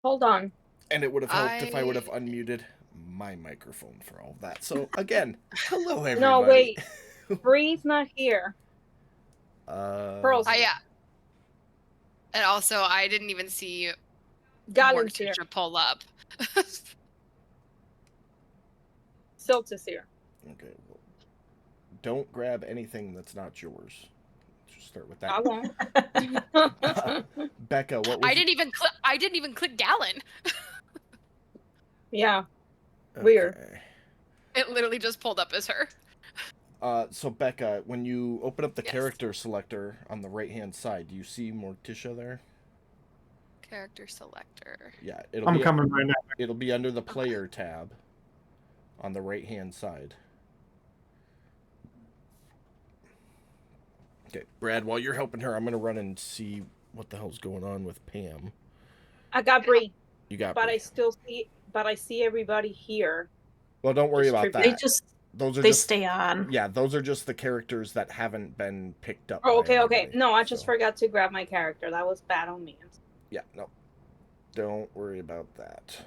Hold on. And it would have helped if I would have I unmuted my microphone for all of that. So again, hello No, everybody. wait. Bree's not here. Pearl's here. yeah. And also, I didn't even see Galen's here. Morticia pull up. Silt is here. Okay, well, don't grab anything that's not yours. Just start with that. I won't. Becca, what was I didn't even click Gallon. Yeah. Weird. Okay. It literally just pulled up as her. So Becca, when you open up the Yes. character selector on the right-hand side, do you see Morticia there? Character selector. Yeah, I'm coming right now. It'll be under the player tab on the right-hand side. Okay, Brad, while you're helping her, I'm gonna run and see what the hell's going on with Pam. I got Bree. You got But Bree. I see everybody here. Well, don't worry about that. They stay on. Yeah, those are just the characters that haven't been picked up. Oh, by okay. anybody, No, I just forgot to grab my character. That was bad on me. Yeah, no. Don't worry about that.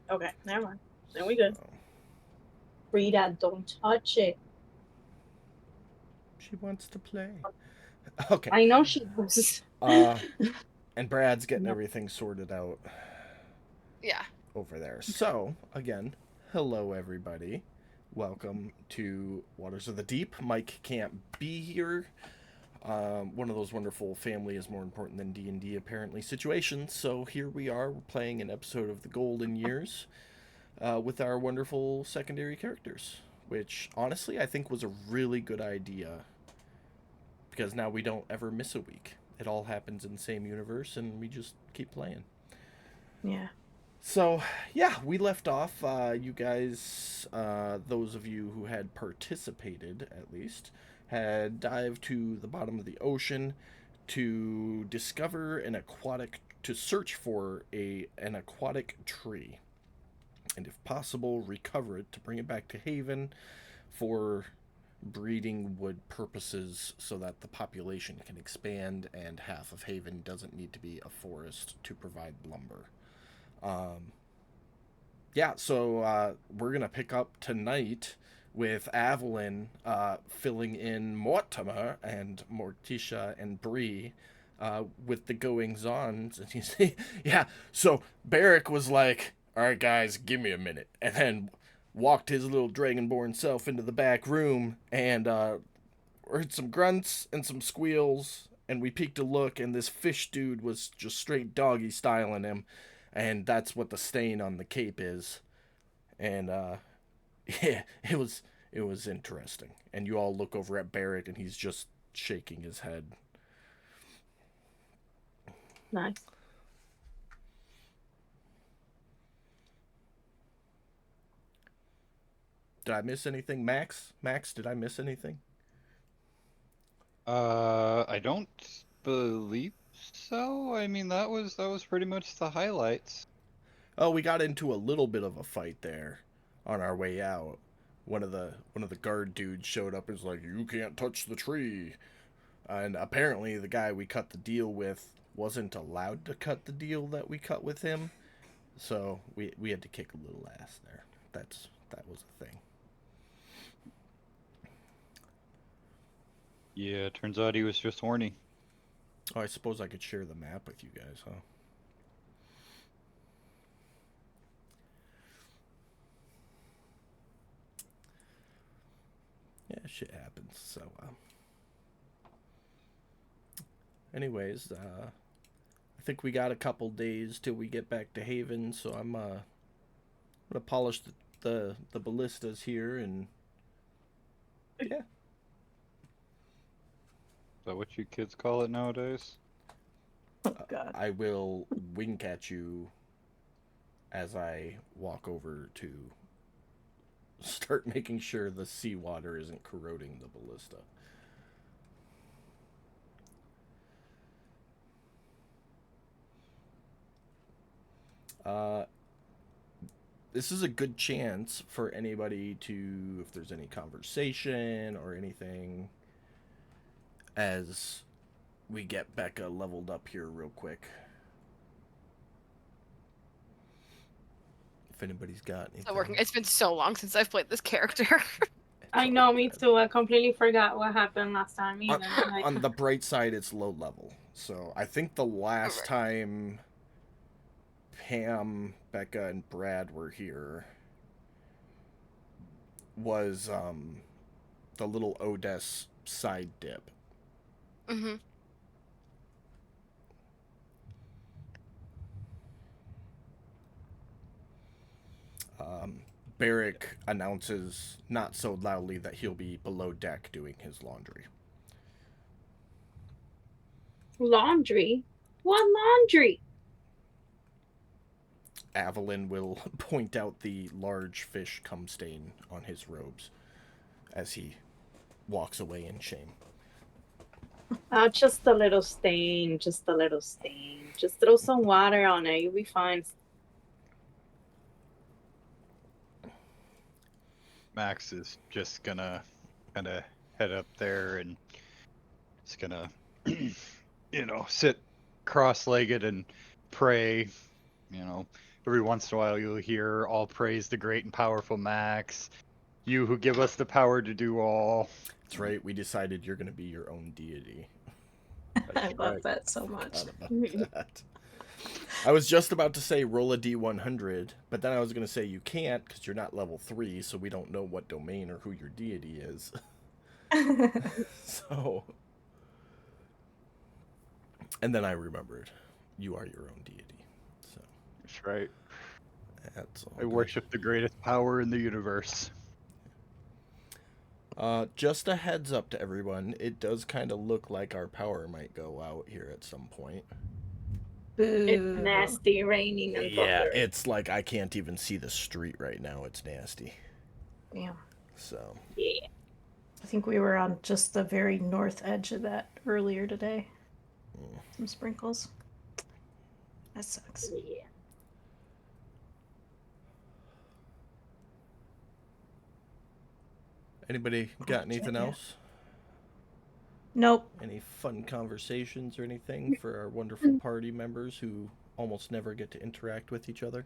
Okay, never mind. Then we good. So, Frida, don't touch it. she wants to play. Okay. I know she does. And Brad's getting everything sorted out. Yeah. Over there. So, again, hello everybody. Welcome to Waters of the Deep. Mike can't be here. One of those wonderful family is more important than D&D apparently situations. So here we are. We're playing an episode of the Golden Years with our wonderful secondary characters, which honestly I think was a really good idea because now we don't ever miss a week. It all happens in the same universe and we just keep playing. Yeah. So, yeah, we left off, you guys, those of you who had participated, at least, had dived to the bottom of the ocean to discover to search for an aquatic tree. And if possible, recover it to bring it back to Haven for breeding wood purposes so that the population can expand and half of Haven doesn't need to be a forest to provide lumber. Yeah, so we're gonna pick up tonight with Avalyn filling in Mortimer and Morticia and Bree with the goings-ons. And you see, yeah, so Barrick was like, all right, guys, give me a minute. And then walked his little dragonborn self into the back room and heard some grunts and some squeals. And we peeked a look, and this fish dude was just straight doggy styling him. And that's what the stain on the cape is. And yeah, it was interesting. And you all look over at Barrett and he's just shaking his head. Nice. Did I miss anything, Max? Max, did I miss anything? I don't believe so. I mean, that was pretty much the highlights. Oh, we got into a little bit of a fight there on our way out. One of the guard dudes showed up and was like, "You can't touch the tree." And apparently the guy we cut the deal with wasn't allowed to cut the deal that we cut with him. So we had to kick a little ass there. That was a thing. Yeah, turns out he was just horny. Oh, I suppose I could share the map with you guys, huh? Yeah, shit happens. So, anyways, I think we got a couple days till we get back to Haven, so I'm gonna polish the ballistas here, and yeah. Is that what you kids call it nowadays? Oh, God. I will wink at you as I walk over to start making sure the seawater isn't corroding the ballista. This is a good chance for anybody to, if there's any conversation or anything, as we get Becca leveled up here real quick. if anybody's got anything. Still working. It's been so long since I've played this character. I know, me too. I completely forgot what happened last time. Even On the bright side, it's low level. So I think the last time Pam, Becca, and Brad were here was the little Odess side dip. Mm-hmm. Barrick announces not so loudly that he'll be below deck doing his laundry. Laundry? What laundry? Avalyn will point out the large fish cum stain on his robes as he walks away in shame. Just a little stain. Just a little stain. Just throw some water on it. You'll be fine. Max is just gonna kind of head up there and it's gonna, sit cross-legged and pray. Every once in a while you'll hear, "All praise the great and powerful Max, you who give us the power to do all." That's right. We decided you're going to be your own deity. I love that so much. That. I was just about to say roll a d100, but then I was going to say you can't because you're not level 3, so we don't know what domain or who your deity is. So, and then I remembered you are your own deity. So That's right. that's all I good. worship the greatest power in the universe. Just a heads up to everyone, it does kind of look like our power might go out here at some point. It's nasty raining and Yeah, thunder. it's like I can't even see the street right now. It's nasty. Yeah. So, Yeah. I think we were on just the very north edge of that earlier today. Some sprinkles. That sucks. Yeah. anybody got anything yeah. else? Nope. Any fun conversations or anything for our wonderful party members who almost never get to interact with each other?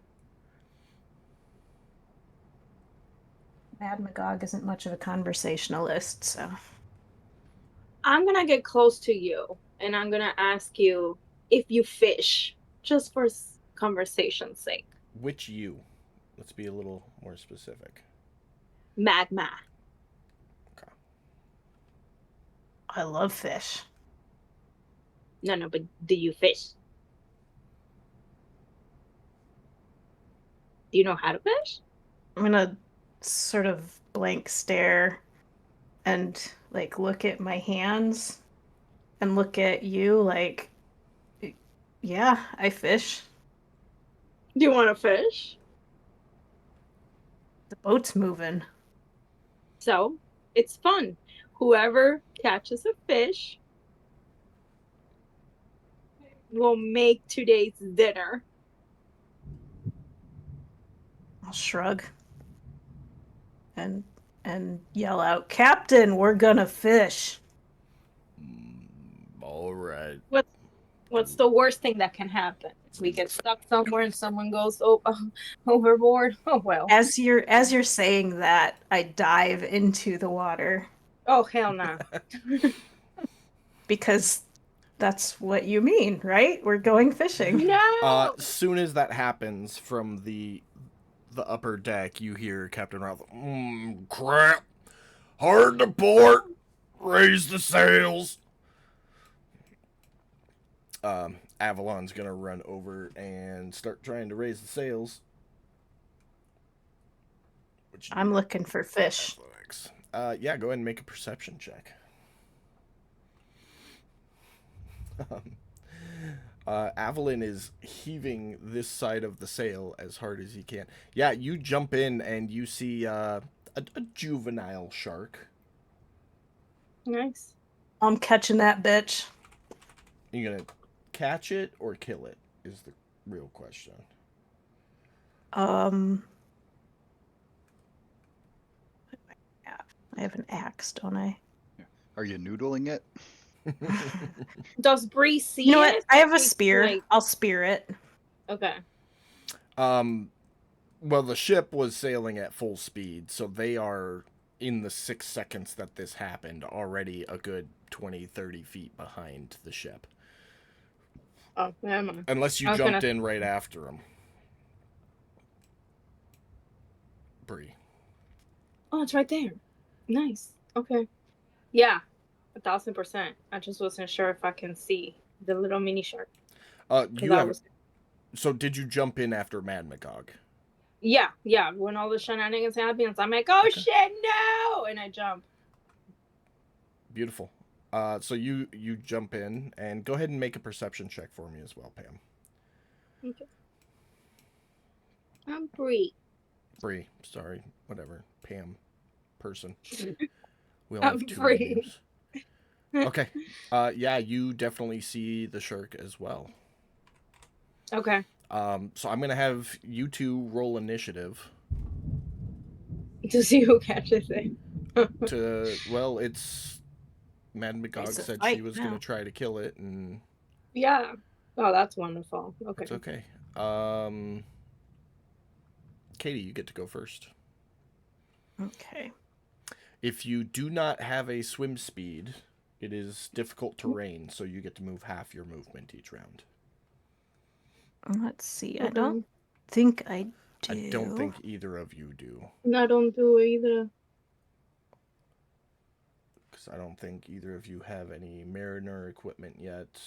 Mad Magog isn't much of a conversationalist, so. I'm gonna get close to you and I'm gonna ask you if you fish, just for conversation's sake. Which you? Let's be a little more specific. Magma. Okay. I love fish. No, but do you fish? Do you know how to fish? I'm gonna sort of blank stare and look at my hands and look at you like, yeah, I fish. Do you want to fish? The boat's moving. So, it's fun. Whoever catches a fish will make today's dinner. I'll shrug and yell out, "Captain, we're gonna fish." All right. What's the worst thing that can happen? We get stuck somewhere and someone goes overboard. Oh well. As you're saying that, I dive into the water Oh hell no. because that's what you mean, right? We're going fishing. No. Soon as that happens from the upper deck, you hear Captain Ralph, crap, hard to port, raise the sails. Avalon's gonna run over and start trying to raise the sails. I'm looking for fish. Athletics. Yeah, go ahead and make a perception check. Avalon is heaving this side of the sail as hard as he can. Yeah, you jump in and you see a juvenile shark. Nice. I'm catching that bitch. You gonna catch it or kill it is the real question. I have an axe, don't I? Are you noodling it? Does Bree see You know it? what? I have a She's spear. like- I'll spear it. Okay. Well, the ship was sailing at full speed, so they are, in the 6 seconds that this happened, already a good 20, 30 feet behind the ship. Oh, never mind. Unless you I was jumped gonna- in right after them. Bree. Oh, it's right there. Nice. Okay. Yeah, 1,000%. I just wasn't sure if I can see the little mini shark because You I have. was. So did you jump in after Mad Magog? Yeah, yeah. When all the shenanigans happened, I'm like, oh Okay. shit, no! And I jump. Beautiful. So you jump in and go ahead and make a perception check for me as well, Pam. Okay. I'm Bree. Bree, sorry, whatever. Pam, person. We all I'm have two Bree. names. Okay. Yeah, you definitely see the shark as well. Okay. So I'm gonna have you two roll initiative. To see who catches it. Well, it's Mad Magog It's a said fight she was now. gonna try to kill it, and Yeah. Oh, that's wonderful. Okay. it's okay. Katie, you get to go first. Okay. If you do not have a swim speed, it is difficult terrain, so you get to move half your movement each round. Let's see. I Okay. don't think I do. I don't think either of you do, I don't do either. because I don't think either of you have any mariner equipment yet.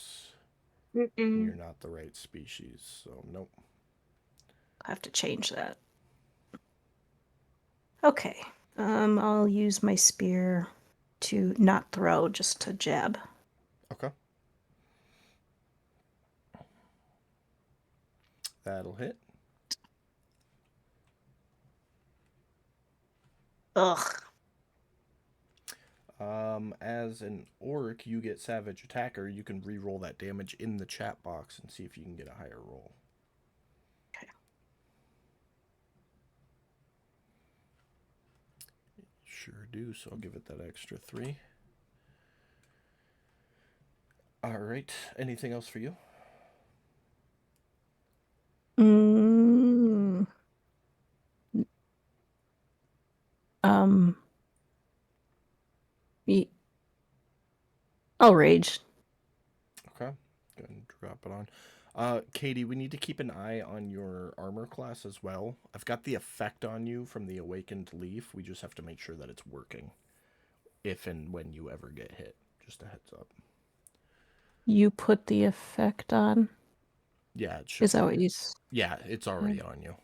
Mm-mm. You're not the right species, so nope. I have to change that. Okay. I'll use my spear to not throw, just to jab. Okay. That'll hit. Ugh. As an orc, you get Savage Attacker. You can re-roll that damage in the chat box and see if you can get a higher roll. Okay. Sure do, so I'll give it that extra 3. Alright, anything else for you? Mm. Ye- I'll rage. Okay, go ahead and drop it on. Katie, we need to keep an eye on your armor class as well. I've got the effect on you from the Awakened Leaf. We just have to make sure that it's working. If and when you ever get hit. Just a heads up. You put the effect on? Yeah, it should. Is that what you... Yeah, it's already on you.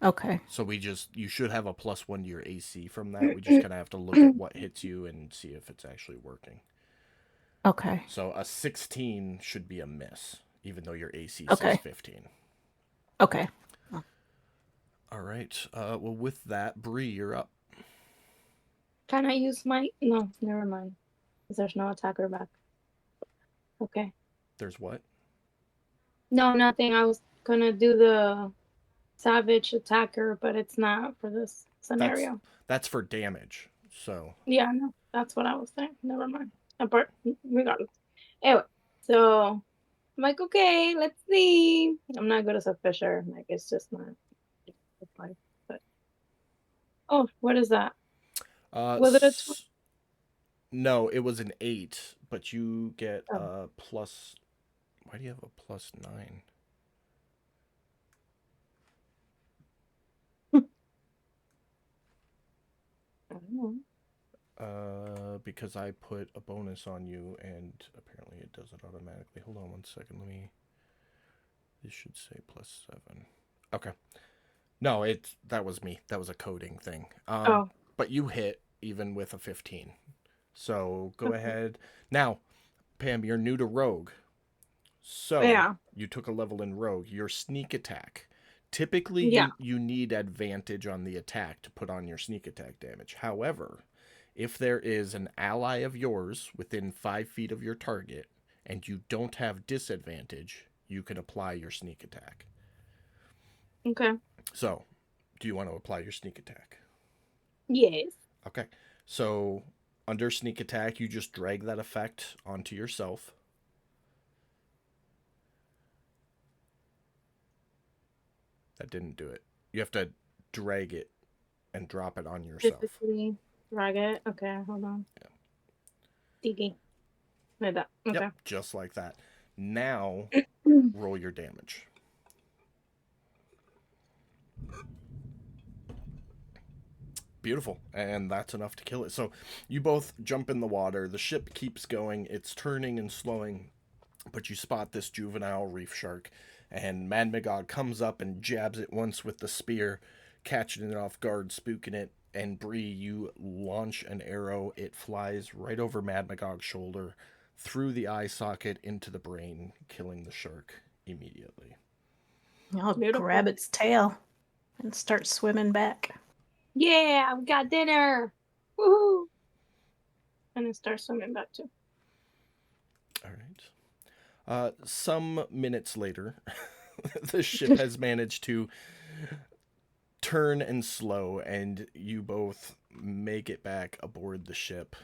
Okay. So you should have a +1 to your AC from that. We just kind of have to look at what hits you and see if it's actually working. Okay. So a 16 should be a miss, even though your AC Okay. says 15. Okay. All right. Well, with that, Bree, you're up. Can I use my... No, never mind. Because there's no attacker back. Okay. There's what? No, nothing. I was gonna do the savage attacker, but it's not for this scenario. That's for damage. So Yeah, no, that's what I was saying. Never mind. Apart, regardless. Anyway, so I'm like, okay, let's see. I'm not good as a fisher. Like, it's just not. It's like, but oh, what is that? Was it a no, it was an 8, but you get Oh. a plus. Why do you have a +9? I don't know. Because I put a bonus on you, and apparently it does it automatically. Hold on one second. This should say +7. Okay. No, that was me. That was a coding thing. Oh, But you hit even with a 15. So go Okay. ahead. Now, Pam, you're new to Rogue. So yeah. you took a level in Rogue. Your sneak attack. Typically, Yeah. you need advantage on the attack to put on your sneak attack damage. However, if there is an ally of yours within 5 feet of your target and you don't have disadvantage, you can apply your sneak attack. Okay. So, do you want to apply your sneak attack? Yes. Okay. So, under sneak attack, you just drag that effect onto yourself. That didn't do it. You have to drag it and drop it on yourself. Physically drag it. Okay, hold on. Yeah. Tiki. Like that. Okay. Yep, just like that. Now, roll your damage. Beautiful. And that's enough to kill it. So you both jump in the water. The ship keeps going. It's turning and slowing. But you spot this juvenile reef shark. And Mad Magog comes up and jabs it once with the spear, catching it off guard, spooking it. And Bree, you launch an arrow. It flies right over Mad Magog's shoulder, through the eye socket into the brain, killing the shark immediately. I'll Beautiful. grab its tail and start swimming back. Yeah, we got dinner. Woohoo! And then start swimming back too. All right. Some minutes later, the ship has managed to turn and slow, and you both make it back aboard the ship,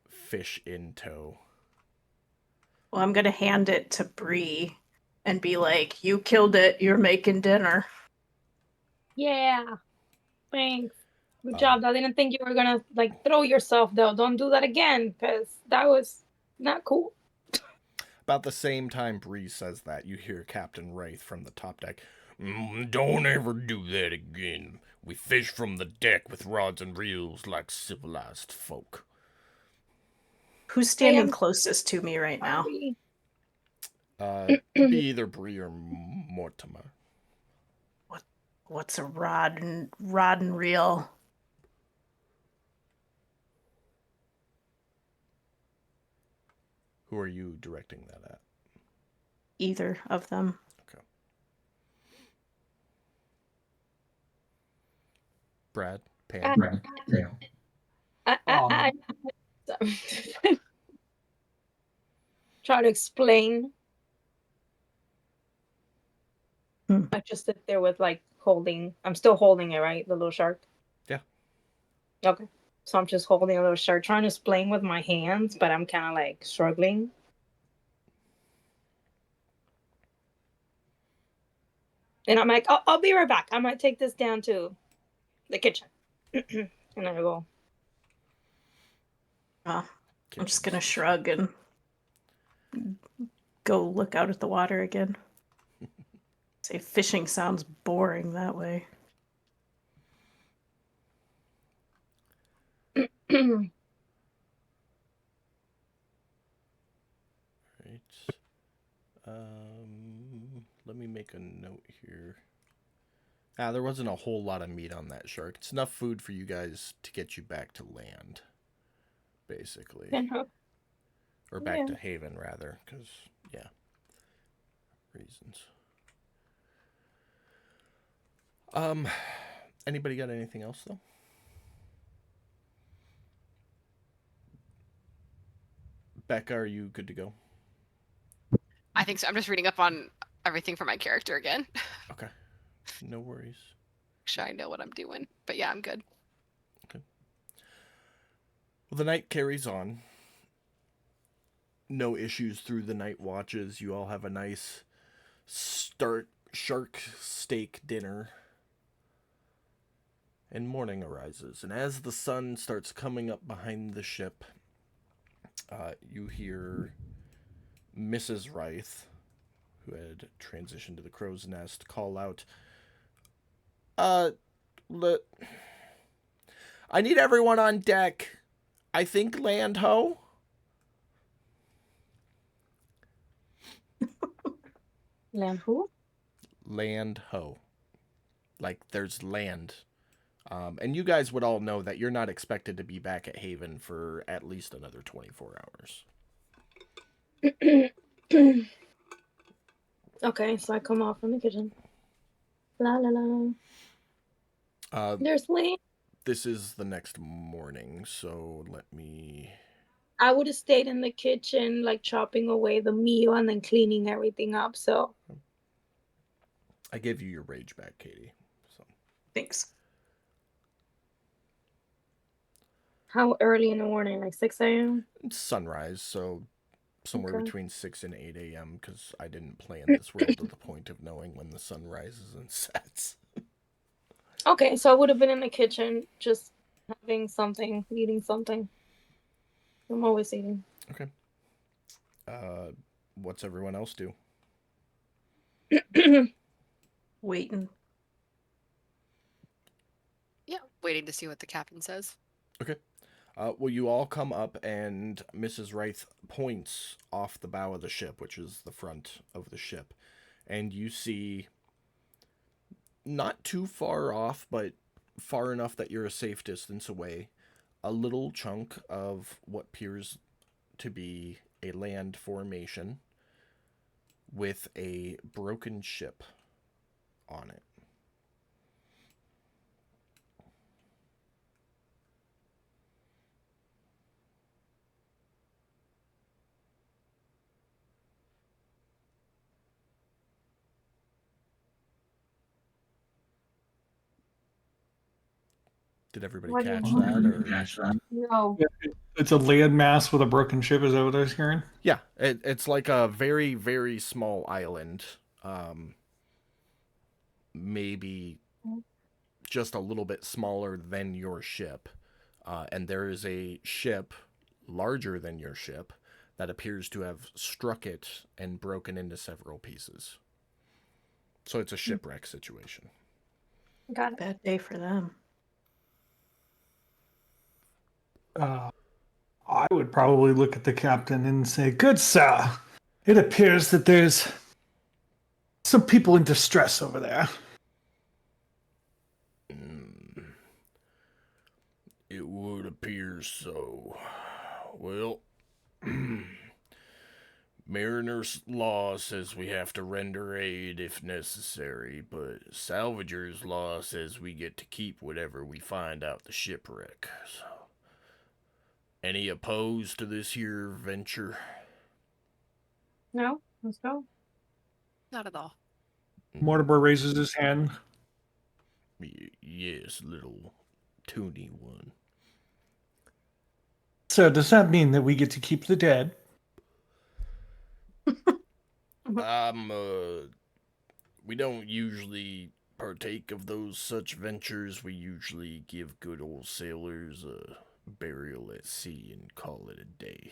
fish in tow. Well, I'm gonna hand it to Bree and be like, "You killed it. You're making dinner." Yeah. Thanks. Good job. I didn't think you were gonna like throw yourself though. Don't do that again, because that was not cool. About the same time Bree says that, you hear Captain Wraith from the top deck. Don't ever do that again. We fish from the deck with rods and reels like civilized folk. Who's standing I'm closest to me right now? sorry. Be either Bree or Mortimer. What's a rod and reel? Who are you directing that at? Either of them. Okay. Brad, Pam. I try to explain. I just sit there with like holding. I'm still holding it, right? The little shark. Yeah. Okay. So I'm just holding a little shark, trying to explain with my hands, but I'm kind of like struggling. And I'm like, I'll be right back. I might take this down to the kitchen. And I go. I'm just gonna shrug and go look out at the water again. Say fishing sounds boring that way. Right. Let me make a note here. There wasn't a whole lot of meat on that shark. It's enough food for you guys to get you back to land, basically. Or back to Haven, rather, because, yeah, reasons. Anybody got anything else, though? Becca, are you good to go? I think so. I'm just reading up on everything for my character again. Okay. No worries. Sure, I know what I'm doing. But yeah, I'm good. Okay. Well, the night carries on. No issues through the night watches. You all have a nice shark steak dinner. And morning arises. And as the sun starts coming up behind the ship, you hear Mrs. Wraith, who had transitioned to the crow's nest, call out, I need everyone on deck. I think land ho. Land who? Land ho. Like there's land. And you guys would all know that you're not expected to be back at Haven for at least another 24 hours. Okay, so I come off from the kitchen. La la la. There's land. This is the next morning, so let me... I would have stayed in the kitchen, like chopping away the meal and then cleaning everything up, so... I gave you your rage back, Katie. So. Thanks. How early in the morning? Like 6 a.m.? It's sunrise, so somewhere Okay. between 6 and 8 a.m. because I didn't plan this world to the point of knowing when the sun rises and sets. Okay, so I would have been in the kitchen just having something, eating something. I'm always eating. Okay. What's everyone else do? Waiting. Yeah, waiting to see what the captain says. Okay. Well, you all come up, and Mrs. Wright points off the bow of the ship, which is the front of the ship, and you see, not too far off, but far enough that you're a safe distance away, a little chunk of what appears to be a land formation with a broken ship on it. Did everybody What do you catch want? that? Or No. It's a landmass with a broken ship. Is that what I was hearing? yeah, it's like a very, very small island. Maybe just a little bit smaller than your ship. And there is a ship larger than your ship that appears to have struck it and broken into several pieces. So it's a shipwreck situation. Got it. Bad day for them. I would probably look at the captain and say, "Good sir, it appears that there's some people in distress over there." It would appear so. Well, Mariner's law says we have to render aid if necessary, but Salvager's law says we get to keep whatever we find out the shipwreck. So, any opposed to this here venture? No, let's go. Not at all. Mortimer raises his hand. Yes, little toony one. So does that mean that we get to keep the dead? We don't usually partake of those such ventures. We usually give good old sailors a burial at sea and call it a day.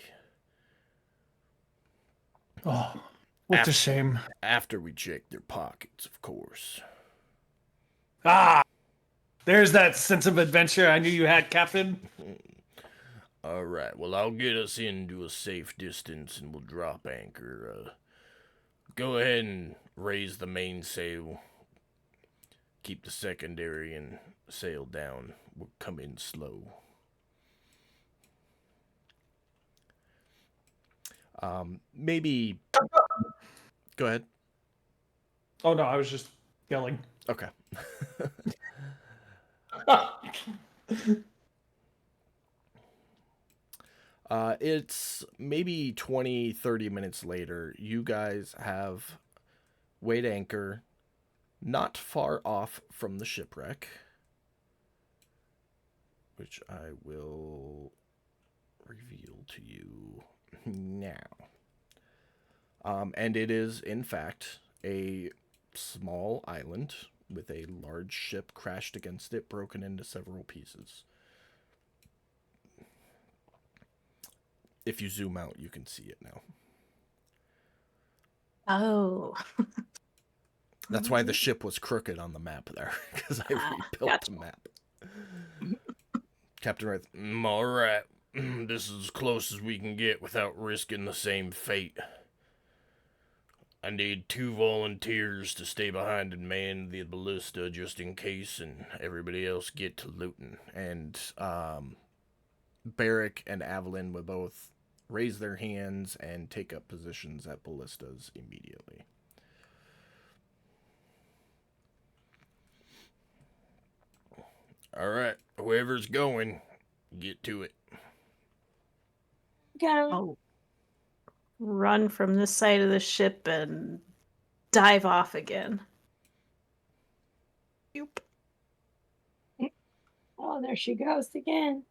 Oh, what a shame. After we check their pockets, of course. Ah, there's that sense of adventure I knew you had, Captain. All right, well, I'll get us into a safe distance and we'll drop anchor. Go ahead and raise the mainsail. Keep the secondary and sail down. We'll come in slow. Maybe. Go ahead. Oh no, I was just yelling. Okay. It's maybe 20, 30 minutes later. You guys have weighed anchor not far off from the shipwreck, which I will reveal to you now. And it is, in fact, a small island with a large ship crashed against it, broken into several pieces. If you zoom out, you can see it now. Oh. That's why the ship was crooked on the map there, because I rebuilt gotcha. the map. Captain Wright, all right. This is as close as we can get without risking the same fate. I need 2 volunteers to stay behind and man the ballista just in case, and everybody else get to looting. And Barrick and Avalyn will both raise their hands and take up positions at ballistas immediately. All right, whoever's going, get to it. Go. I'll run from this side of the ship and dive off again. Yoop. Oh, there she goes again.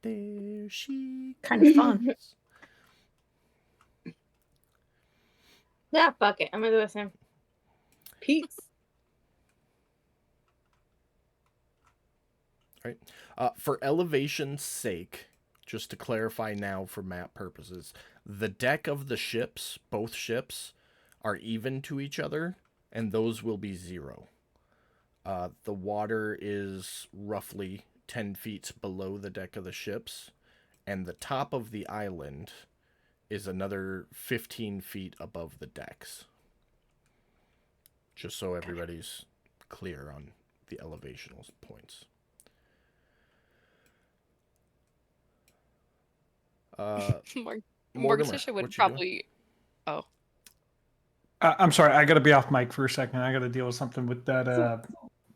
There she Kind of fun. Yeah, fuck it. I'm gonna do the same. Peace. Right. For elevation's sake, just to clarify now for map purposes, the deck of the ships, both ships, are even to each other, and those will be 0. The water is roughly 10 feet below the deck of the ships, and the top of the island is another 15 feet above the decks. Just so everybody's clear on the elevational points. Mortimer, Morticia would what you doing? probably. Oh, I'm sorry, I gotta be off mic for a second. I gotta deal with something with that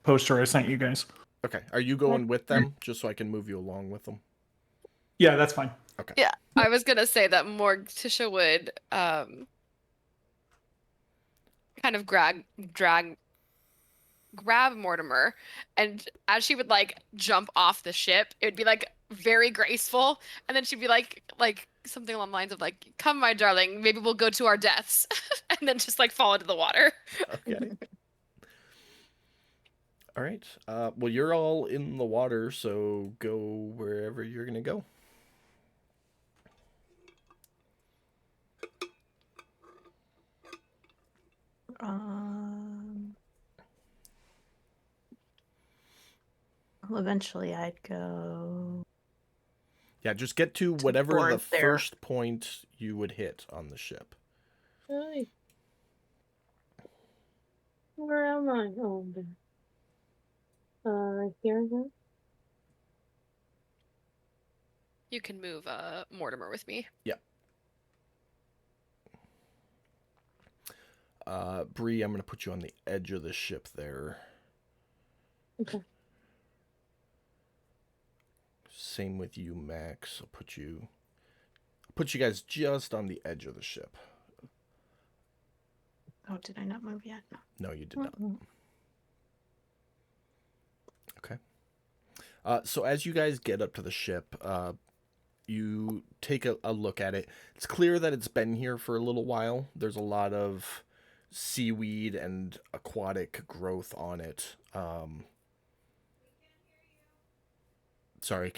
poster I sent you guys. Okay, are you going with them, just so I can move you along with them? Yeah, that's fine. Okay. yeah. I was gonna say that Morticia would kind of grab Mortimer, and as she would like jump off the ship, it would be like very graceful, and then she'd be like something along the lines of like, "Come, my darling, maybe we'll go to our deaths," and then just like fall into the water. Okay. All right. Well, you're all in the water, so go wherever you're gonna go. Well, eventually I'd go. Yeah, just get to whatever the board there. first point you would hit on the ship. Hi. Where am I? Oh, there. Here. Huh? You can move Mortimer with me. Bree, I'm gonna put you on the edge of the ship there. Okay. Same with you, Max. I'll put you guys just on the edge of the ship. Oh, did I not move yet? No, you did not. Mm-mm. Okay. So as you guys get up to the ship, you take a look at it. It's clear that it's been here for a little while. There's a lot of seaweed and aquatic growth on it. Sorry,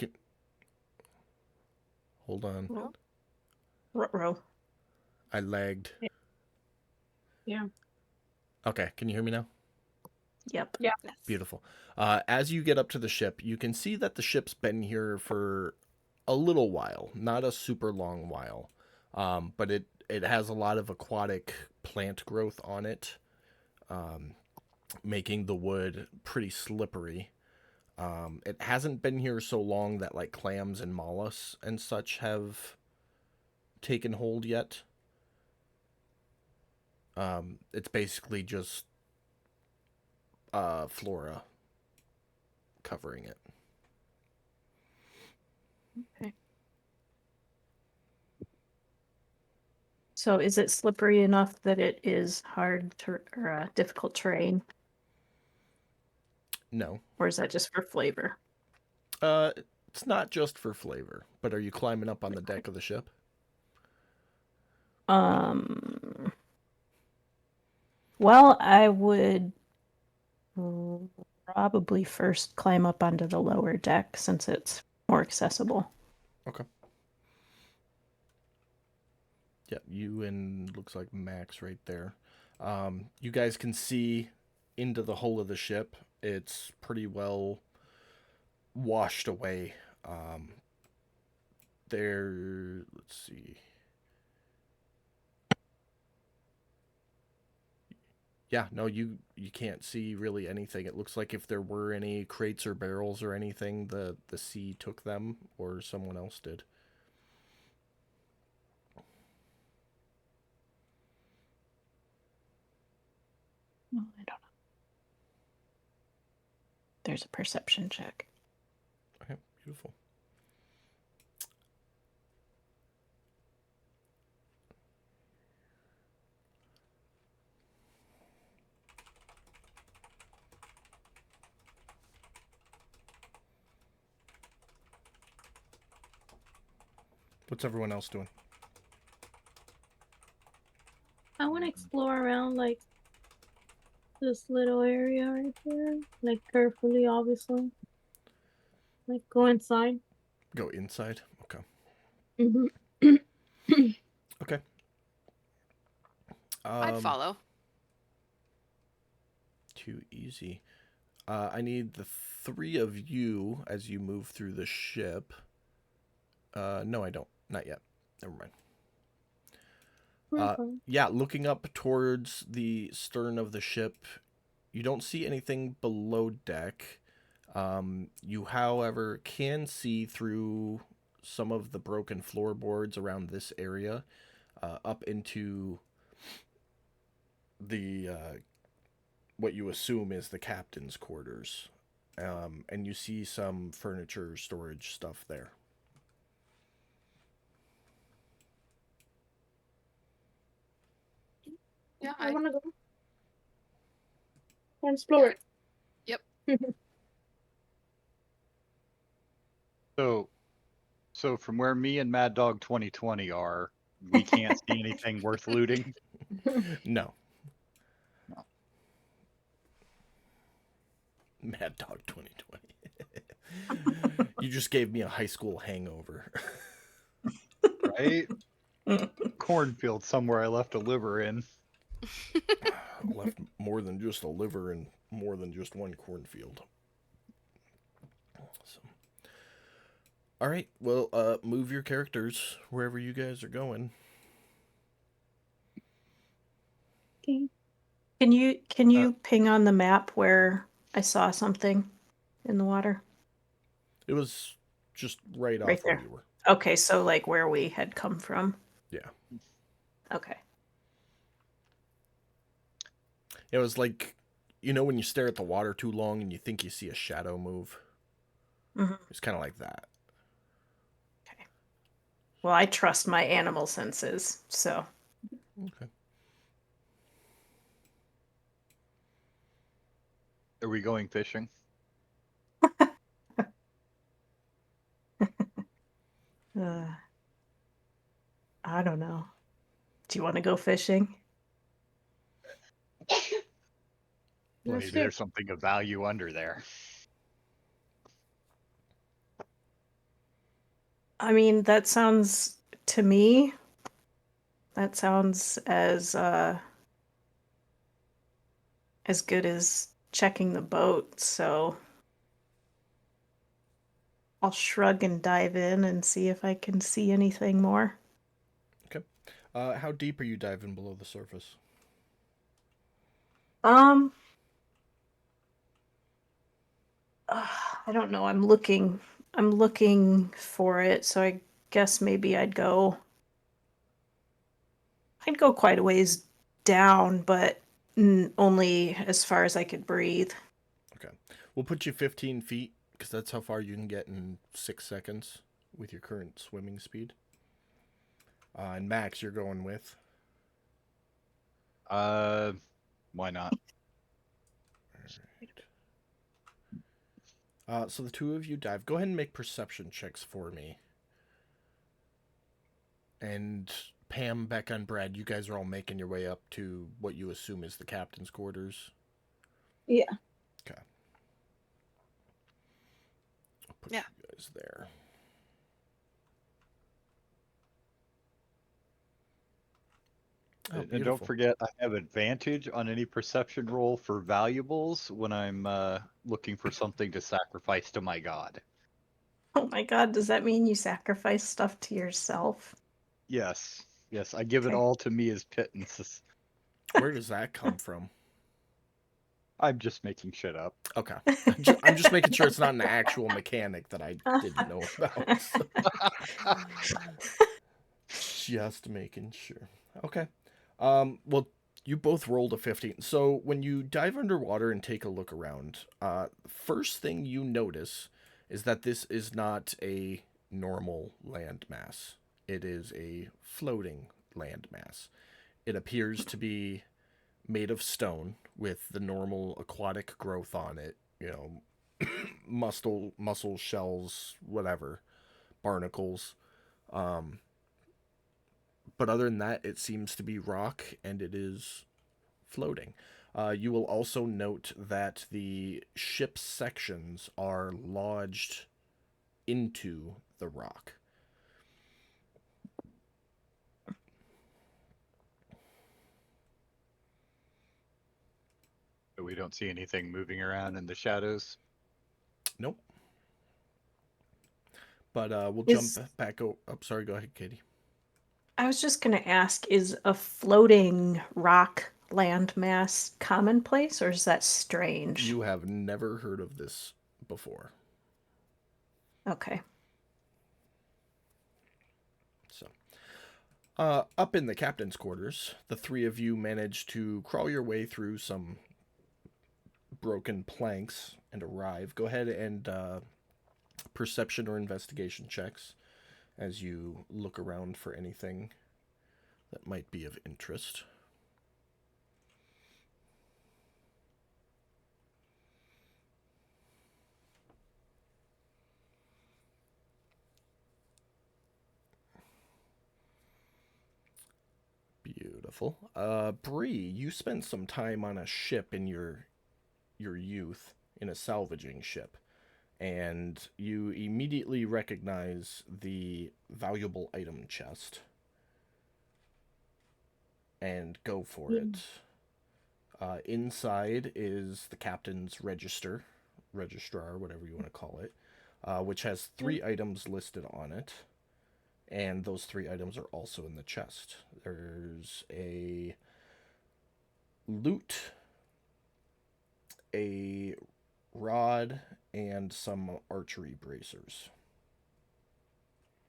hold on. No. Row. I lagged. Yeah. Okay, can you hear me now? Yep. Yeah. Yes. Beautiful. As you get up to the ship, you can see that the ship's been here for a little while, not a super long while, but it has a lot of aquatic plant growth on it, making the wood pretty slippery. It hasn't been here so long that like clams and mollusks and such have taken hold yet. It's basically just flora covering it. So is it slippery enough that it is hard to or difficult terrain, No. or is that just for flavor? It's not just for flavor, but are you climbing up on the deck of the ship? Well, I would probably first climb up onto the lower deck since it's more accessible. Okay. Yeah, you and looks like Max right there. You guys can see into the hull of the ship. It's pretty well washed away. Let's see. Yeah, no, you can't see really anything. It looks like if there were any crates or barrels or anything, the sea took them or someone else did. I don't know. There's a perception check. Okay, beautiful. What's everyone else doing? I want to explore around like this little area right there, like carefully, obviously. Like go inside. Go inside. Okay. Mm-hmm. Okay. I'd follow. Too easy. I need the three of you as you move through the ship. No, I don't. Not yet. Never mind. Yeah, looking up towards the stern of the ship, you don't see anything below deck. You, however, can see through some of the broken floorboards around this area up into the what you assume is the captain's quarters. And you see some furniture storage stuff there. Yeah, I want to go. And explore it. Yep. So from where me and Mad Dog 2020 are, we can't see anything worth looting. No. No. Mad Dog 2020. You just gave me a high school hangover. Right? Cornfield somewhere I left a liver in. Left more than just a liver and more than just one cornfield. So. All right, well, move your characters wherever you guys are going. Okay. Can you ping on the map where I saw something in the water? It was just right Right off where there. you were. Okay, so like where we had come from. Yeah. Okay. It was like, when you stare at the water too long and you think you see a shadow move? Mhm. It's kind of like that. Okay. Well, I trust my animal senses, so. Okay. Are we going fishing? I don't know. Do you want to go fishing? Maybe there's something of value under there. I mean, that sounds to me. That sounds as good as checking the boat. So I'll shrug and dive in and see if I can see anything more. Okay. How deep are you diving below the surface? I don't know. I'm looking for it, so I guess maybe I'd go quite a ways down, but only as far as I could breathe. Okay. We'll put you 15 feet, because that's how far you can get in 6 seconds with your current swimming speed. And Max, you're going with? Why not? So the two of you dive. Go ahead and make perception checks for me. And Pam, Becca, and Brad, you guys are all making your way up to what you assume is the captain's quarters. Yeah. Okay. I'll put Yeah. you guys there. Oh, And beautiful. don't forget, I have advantage on any perception roll for valuables when I'm looking for something to sacrifice to my god. Oh my god, does that mean you sacrifice stuff to yourself? Yes, yes, I give it Okay. all to me as pittance. Where does that come from? I'm just making shit up. Okay. I'm just making sure it's not an actual mechanic that I didn't know about. Just making sure. Okay. Well, you both rolled a 15. So when you dive underwater and take a look around, first thing you notice is that this is not a normal landmass. It is a floating landmass. It appears to be made of stone with the normal aquatic growth on it, mussel shells, whatever, barnacles. But other than that, it seems to be rock and it is floating. You will also note that the ship's sections are lodged into the rock. But we don't see anything moving around in the shadows. Nope. But we'll Is- jump back. Oh, sorry. Go ahead, Katie. I was just going to ask, is a floating rock landmass commonplace, or is that strange? You have never heard of this before. Okay. So, up in the captain's quarters, the three of you manage to crawl your way through some broken planks and arrive. Go ahead and perception or investigation checks as you look around for anything that might be of interest. Beautiful. Bree, you spent some time on a ship in your youth, in a salvaging ship, and you immediately recognize the valuable item chest and go for it. Inside is the captain's registrar, whatever you want to call it, which has 3 items listed on it. And those 3 items are also in the chest. There's a lute, a rod, and some archery bracers.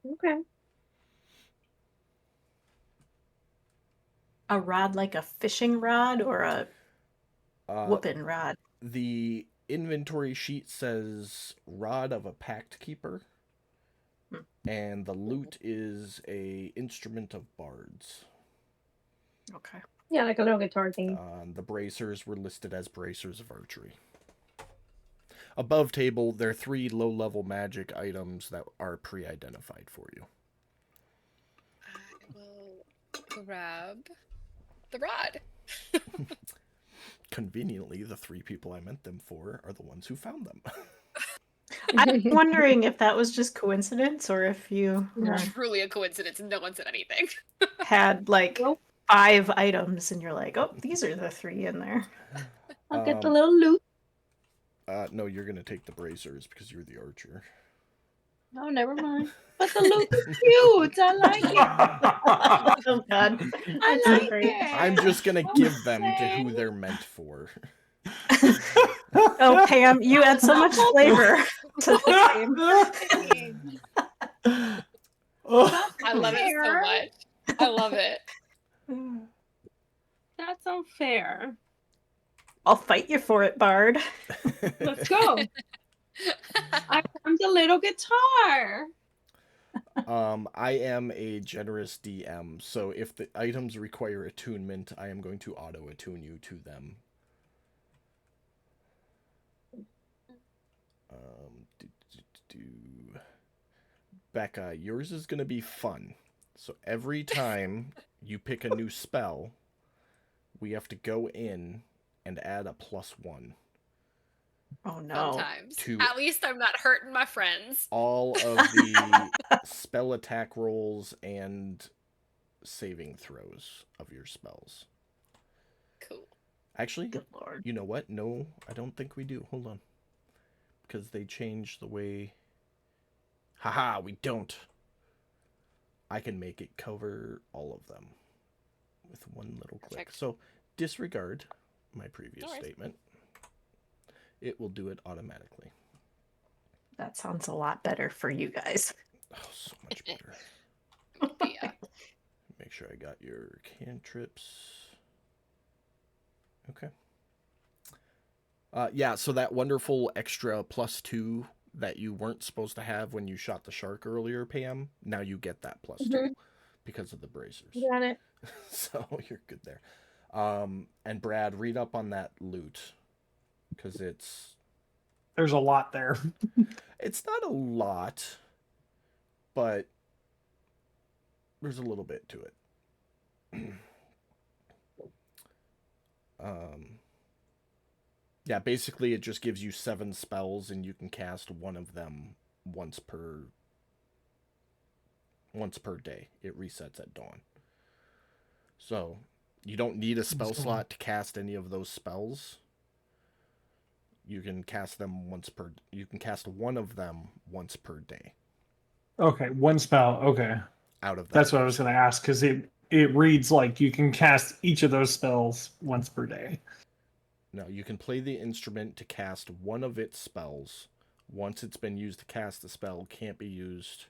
Okay. A rod like a fishing rod or a Uh, whooping rod? the inventory sheet says rod of a pact keeper, and the lute is a instrument of bards. Okay. Yeah, like a little guitar thing. The bracers were listed as bracers of archery. Above table, there are 3 low-level magic items that are pre-identified for you. I will grab the rod. Conveniently, the 3 people I meant them for are the ones who found them. I'm wondering if that was just coincidence or if you Yeah. Truly a coincidence. No one said anything. had like Nope. 5 items and you're like, oh, these are the 3 in there. I'll get the Um, little loot. No, you're gonna take the bracers because you're the archer. Oh, never mind. But the loot is cute. I like it. Oh God. I That's so like great. it. I'm just gonna I'm give them to saying. who they're meant for. Oh, Pam, you add so much flavor to the game. I love it so Fair. much. I love it. That's unfair. I'll fight you for it, Bard. Let's go. I'm the little guitar. I am a generous DM, so if the items require attunement, I am going to auto-attune you to them. Becca, yours is going to be fun. So every time you pick a new spell, we have to go in and add a +1. Oh no. Sometimes. To- At least I'm not hurting my friends. All of the spell attack rolls and saving throws of your spells. Cool. Actually, Good Lord. you know what? No, I don't think we do. Hold on. Because they changed the way... Haha, we don't. I can make it cover all of them with one little click. Perfect. So disregard my previous No worries. statement. It will do it automatically. That sounds a lot better for you guys. Oh, so much better. Yeah. Make sure I got your cantrips. Okay. Yeah, so that wonderful extra +2 that you weren't supposed to have when you shot the shark earlier, Pam, now you get that +2 because of the bracers. Got it. So you're good there. And Brad, read up on that loot because There's a lot there. it's not a lot, but there's a little bit to it. Yeah, basically it just gives you 7 spells and you can cast one of them once per day. It resets at dawn. So you don't need a spell So- slot to cast any of those spells. You can cast them you can cast one of them once per day Okay, one spell. Okay, out of that. that's what I was going to ask because it reads like you can cast each of those spells once per day. No, you can play the instrument to cast one of its spells. Once it's been used to cast the spell, can't be used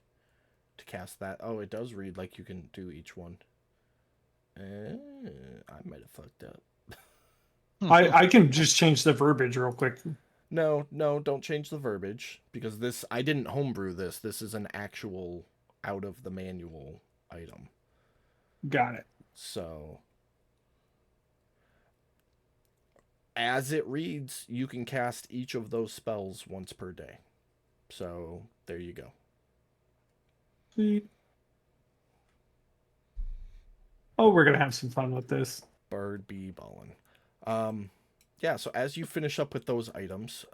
to cast that. Oh, it does read like you can do each one. I might have fucked up. I can just change the verbiage real quick. No, don't change the verbiage because I didn't homebrew this. This is an actual out of the manual item. Got it. So as it reads, you can cast each of those spells once per day. So there you go. Sweet. Oh, we're gonna have some fun with this. Bird be ballin'. Yeah, so as you finish up with those items,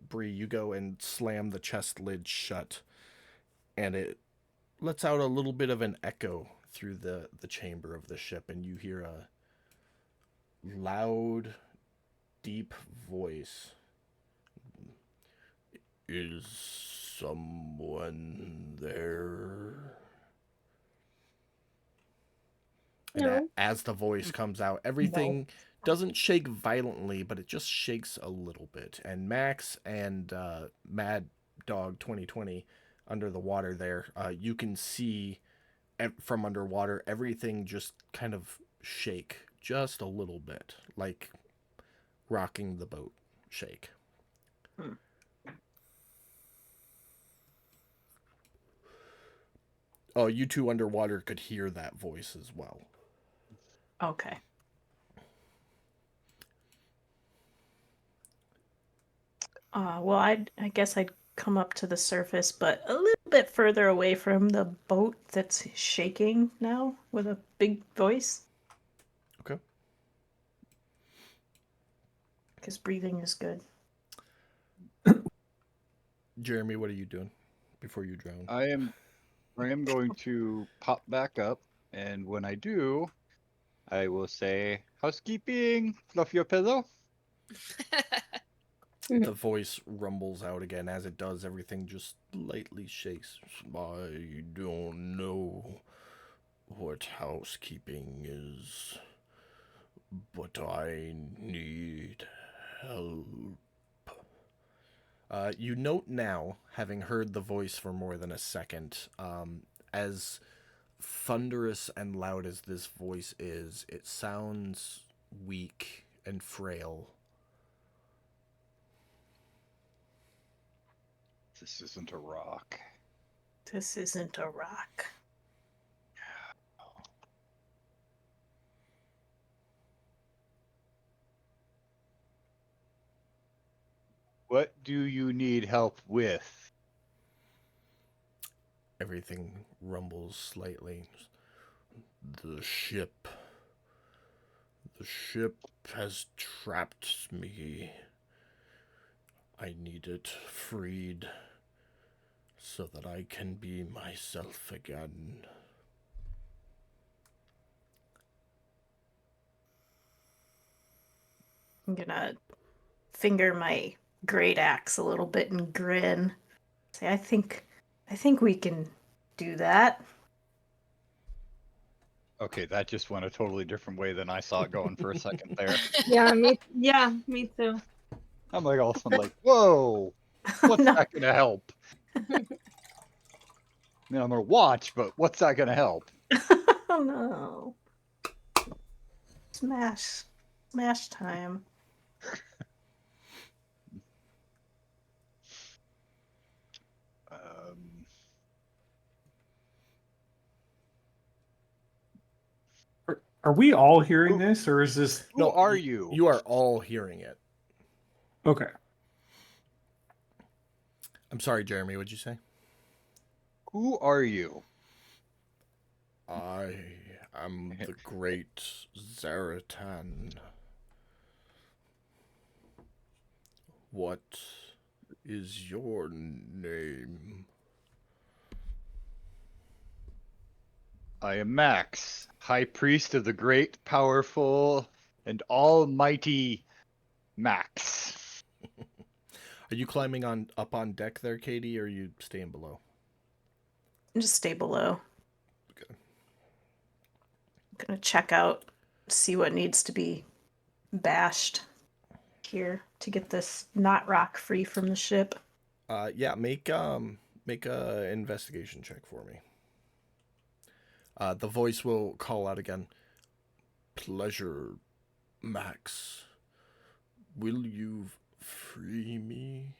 Bree, you go and slam the chest lid shut, and it lets out a little bit of an echo through the chamber of the ship, and you hear a loud, deep voice. Is someone there? And No. as the voice comes out, everything doesn't shake violently, but it just shakes a little bit. And Max and Mad Dog 2020 under the water there, you can see from underwater everything just kind of shake just a little bit, like rocking the boat shake. Hmm. Oh, you two underwater could hear that voice as well. Okay. Well, I guess I'd come up to the surface, but a little bit further away from the boat that's shaking now with a big voice. Okay. Because breathing is good. Jeremy, what are you doing before you drown? I am going to pop back up, and when I do, I will say, "Housekeeping, fluff your pillow." The voice rumbles out again. As it does, everything just lightly shakes. I don't know what housekeeping is, but I need help. You note now, having heard the voice for more than a second, as thunderous and loud as this voice is, it sounds weak and frail. This isn't a rock. This isn't a rock. What do you need help with? Everything rumbles slightly. The ship. The ship has trapped me. I need it freed so that I can be myself again. I'm gonna finger my great axe a little bit and grin. Say, I think we can do that. Okay, that just went a totally different way than I saw it going for a second there. Yeah, me too. I'm like all of a sudden like, whoa, what's No. that gonna help? I mean, I'm gonna watch, but what's that gonna help? Oh no. Smash time. Um, Are we all hearing this, or is this who are you? You are all hearing it. okay? I'm sorry, Jeremy, what'd you say? Who are you? I am the great Zaratan. What is your name? I am Max, High Priest of the great, powerful, and almighty Max. Are you climbing up on deck there, Katie, or are you staying below? Just stay below. Okay. I'm gonna check out, see what needs to be bashed here to get this knot rock free from the ship. Yeah, make a investigation check for me. The voice will call out again. Pleasure, Max. Will you free me?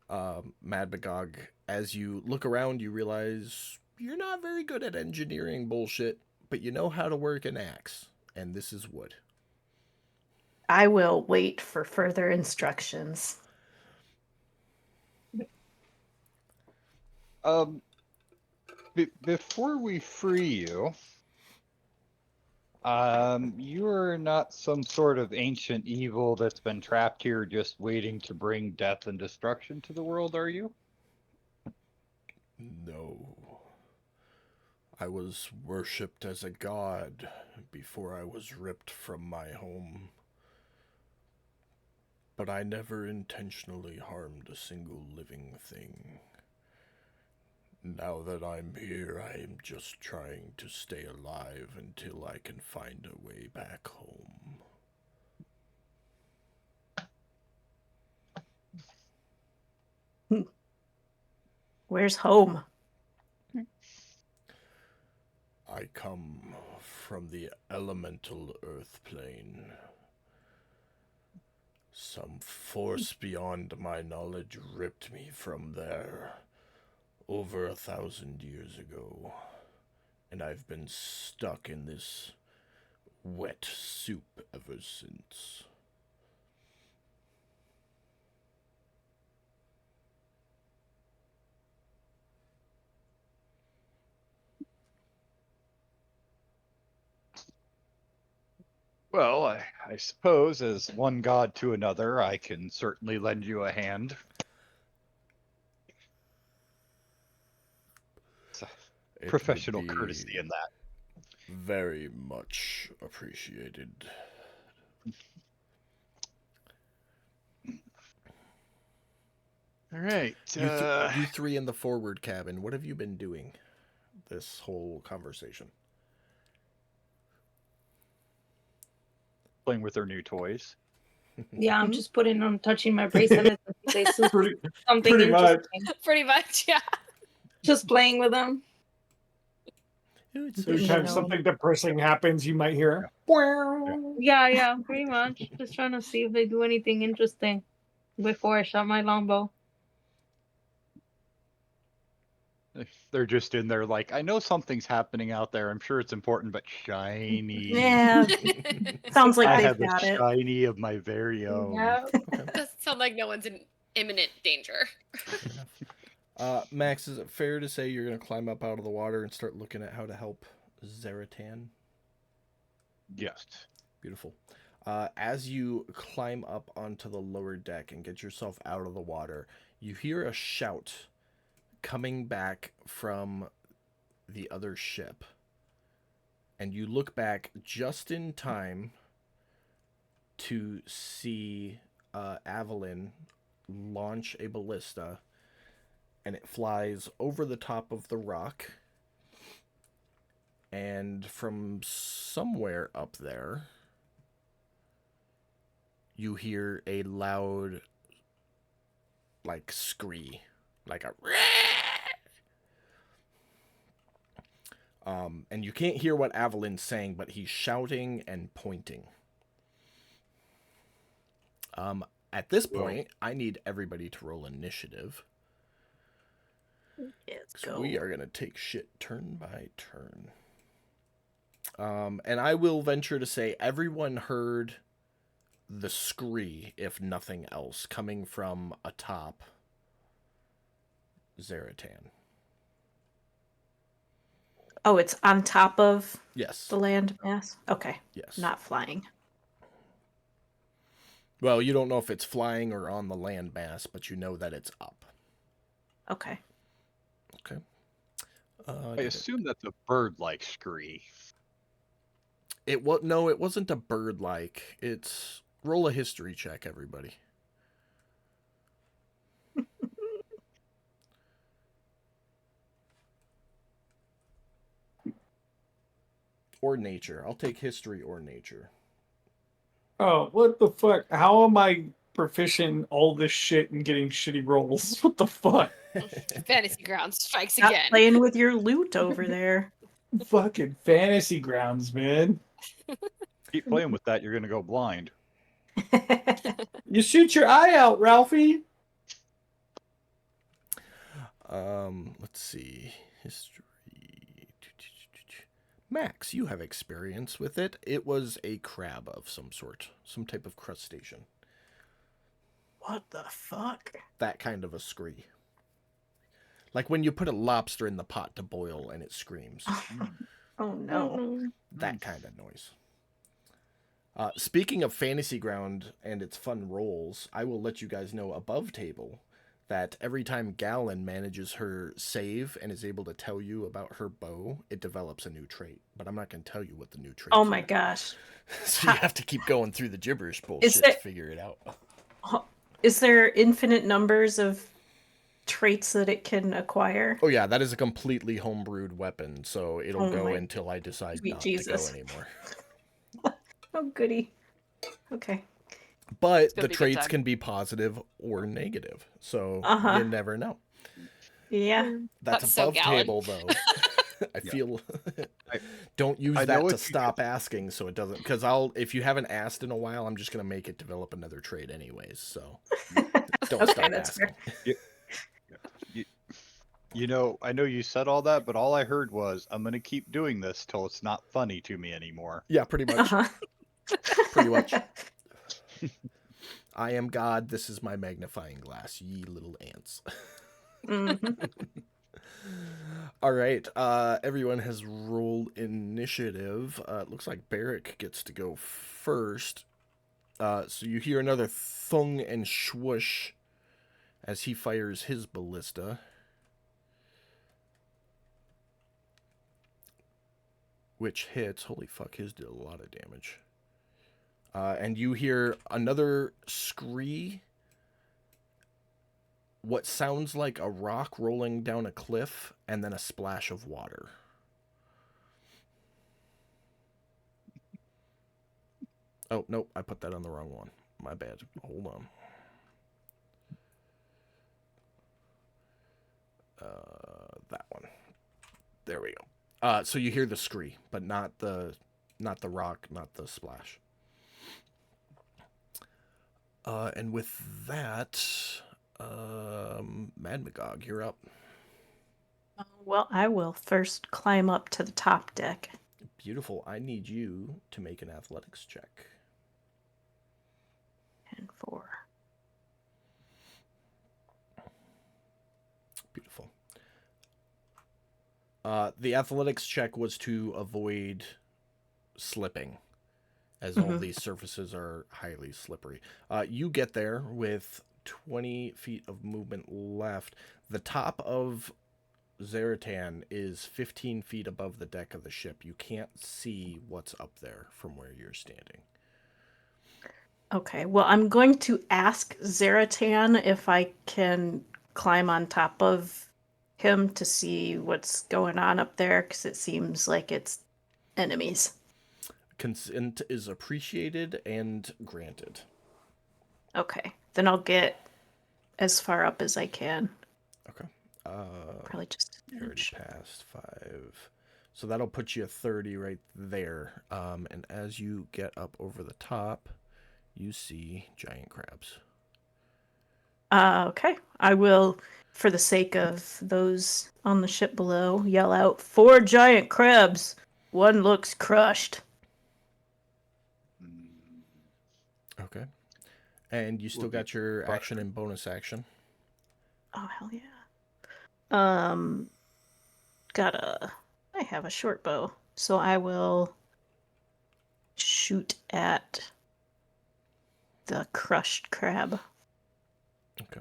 Mad Magog, as you look around, you realize you're not very good at engineering bullshit, but you know how to work an axe, and this is wood. I will wait for further instructions. Before we free you, you are not some sort of ancient evil that's been trapped here just waiting to bring death and destruction to the world, are you? No. I was worshipped as a god before I was ripped from my home. But I never intentionally harmed a single living thing. Now that I'm here, I am just trying to stay alive until I can find a way back home. Where's home? I come from the elemental earth plane. Some force beyond my knowledge ripped me from there over 1,000 years ago, and I've been stuck in this wet soup ever since. Well, I suppose as one god to another, I can certainly lend you a hand. It's a It would professional be courtesy in that. very much appreciated. All right. You three in the forward cabin, what have you been doing this whole conversation? Playing with their new toys. Yeah, I'm just putting on touching my bracelets and see if they see Pretty, something pretty much. interesting. Pretty much, yeah. Just playing with them. It's You Every time know. something depressing happens, you might hear. Yeah, pretty much. Just trying to see if they do anything interesting before I shot my longbow. They're just in there like, I know something's happening out there. I'm sure it's important, but shiny. Yeah, sounds like I they've have a got it. shiny of my very own. Yeah. Doesn't sound like no one's in imminent danger. Fair enough. Max, is it fair to say you're going to climb up out of the water and start looking at how to help Zaratan? Yes. Beautiful. As you climb up onto the lower deck and get yourself out of the water, you hear a shout coming back from the other ship. And you look back just in time to see Avalyn launch a ballista, and it flies over the top of the rock. And from somewhere up there, you hear a loud, like, scree, like a and you can't hear what Avalyn's saying, but he's shouting and pointing. At this point, I need everybody to roll initiative. Let's 'Cause go. we are going to take shit turn by turn. And I will venture to say everyone heard the scree, if nothing else, coming from atop Zaratan. Oh, it's on top of Yes. the land mass? Okay, Yes. not flying. Well, you don't know if it's flying or on the landmass, but you know that it's up. Okay. Okay. I assume that's a bird-like scree. No, it wasn't a bird-like. It's roll a history check, everybody. Or nature. I'll take history or nature. Oh, what the fuck? How am I proficient in all this shit and getting shitty rolls? What the fuck? Fantasy Grounds strikes Stop again. playing with your loot over there. Fucking fantasy grounds, man. Keep playing with that, you're gonna go blind. You shoot your eye out, Ralphie. Let's see. History. Max, you have experience with it. It was a crab of some sort, some type of crustacean. What the fuck? That kind of a scree. Like when you put a lobster in the pot to boil and it screams. Oh no. That kind of noise. Speaking of Fantasy Ground and its fun rolls, I will let you guys know above table that every time Gallon manages her save and is able to tell you about her bow, it develops a new trait. But I'm not going to tell you what the new trait is. Oh my gosh. So you have to keep going through the gibberish Is bullshit there- to figure it out. Is there infinite numbers of traits that it can acquire? Oh yeah, that is a completely homebrewed weapon, so it'll Oh go my until I decide sweet not Jesus. to go anymore. Oh goody. Okay. But gonna the be a good traits time. can be positive or negative, so Uh-huh. you never know. Yeah. That's That's so above Gallon. table, though. I Yeah. feel. I- Don't use I know that what to you stop asking, so it doesn't. Because if you haven't asked in a while, I'm just gonna make it develop another trait anyways. So don't Okay, stop that's asking. fair. You know, I know you said all that, but all I heard was, I'm gonna keep doing this till it's not funny to me anymore. Yeah, pretty much. Uh-huh. Pretty much. I am God. This is my magnifying glass. Ye little ants. Mhm. All right. Everyone has rolled initiative. It looks like Barrick gets to go first. So you hear another thung and swoosh as he fires his ballista. Which hits. Holy fuck, his did a lot of damage. And you hear another scree. What sounds like a rock rolling down a cliff, and then a splash of water. Oh, nope, I put that on the wrong one. My bad. Hold on. That one. There we go. So you hear the scree, but not the rock, not the splash. And with that, Mad Magog, you're up. Well, I will first climb up to the top deck. Beautiful. I need you to make an athletics check. 10 4. Beautiful. The athletics check was to avoid slipping, as all Mhm. these surfaces are highly slippery. You get there with 20 feet of movement left. The top of Zaratan is 15 feet above the deck of the ship. You can't see what's up there from where you're standing. Okay, well, I'm going to ask Zaratan if I can climb on top of him to see what's going on up there, because it seems like it's enemies. Consent is appreciated and granted. Okay, then I'll get as far up as I can. Okay. Probably just an You already inch. passed 5. So that'll put you at 30 right there. And as you get up over the top, you see giant crabs. Okay, I will, for the sake of those on the ship below, yell out, 4 giant crabs! One looks crushed. Okay. And you still Will be got your fire. action and bonus action. Oh, hell yeah. I have a short bow, so I will shoot at the crushed crab. Okay.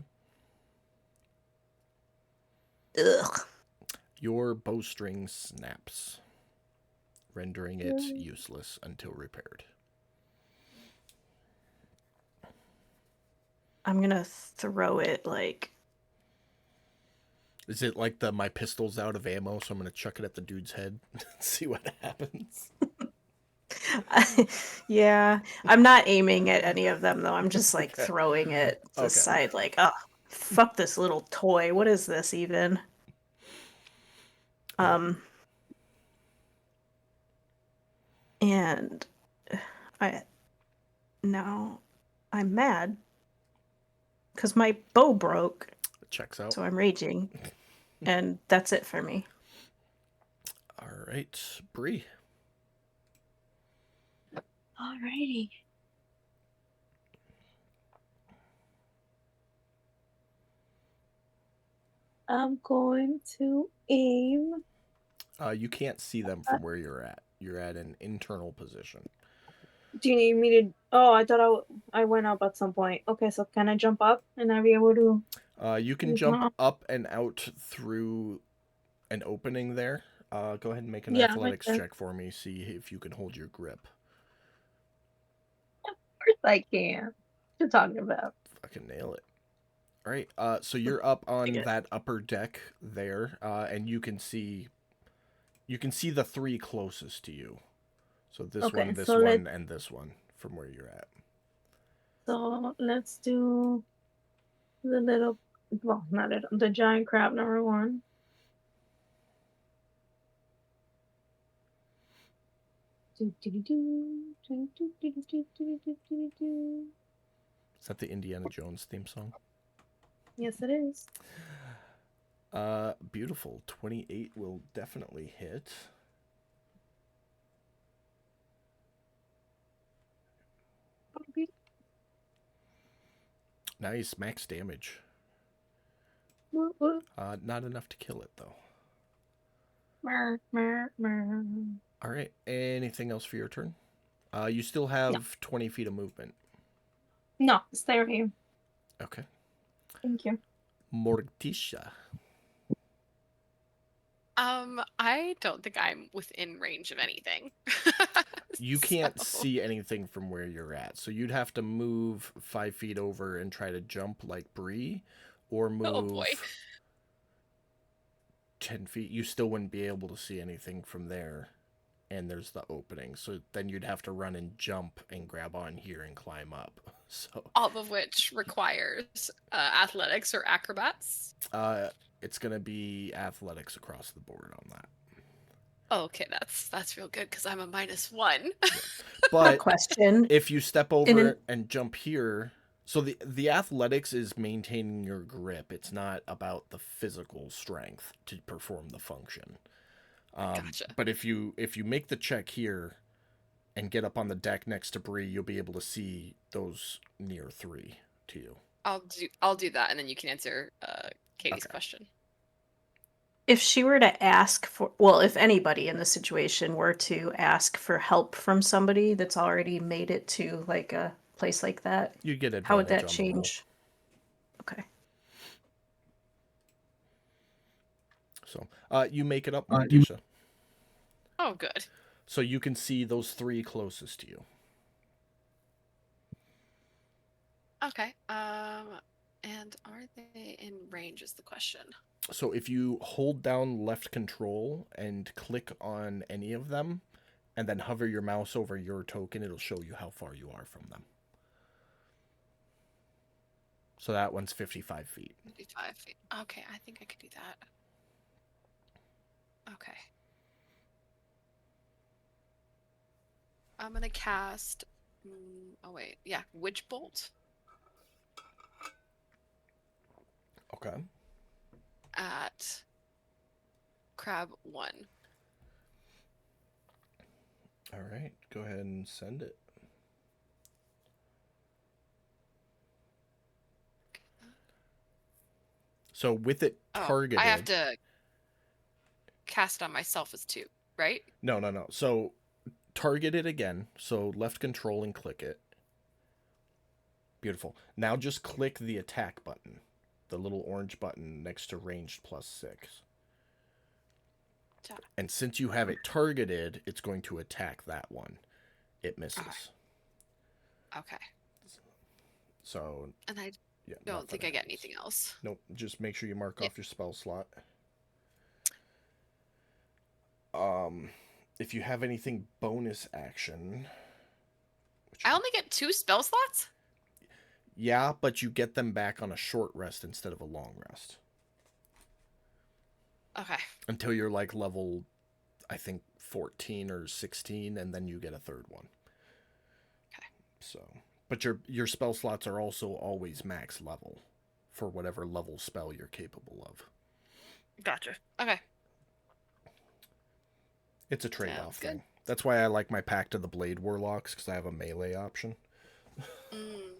Ugh. Your bowstring snaps, rendering it useless until repaired. I'm gonna throw it like. Is it like the my pistol's out of ammo, so I'm gonna chuck it at the dude's head and see what happens? Yeah, I'm not aiming at any of them though. I'm just like Okay. throwing it to the Okay. side, like, oh, fuck this little toy. What is this even? And I now I'm mad because my bow broke, It checks out. so I'm raging, and that's it for me. All right, Bree. Alrighty. I'm going to aim. You can't see them from where you're at. You're at an internal position. Do you need me to? Oh, I thought I went up at some point. Okay, so can I jump up and I be able to? You can Use jump my- up and out through an opening there. Go ahead and make an Yeah, right athletics there. check for me. See if you can hold your grip. Of course I can. What you talking about? Fucking nail it. All right. So you're up on Okay. that upper deck there, and you can see the three closest to you. So this Okay, one, this so one, and this one from where you're at. So let's do the little, well, not it, the giant crab number one. Is that the Indiana Jones theme song? Yes, it is. Beautiful. 28 will definitely hit. Nice max damage. Not enough to kill it though. All right. Anything else for your turn? You still have 20 feet of movement. No, stay right here. Okay. Thank you. Morticia. I don't think I'm within range of anything. You can't So- see anything from where you're at, so you'd have to move 5 feet over and try to jump like Bree, or move Oh boy. 10 feet. You still wouldn't be able to see anything from there, and there's the opening. So then you'd have to run and jump and grab on here and climb up. So All of which requires athletics or acrobats. it's gonna be athletics across the board on that. Okay, that's real good because I'm a -1. But Question. if you step In over an- and jump here, so the athletics is maintaining your grip. It's not about the physical strength to perform the function. Gotcha. But if you make the check here and get up on the deck next to Bree, you'll be able to see those near 3 to you. I'll do that, and then you can answer Katie's Okay. question. If she were to ask for, well, if anybody in this situation were to ask for help from somebody that's already made it to like a place like that, You get advantage how would that on the roll. change? Okay. So you make it up, Morticia. Oh, good. So you can see those 3 closest to you. Okay. And are they in range? Is the question. So if you hold down left control and click on any of them, and then hover your mouse over your token, it'll show you how far you are from them. So that one's 55 feet. 55 feet. Okay, I think I could do that. Okay. I'm gonna cast. Oh wait, yeah, Witch Bolt Okay. at Crab 1. All right. Go ahead and send it. So with it targeted. I have to cast on myself as 2, right? No. So target it again. So left control and click it. Beautiful. Now just click the attack button, the little orange button next to ranged +6. Attack. And since you have it targeted, it's going to attack that one. It misses. Okay. So, And I yeah. don't think I nothing get happens. anything else. Nope. Just make sure you mark Yeah. off your spell slot. If you have anything bonus action, which I only get 2 spell slots? yeah, but you get them back on a short rest instead of a long rest Okay. until you're like level, I think 14 or 16, and then you get a third one. Okay. So, but your spell slots are also always max level for whatever level spell you're capable of. Gotcha. Okay. It's a trade-off good. thing. That's why I like my Pact of the Blade Warlocks, because I have a melee option. Mm,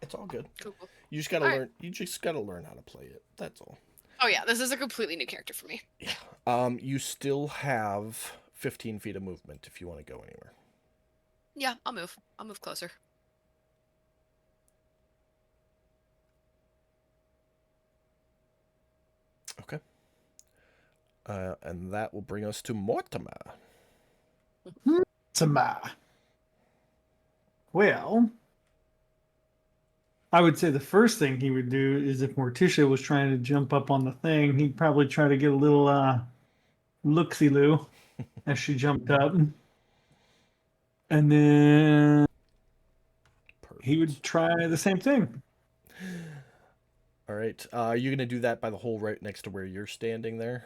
It's all good. cool. You just gotta All right. learn. You just gotta learn how to play it. That's all. Oh yeah, this is a completely new character for me. You still have 15 feet of movement if you want to go anywhere. Yeah, I'll move. I'll move closer. Okay. And that will bring us to Mortimer. Tama. Well, I would say the first thing he would do is if Morticia was trying to jump up on the thing, he'd probably try to get a little look-see-loo as she jumped up. And then Perfect. he would try the same thing. All right. Are you gonna do that by the hole right next to where you're standing there?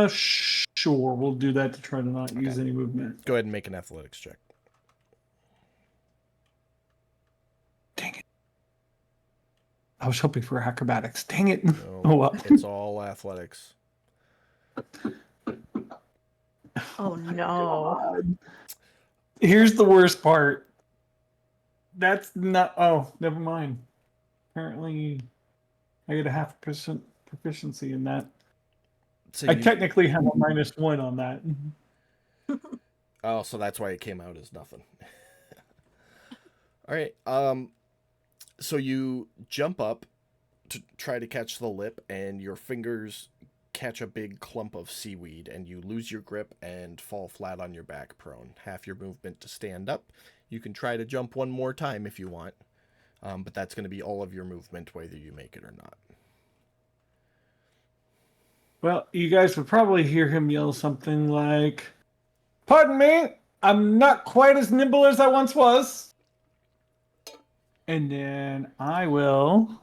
Sure, we'll do that to try to not use Okay. any movement. Go ahead and make an athletics check. Dang it. I was hoping for acrobatics. Dang it. No, Oh, well. it's all athletics. Oh no. God. Here's the worst part. That's not. Oh, never mind. Apparently, I get a half percent proficiency in that. So I you, technically have a -1 on that. oh, so that's why it came out as nothing. All right. So you jump up to try to catch the lip, and your fingers catch a big clump of seaweed, and you lose your grip and fall flat on your back prone. Half your movement to stand up. You can try to jump one more time if you want, but that's going to be all of your movement, whether you make it or not. Well, you guys would probably hear him yell something like, "Pardon me, I'm not quite as nimble as I once was." And then I will.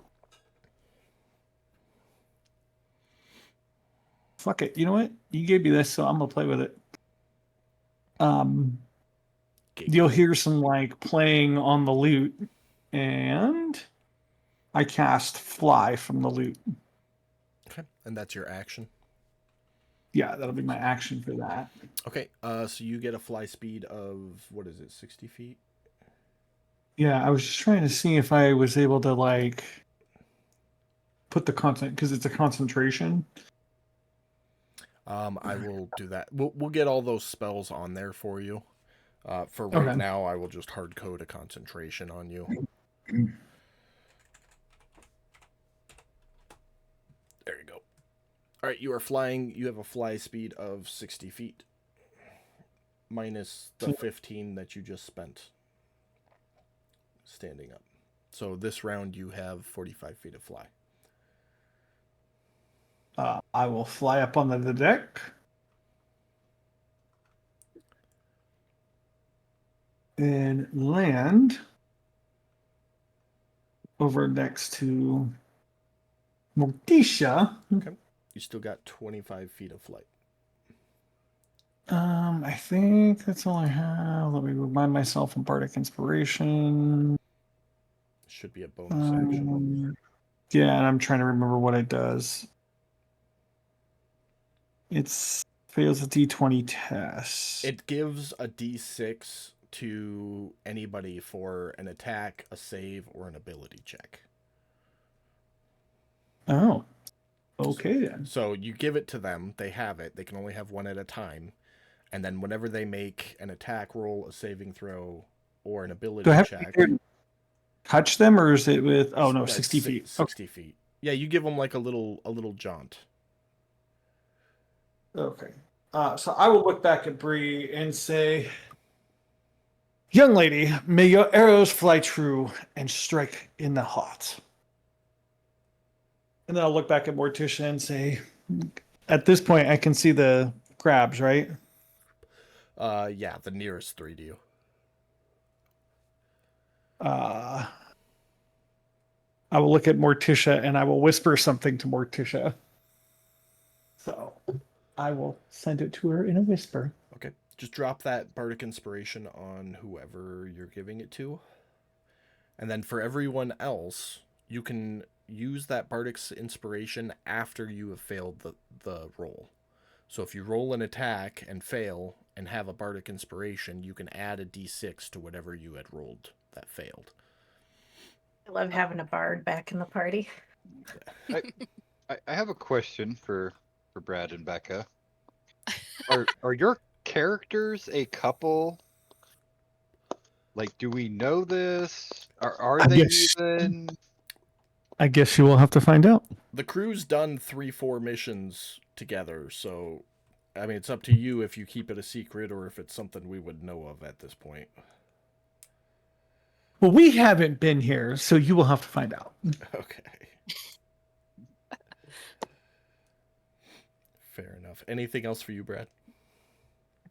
Fuck it. You know what? You gave me this, so I'm gonna play with it. You'll hear some like playing on the lute, and I cast Fly from the lute. Okay, and that's your action. Yeah, that'll be my action for that. Okay, so you get a fly speed of, what is it, 60 feet? Yeah, I was just trying to see if I was able to like put the content because it's a concentration. I will do that. We'll get all those spells on there for you. For right Okay. now, I will just hard code a concentration on you. There you go. All right, you are flying. You have a fly speed of 60 feet, minus the 15 that you just spent standing up. So this round, you have 45 feet of fly. I will fly up on the deck. And land over next to Morticia. You still got 25 feet of flight. I think that's all I have. Let me remind myself of Bardic Inspiration. Should be a bonus action. Yeah, and I'm trying to remember what it does. It's fails a D20 test. It gives a D6 to anybody for an attack, a save, or an ability check. Oh. Okay then. So you give it to them, they have it, they can only have one at a time, and then whenever they make an attack roll, a saving throw, or an ability Do I have to check. be there to touch them, or is it with? Oh no, That's 60 feet. 60 feet. Yeah, you give them like a little jaunt. Okay. So I will look back at Bree and say, "Young lady, may your arrows fly true and strike in the heart." And then I'll look back at Morticia and say, "At this point, I can see the crabs, right?" Yeah, the nearest 3 to you. I will look at Morticia and I will whisper something to Morticia. So I will send it to her in a whisper. Okay. Just drop that bardic inspiration on whoever you're giving it to. And then for everyone else, you can use that bardic's inspiration after you have failed the roll. So if you roll an attack and fail and have a bardic inspiration, you can add a d6 to whatever you had rolled that failed. I love having a bard back in the party. I have a question for Brad and Becca. Are your characters a couple? Like, do we know this? Are I they guess- even? I guess you will have to find out. The crew's done 3-4 missions together, so I mean it's up to you if you keep it a secret or if it's something we would know of at this point. Well, we haven't been here, so you will have to find out. Okay. Fair enough. Anything else for you, Brad?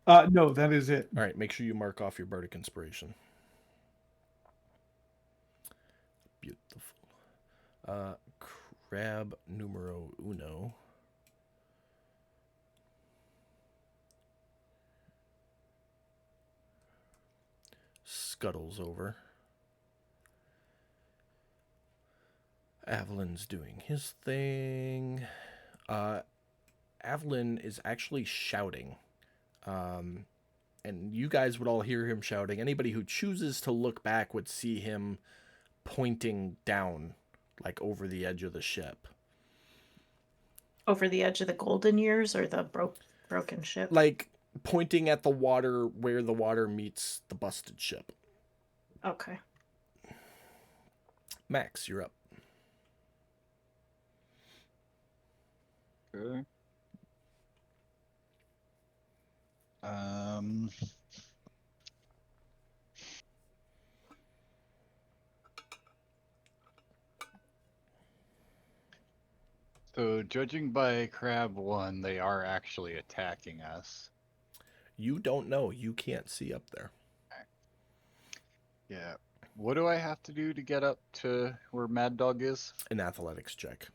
No, that is it. All right, make sure you mark off your bardic inspiration. Beautiful. Crab numero uno. Scuttles over. Avalon's doing his thing. Avalon is actually shouting. And you guys would all hear him shouting. Anybody who chooses to look back would see him pointing down, like over the edge of the ship. Over the edge of the golden years or the broken ship? Like pointing at the water where the water meets the busted ship. Okay. Max, you're up. Okay. So judging by Crab 1, they are actually attacking us. You don't know. You can't see up there. Yeah. What do I have to do to get up to where Mad Dog is? An athletics check.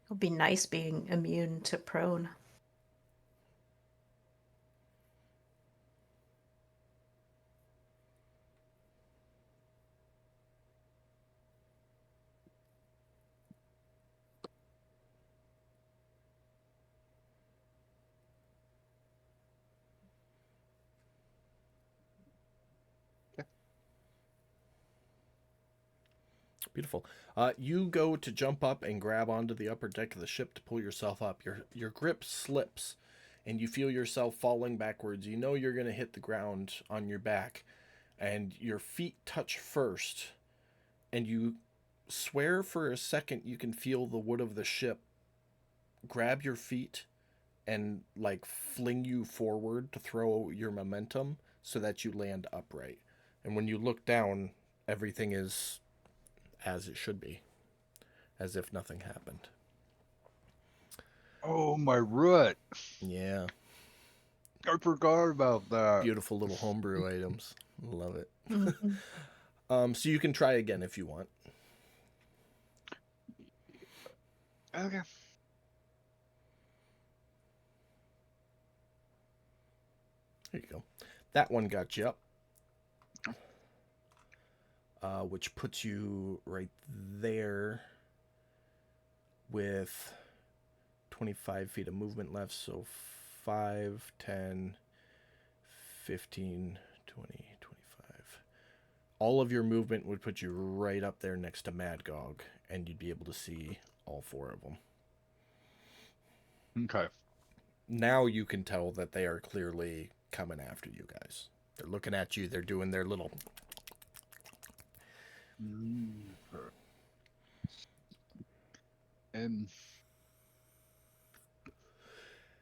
It'll be nice being immune to prone. Beautiful. You go to jump up and grab onto the upper deck of the ship to pull yourself up. Your grip slips, and you feel yourself falling backwards. You know you're going to hit the ground on your back, and your feet touch first, and you swear for a second you can feel the wood of the ship grab your feet and like fling you forward to throw your momentum so that you land upright. And when you look down, everything is as it should be, as if nothing happened. Oh, my root. Yeah. I forgot about that. Beautiful little homebrew items. Love it. Mhm. So you can try again if you want. Okay. There you go. That one got you up. Which puts you right there with 25 feet of movement left. So 5, 10, 15, 20, 25. All of your movement would put you right up there next to Mad Gog, and you'd be able to see all 4 of them. Okay. Now you can tell that they are clearly coming after you guys. They're looking at you. They're doing their little. And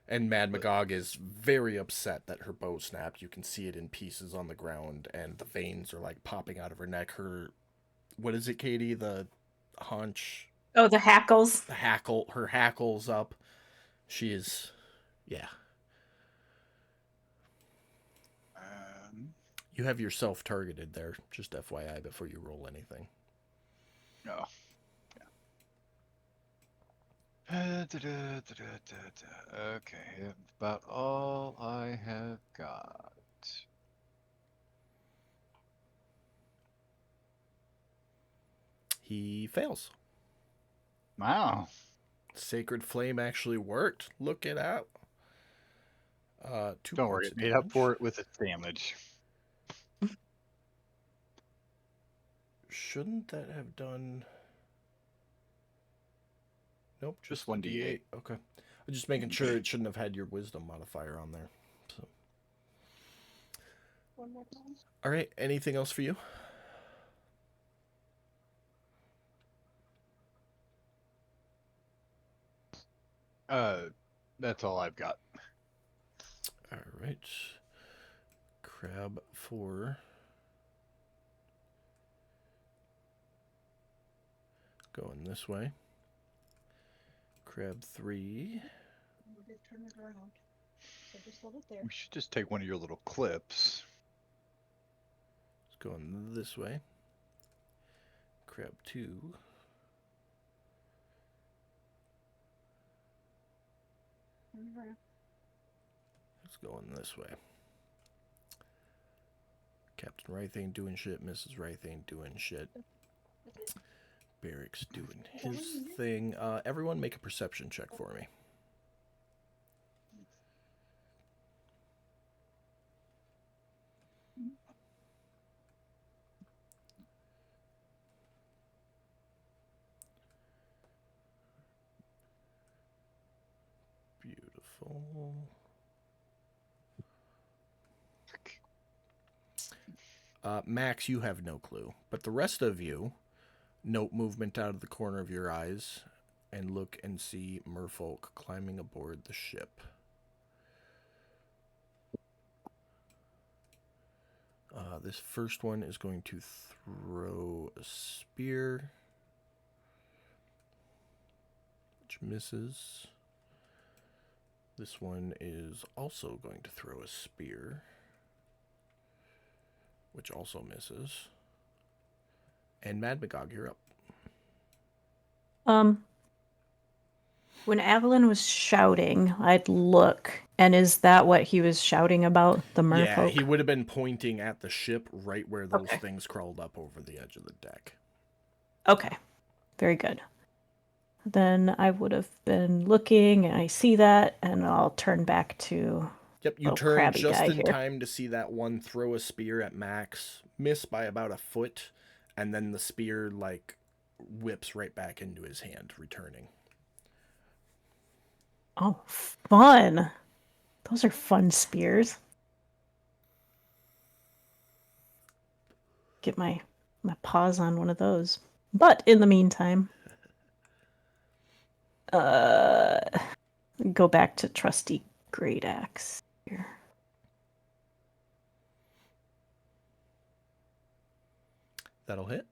And Mad Magog is very upset that her bow snapped. You can see it in pieces on the ground, and the veins are like popping out of her neck. Her, what is it, Katie? The haunch, Oh, the hackles. the hackle, her hackles up. She is, yeah. You have yourself targeted there, just FYI, before you roll anything. no. Yeah. Okay, about all I have got. He fails. Wow. Sacred Flame actually worked. Look it out. 2 Don't worry, points it of made up damage. for it with its damage. Shouldn't that have done? Nope, Just just 1d8. Okay. I'm just making sure it shouldn't have had your wisdom modifier on there. So. All right. Anything else for you? That's all I've got. All right. Crab 4. Going this way. Crab 3. We should just take one of your little clips. It's going this way. Crab 2. It's going this way. Captain Wraith ain't doing shit. Mrs. Wraith ain't doing shit. Barrick's doing his thing. Everyone make a perception check for me. Beautiful. Max, you have no clue. But the rest of you note movement out of the corner of your eyes and look and see merfolk climbing aboard the ship. This first one is going to throw a spear, which misses. This one is also going to throw a spear, which also misses. And Mad Magog, you're up. When Avalon was shouting, I'd look, and is that what he was shouting about? The merfolk? Yeah, he would have been pointing at the ship right where those Okay. things crawled up over the edge of the deck. Okay, very good. Then I would have been looking, and I see that, and I'll turn back to. Yep, you little turn crabby just guy in here. time to see that one throw a spear at Max, miss by about a foot, and then the spear, like, whips right back into his hand, returning. Oh, fun! Those are fun spears. Get my paws on one of those. But in the meantime, go back to trusty great axe here. That'll hit.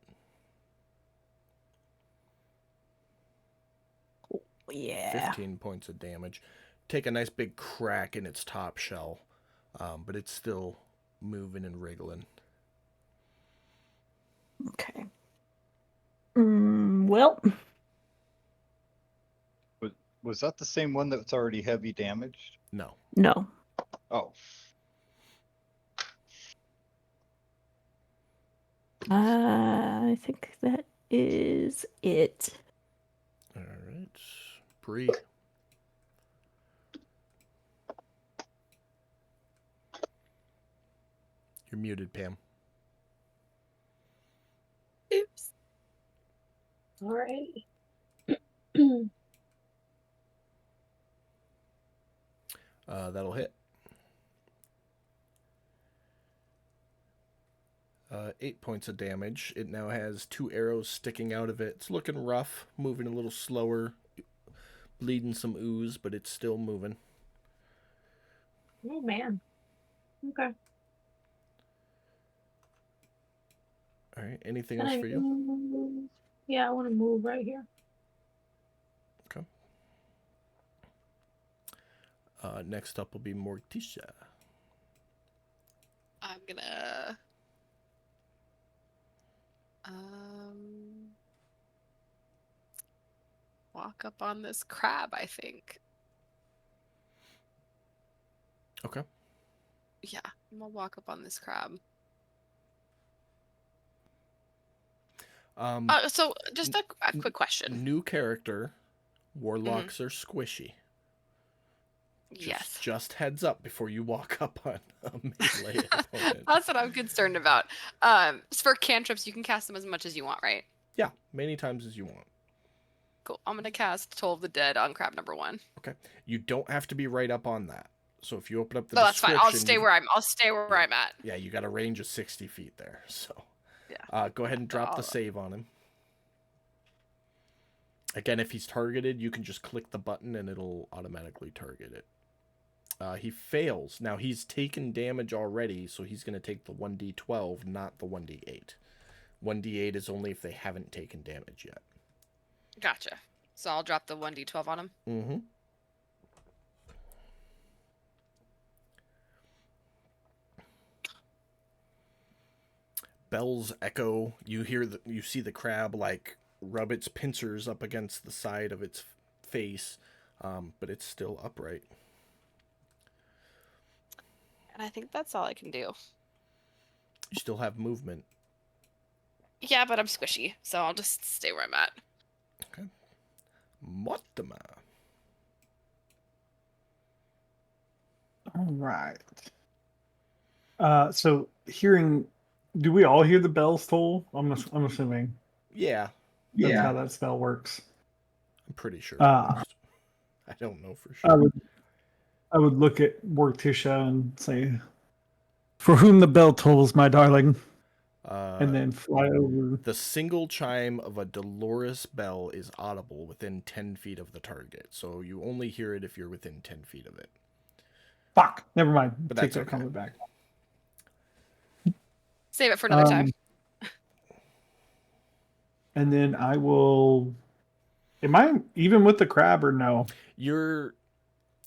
Yeah. 15 points of damage. Take a nice big crack in its top shell, but it's still moving and wriggling. Okay. Well, Was that the same one that's already heavy damaged? No. no. Oh. I think that is it. All right. Bree. You're muted, Pam. Oops. Alrighty. That'll hit. 8 points of damage. It now has 2 arrows sticking out of it. It's looking rough, moving a little slower, bleeding some ooze, but it's still moving. Oh man. Okay. All right. Anything Can else I for you? move? Yeah, I want to move right here. Okay. Next up will be Morticia. I'm gonna walk up on this crab, I think. Okay. Yeah, I'm gonna walk up on this crab. So just a quick question. New character. Warlocks are squishy. Yes. Just heads up before you walk up on a melee opponent. That's what I'm concerned about. For cantrips, you can cast them as much as you want, right? Yeah, many times as you want. Cool. I'm gonna cast Toll of the Dead on crab number 1. Okay. You don't have to be right up on that. So if you open up the No, that's fine. description, I'll stay where I'm at. Yeah, you got a range of 60 feet there. So Yeah. go ahead and drop the save on him. Again, if he's targeted, you can just click the button and it'll automatically target it. He fails. Now, he's taken damage already, so he's going to take the 1d12, not the 1d8. 1d8 is only if they haven't taken damage yet. Gotcha. So I'll drop the 1d12 on him. Mm-hmm. Bells echo. You see the crab like rub its pincers up against the side of its face, but it's still upright. And I think that's all I can do. You still have movement. Yeah, but I'm squishy, so I'll just stay where I'm at. Okay. Mortimer. All right. So hearing, do we all hear the bells toll? I'm assuming Yeah, that's how that spell works. I'm pretty sure. I don't know for sure. would look at Morticia and say, "For whom the bell tolls, my darling," and then fly over. The single chime of a Dolores bell is audible within 10 feet of the target, so you only hear it if you're within 10 feet of it. Fuck, never mind. But Take that's that okay. comment back. Save it for another time. And then I will. Am I even with the crab or no?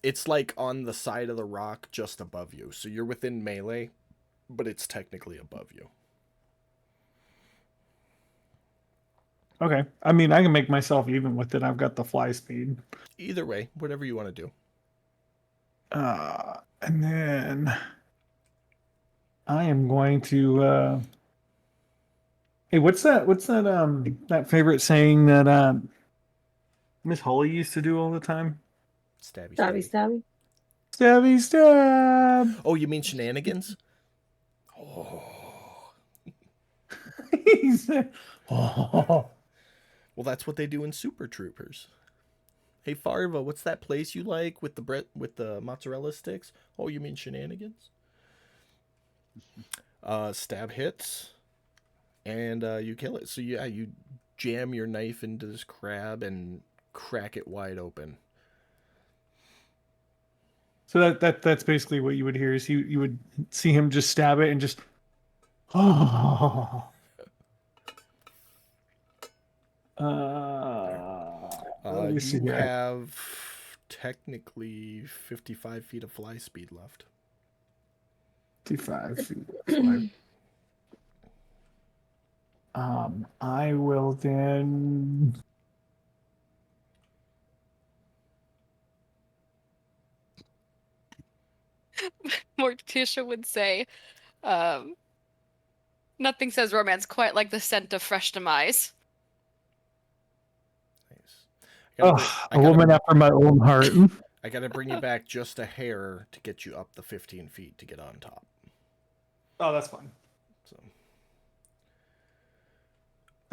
It's like on the side of the rock just above you, so you're within melee, but it's technically above you. Okay. I mean, I can make myself even with it. I've got the fly speed. Either way, whatever you want to do. And then I am going to. Hey, what's that? That favorite saying that Miss Holly used to do all the time? Stabby, Stabby, stabby. stabby. Stabby, stab. Oh, you mean shenanigans? Oh. He said, "Oh." Well, that's what they do in Super Troopers. Hey, Farva, what's that place you like with the mozzarella sticks? Oh, you mean shenanigans? Stab hits, and you kill it. So yeah, you jam your knife into this crab and crack it wide open. So that's basically what you would hear is you would see him just stab it and just oh. Let me see You here. have technically 55 feet of fly speed left. 55 feet. I will then. Morticia would say, nothing says romance quite like the scent of fresh demise. Nice. A woman after my own heart. I gotta bring you back just a hair to get you up the 15 feet to get on top. Oh, that's fine. So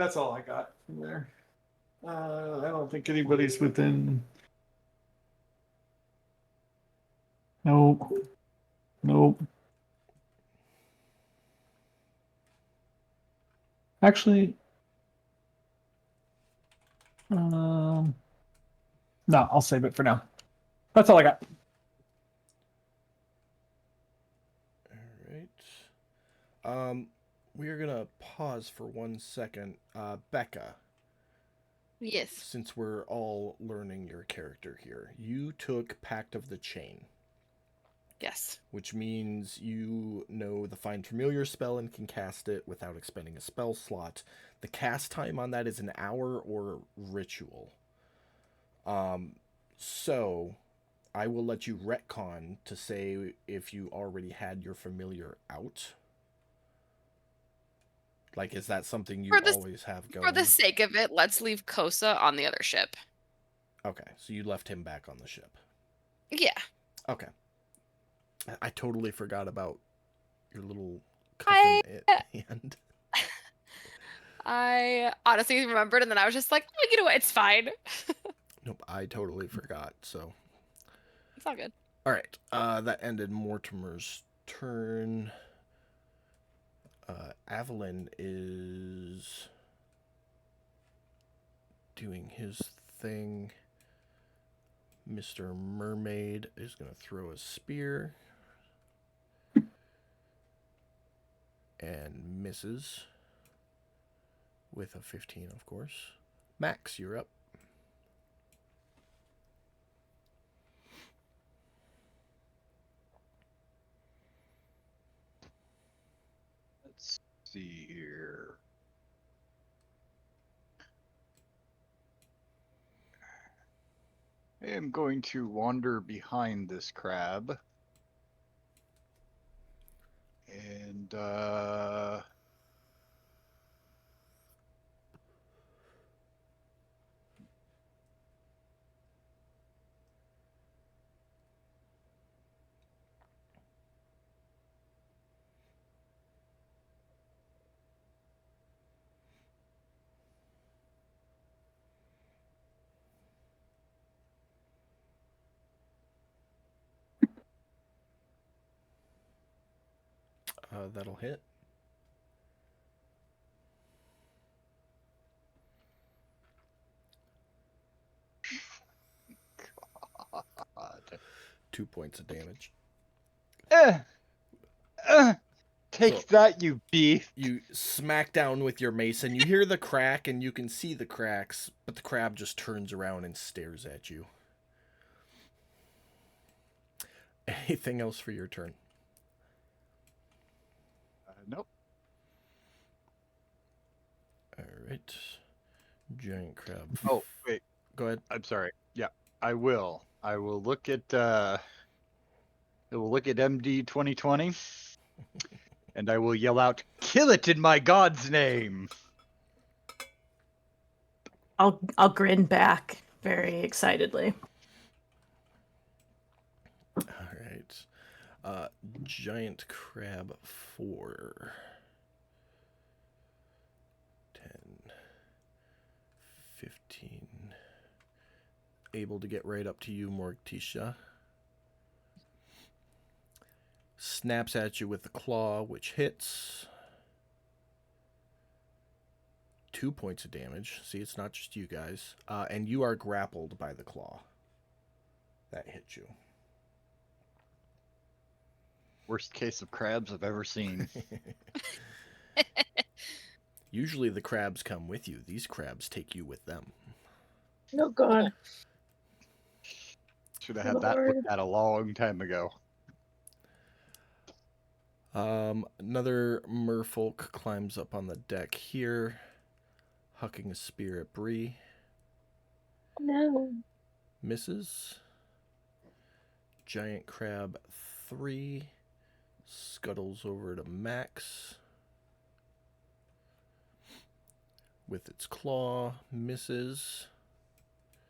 That's all I got from there. I don't think anybody's within. Nope. Nope. Actually, no, I'll save it for now. That's all I got. All right. We are gonna pause for 1 second. Becca, Yes. since we're all learning your character here, you took Pact of the Chain, Yes. which means you know the Find Familiar spell and can cast it without expending a spell slot. The cast time on that is an hour or ritual. So I will let you retcon to say if you already had your familiar out. Like, is that something you For the always have going? For the sake of it, let's leave Kosa on the other ship. Okay, so you left him back on the ship. Yeah. Okay. I totally forgot about your little I- cuffing hand. I honestly remembered, and then I was just like, oh, you know what? It's fine. Nope, I totally forgot. So, It's all good. all right. That ended Mortimer's turn. Avalon is doing his thing. Mr. Mermaid is going to throw a spear and misses with a 15, of course. Max, you're up. Let's see here. I am going to wander behind this crab. And That'll hit. God. 2 points of damage. Take So- that, you beast. You smack down with your mace, and you hear the crack, and you can see the cracks, but the crab just turns around and stares at you. Anything else for your turn? Nope. All right. Giant crab. Oh, wait. Go ahead. I'm sorry. Yeah, I will. I will look at MD 2020 and I will yell out, "Kill it in my god's name." I'll grin back very excitedly. All right. Giant crab 4. 10. 15. Able to get right up to you, Morticia. Snaps at you with the claw, which hits. 2 points of damage. See, it's not just you guys. And you are grappled by the claw. That hit you. Worst case of crabs I've ever seen. Usually the crabs come with you. These crabs take you with them. Oh God. Should have had that Lord. looked at a long time ago. Another merfolk climbs up on the deck here, hucking a spear at Bree. No. Misses. Giant crab 3 scuttles over to Max with its claw. Misses.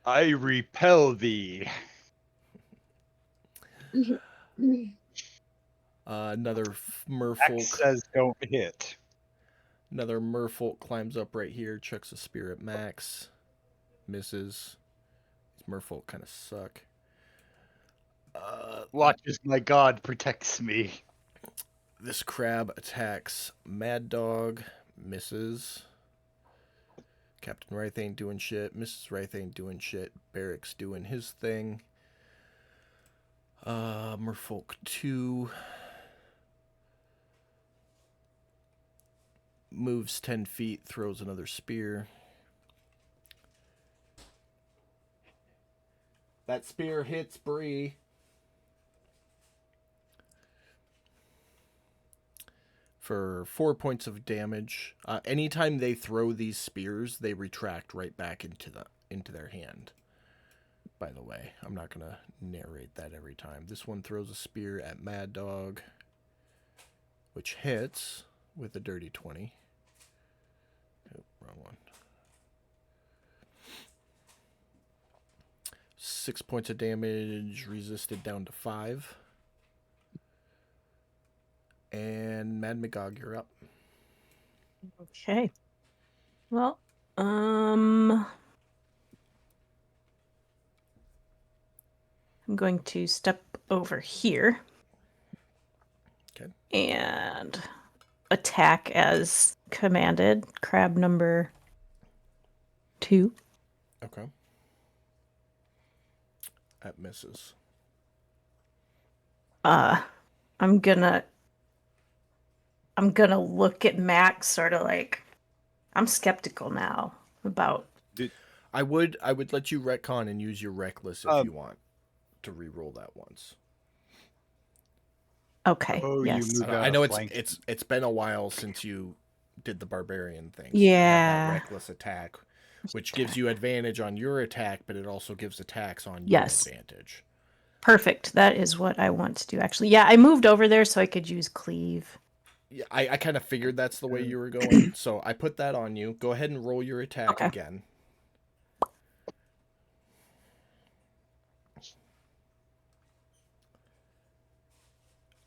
I repel thee. Another merfolk. X says don't hit. Another merfolk climbs up right here, chucks a spear at Max. Misses. These merfolk kind of suck. Watch as my god protects me. This crab attacks Mad Dog, misses. Captain Wraith ain't doing shit. Mrs. Wraith ain't doing shit. Barrick's doing his thing. Merfolk 2 moves 10 feet, throws another spear. That spear hits Bree. For 4 points of damage. Anytime they throw these spears, they retract right back into their hand. By the way, I'm not gonna narrate that every time. This one throws a spear at Mad Dog, which hits with a dirty 20. Oh, wrong one. 6 points of damage, resisted down to 5. And Mad Magog, you're up. Okay. Well, I'm going to step over here. Okay. And attack as commanded. Crab number 2. Okay. That misses. I'm gonna look at Max sort of like I'm skeptical now about. I would let you retcon and use your reckless if you want to re-roll that once. Okay. Oh, yes. you moved I out know of it's been a while since you did the barbarian thing. So Yeah. you have that reckless attack, which gives you advantage on your attack, but it also gives attacks on you Yes. advantage. Perfect. That is what I want to do, actually. Yeah, I moved over there so I could use cleave. Yeah, I kind of figured that's the way you were going, so I put that on you. Go ahead and roll your attack Okay. again.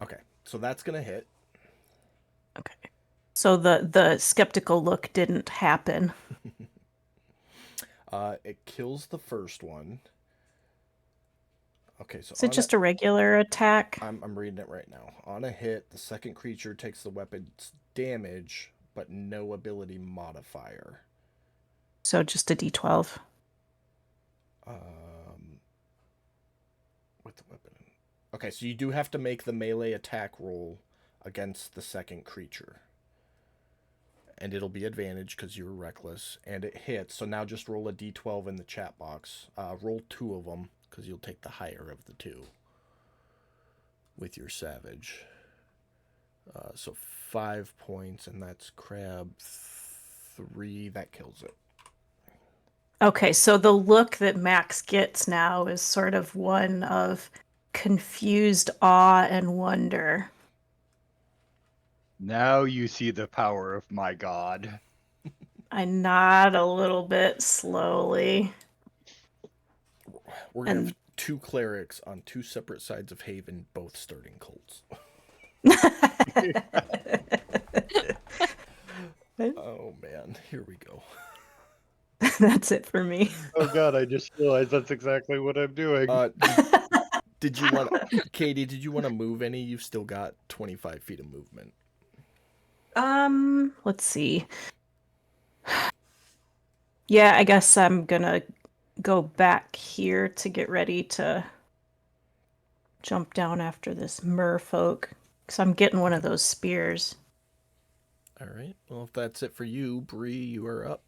Okay, so that's gonna hit. Okay. So the skeptical look didn't happen. It kills the first one. Okay, so Is it just a regular attack? I'm reading it right now. On a hit, the second creature takes the weapon's damage, but no ability modifier. So just a D12. With the weapon. Okay, so you do have to make the melee attack roll against the second creature. And it'll be advantage because you were reckless. And it hits, so now just roll a D12 in the chat box. Roll 2 of them, because you'll take the higher of the 2 with your savage. So 5 points, and that's crab 3. That kills it. Okay, so the look that Max gets now is sort of one of confused awe and wonder. Now you see the power of my god. I nod a little bit slowly. We're going to And- have 2 clerics on 2 separate sides of Haven, both starting cults. Oh, man. Here we go. That's it for me. Oh god, I just realized that's exactly what I'm doing. Did you want Katie, did you want to move any? You've still got 25 feet of movement. Let's see. Yeah, I guess I'm gonna go back here to get ready to jump down after this merfolk. Because I'm getting one of those spears. All right. Well, if that's it for you, Bree, you are up.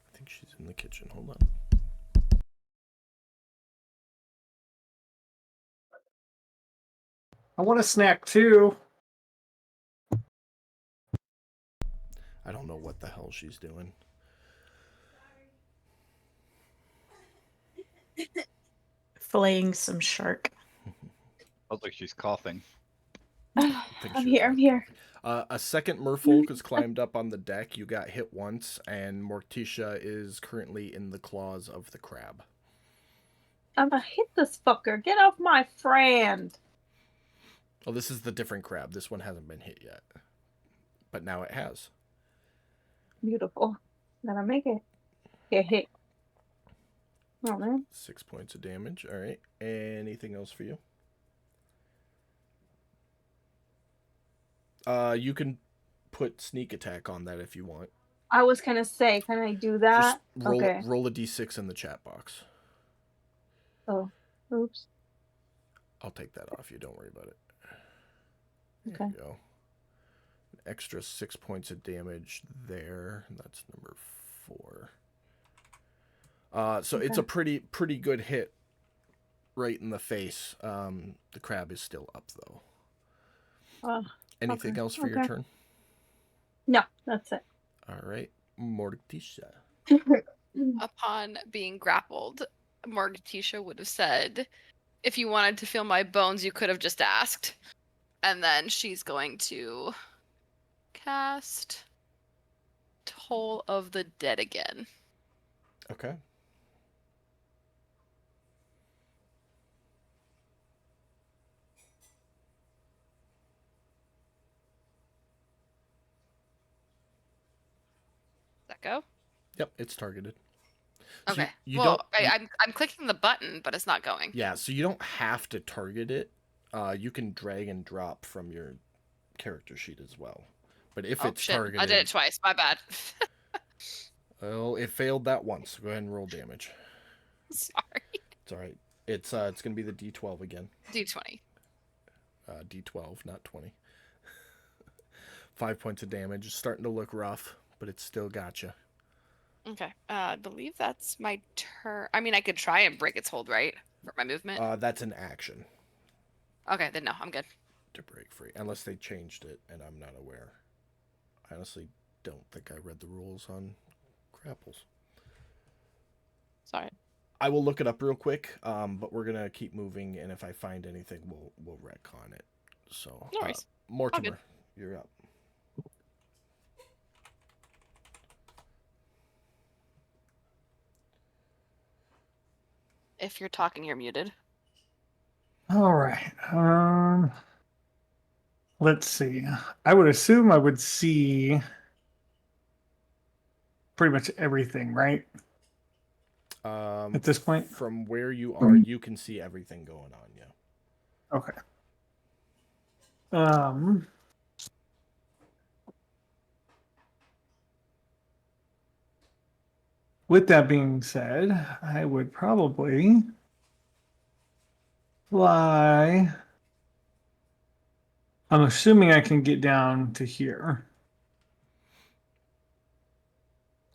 I think she's in the kitchen. Hold on. I want a snack too. I don't know what the hell she's doing. Filleting some shark. Sounds like she's coughing. Think I'm she was here. I'm here. A second merfolk has climbed up on the deck. You got hit once, and Morticia is currently in the claws of the crab. I'm gonna hit this fucker. Get off my friend. Oh, this is the different crab. This one hasn't been hit yet. But now it has. Beautiful. Gotta make it. Get hit. Oh man. 6 points of damage. All right. Anything else for you? You can put sneak attack on that if you want. I was gonna say, can I do Just that? roll Okay. roll a d6 in the chat box. Oh, oops. I'll take that off you. Don't worry about it. There Okay. you go. An extra 6 points of damage there. That's number 4. So it's a pretty good hit right in the face. The crab is still up though. Anything Okay, else for your okay. turn? No, that's it. All right, Morticia. Upon being grappled, Morticia would have said, if you wanted to feel my bones, you could have just asked. And then she's going to cast Toll of the Dead again. Okay. Does that go? Yep, it's targeted. So Okay. you well, don't. I'm clicking the button, but it's not going. Yeah, so you don't have to target it. You can drag and drop from your character sheet as well. But if Oh it's shit! targeted, I did it twice. My bad. well, it failed that once. Go ahead and roll damage. Sorry. It's all right. It's gonna be the D12 again. D20. D12, not 20. 5 points of damage. It's starting to look rough, but it's still gotcha. Okay. I believe that's my turn. I mean, I could try and break its hold, right? For my movement. That's an action Okay, then no, I'm good. to break free, unless they changed it and I'm not aware. I honestly don't think I read the rules on grapples. Sorry. I will look it up real quick, but we're gonna keep moving, and if I find anything, we'll retcon it. So, No worries. Mortimer, you're up. If you're talking, you're muted. All right. Let's see. I would assume I would see pretty much everything, right? At this point? From where you are, you can see everything going on. Yeah. Okay. With that being said, I would probably fly. I'm assuming I can get down to here,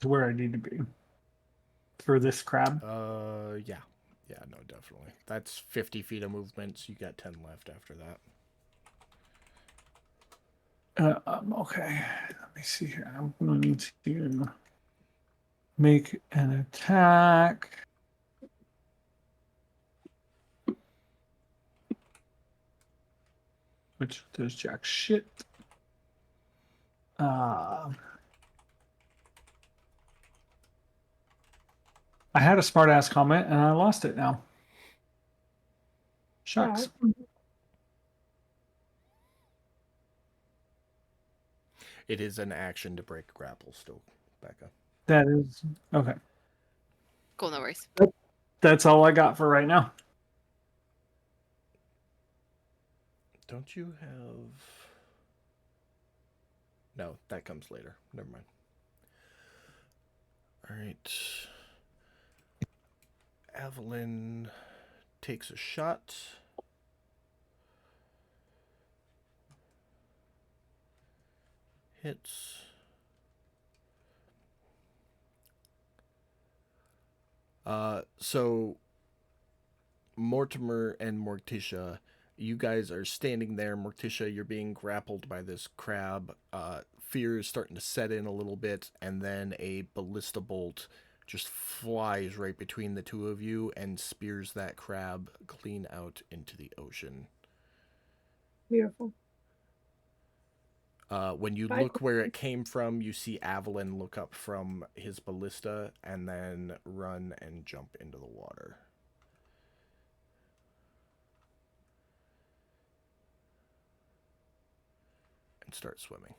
to where I need to be for this crab. Yeah. Yeah, no, definitely. That's 50 feet of movement, so you got 10 left after that. Okay. Let me see here. I'm going to make an attack. Which does jack shit. I had a smart ass comment and I lost it now. Shucks. It is an action to break grapple still, Becca. That is okay. Cool, no worries. That's all I got for right now. Don't you have... No, that comes later. Never mind. All right. Evelyn takes a shot. Hits. So Mortimer and Morticia, you guys are standing there. Morticia, you're being grappled by this crab. Fear is starting to set in a little bit, and then a ballista bolt just flies right between the two of you and spears that crab clean out into the ocean. Beautiful. When you look where it came from, you see Avalon look up from his ballista and then run and jump into the water. And start swimming.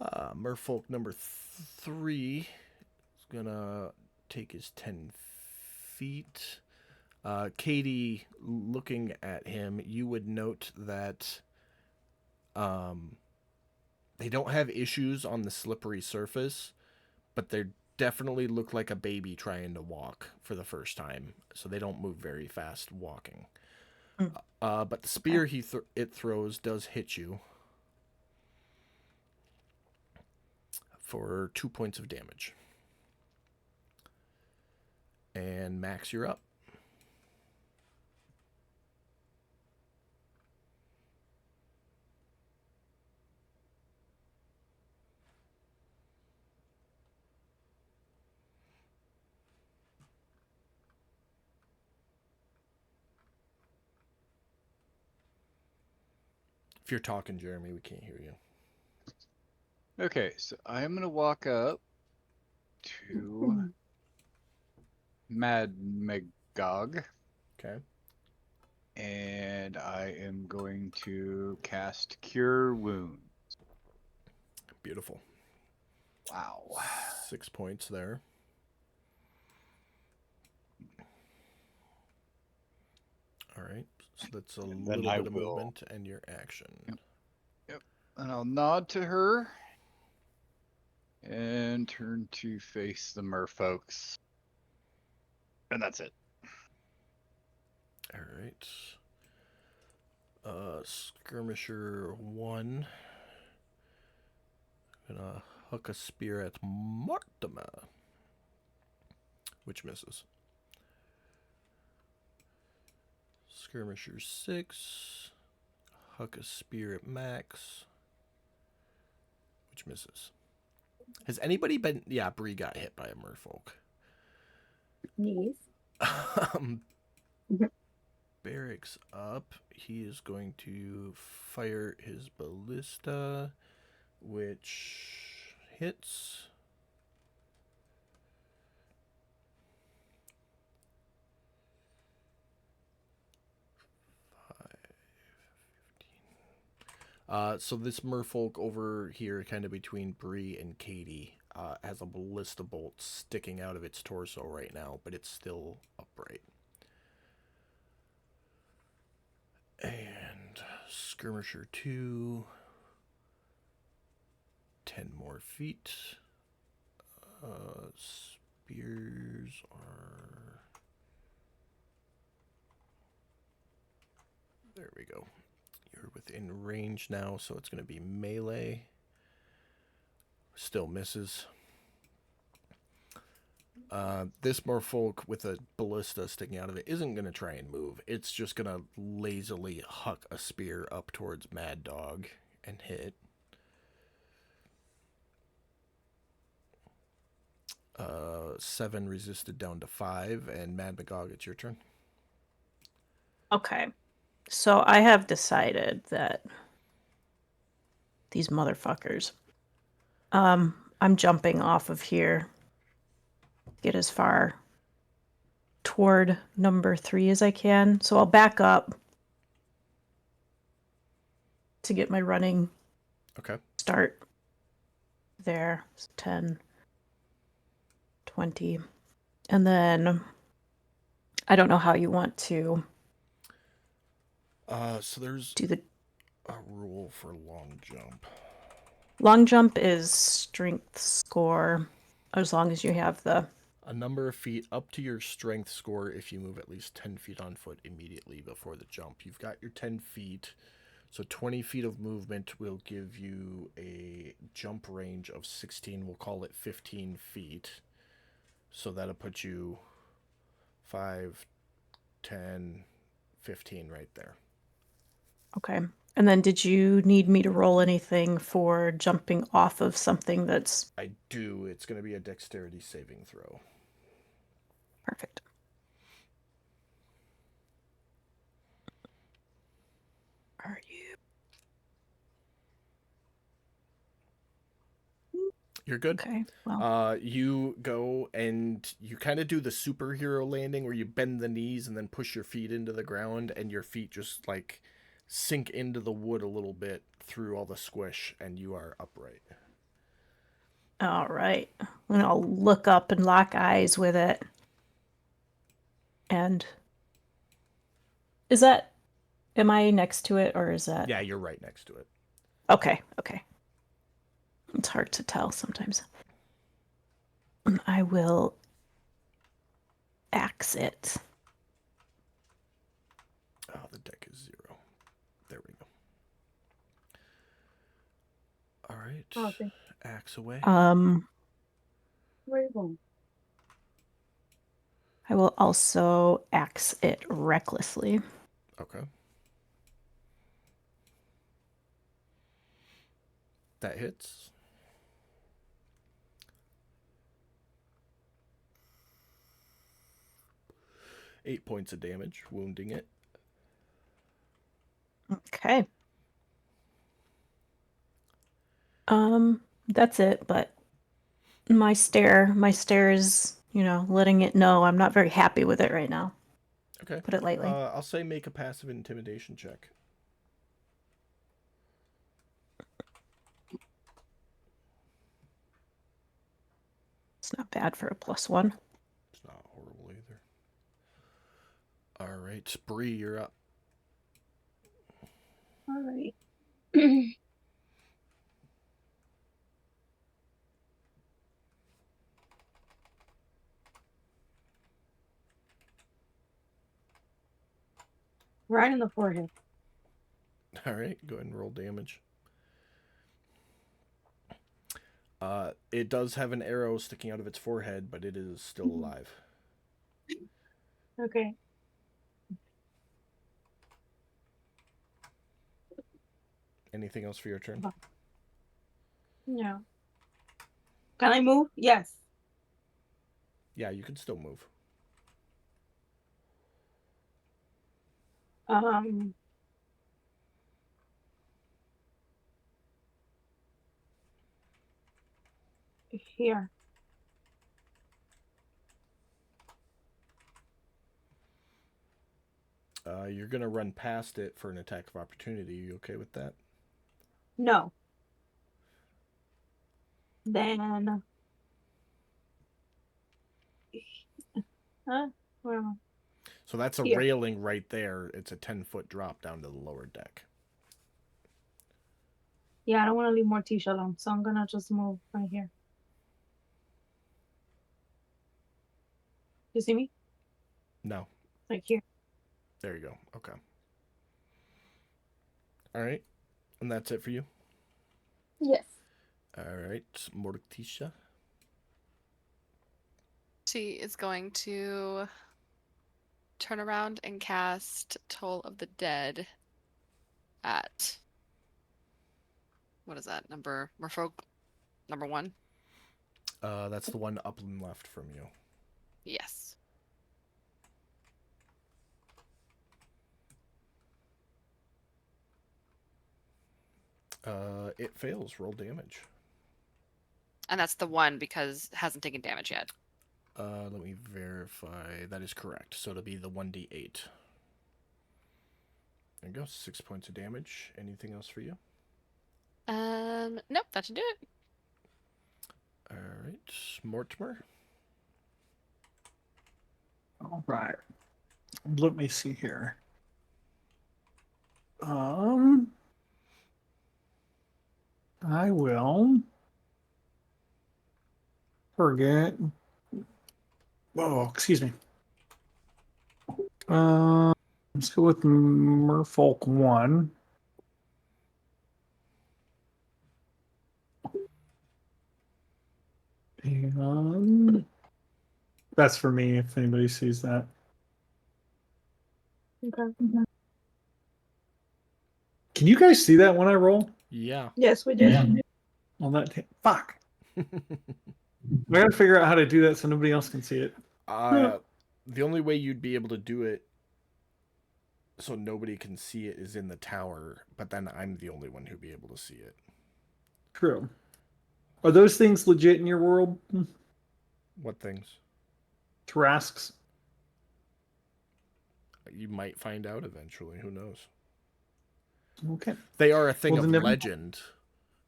Merfolk number 3 is gonna take his 10 feet. Katie, looking at him, you would note that they don't have issues on the slippery surface, but they definitely look like a baby trying to walk for the first time, so they don't move very fast walking. But the spear it throws does hit you for 2 points of damage. And Max, you're up. If you're talking, Jeremy, we can't hear you. Okay, so I'm gonna walk up to Mad Magog, Okay. and I am going to cast Cure Wound. Beautiful. Wow. 6 points there. All right. So that's a And then little I bit of will- movement and your action. Yep. And I'll nod to her and turn to face the merfolks. And that's it. All right. Skirmisher 1. Gonna hook a spear at Mortimer, which misses. Skirmisher 6. Huck a spear at Max, which misses. Has anybody been... Yeah, Bree got hit by a merfolk. Yes. Barracks up. He is going to fire his ballista, which hits. So this merfolk over here, kind of between Bree and Katie, has a ballista bolt sticking out of its torso right now, but it's still upright. And Skirmisher 2, 10 more feet. Spears are... There we go. You're within range now, so it's going to be melee. Still misses. This merfolk with a ballista sticking out of it isn't going to try and move. It's just going to lazily huck a spear up towards Mad Dog and hit. Seven resisted down to 5, and Mad Magog, it's your turn. Okay. So I have decided that these motherfuckers. I'm jumping off of here. Get as far toward number 3 as I can. So I'll back up to get my running Okay. start there. So 10, 20. And then I don't know how you want to So there's do the a rule for long jump. long jump is strength score as long as you have the A number of feet up to your strength score if you move at least 10 feet on foot immediately before the jump. You've got your 10 feet, so 20 feet of movement will give you a jump range of 16. We'll call it 15 feet. So that'll put you 5, 10, 15 right there. Okay. And then did you need me to roll anything for jumping off of something that's I do. It's going to be a dexterity saving throw. perfect? Are you? You're good. Okay. Well, You go and you kind of do the superhero landing where you bend the knees and then push your feet into the ground, and your feet just sink into the wood a little bit through all the squish, and you are upright. All right. And I'll look up and lock eyes with it. And am I next to it or is that? Yeah, you're right next to it. Okay. It's hard to tell sometimes. I will axe it. Oh, the deck is 0. There we go. All right. Oh, okay. Axe away. Where are you going? I will also axe it recklessly. Okay. That hits. Eight points of damage, wounding it. Okay. That's it, but my stare is, letting it know I'm not very happy with it right now. Okay. Put it lightly. I'll say make a passive intimidation check. It's not bad for a +1. It's not horrible either. All right, Bree, you're up. All right. Right in the forehead. All right, go ahead and roll damage. It does have an arrow sticking out of its forehead, but it is still alive. Okay. Anything else for your turn? No. Can I move? Yes. Yeah, you can still move. Here. You're gonna run past it for an attack of opportunity. You okay with that? No. Then. Huh? Where am I? So that's a Here. railing right there. It's a 10-foot drop down to the lower deck. Yeah, I don't want to leave Morticia alone, so I'm gonna just move right here. You see me? No. Like here. There you go. Okay. All right. And that's it for you? Yes. All right. Morticia. She is going to turn around and cast Toll of the Dead at, what is that, Merfolk number 1? That's the one up and left from you. Yes. It fails. Roll damage. And that's the one because it hasn't taken damage yet. Let me verify. That is correct. So it'll be the 1d8. There you go. 6 points of damage. Anything else for you? Nope, that should do it. All right. Mortimer. All right. Let me see here. I will forget. Oh, excuse me. Let's go with Merfolk 1. And that's for me if anybody sees that. Okay. Can you guys see that when I roll? Yeah. Yes, we did. On that fuck. I gotta figure out how to do that so nobody else can see it. The only way you'd be able to do it so nobody can see it is in the tower, but then I'm the only one who'd be able to see it. True. Are those things legit in your world? What things? Tarrasques? You might find out eventually. Who knows? Okay. They are a thing Well, of then never- legend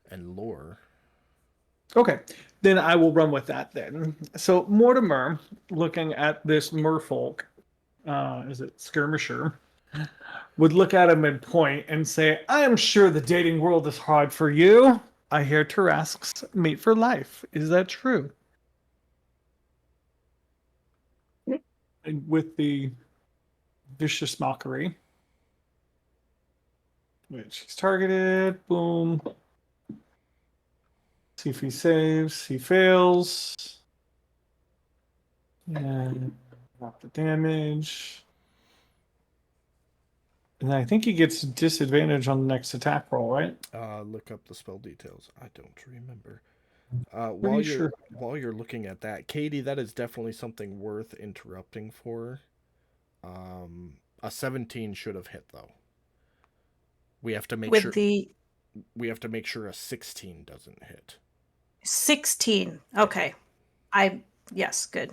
and lore. Okay, then I will run with that then. So Mortimer, looking at this merfolk, is it skirmisher, would look at him and point and say, I am sure the dating world is hard for you. I hear Tarasques mate for life. Is that true? And with the vicious mockery, which he's targeted, boom. See if he saves. He fails. And drop the damage. And I think he gets disadvantage on the next attack roll, right? Look up the spell details. I don't remember. Pretty While you're looking at that, Katie, that is definitely something worth interrupting for. A 17 should have hit though. We have to make With sure the a 16 doesn't hit. 16. Okay. Yes, good.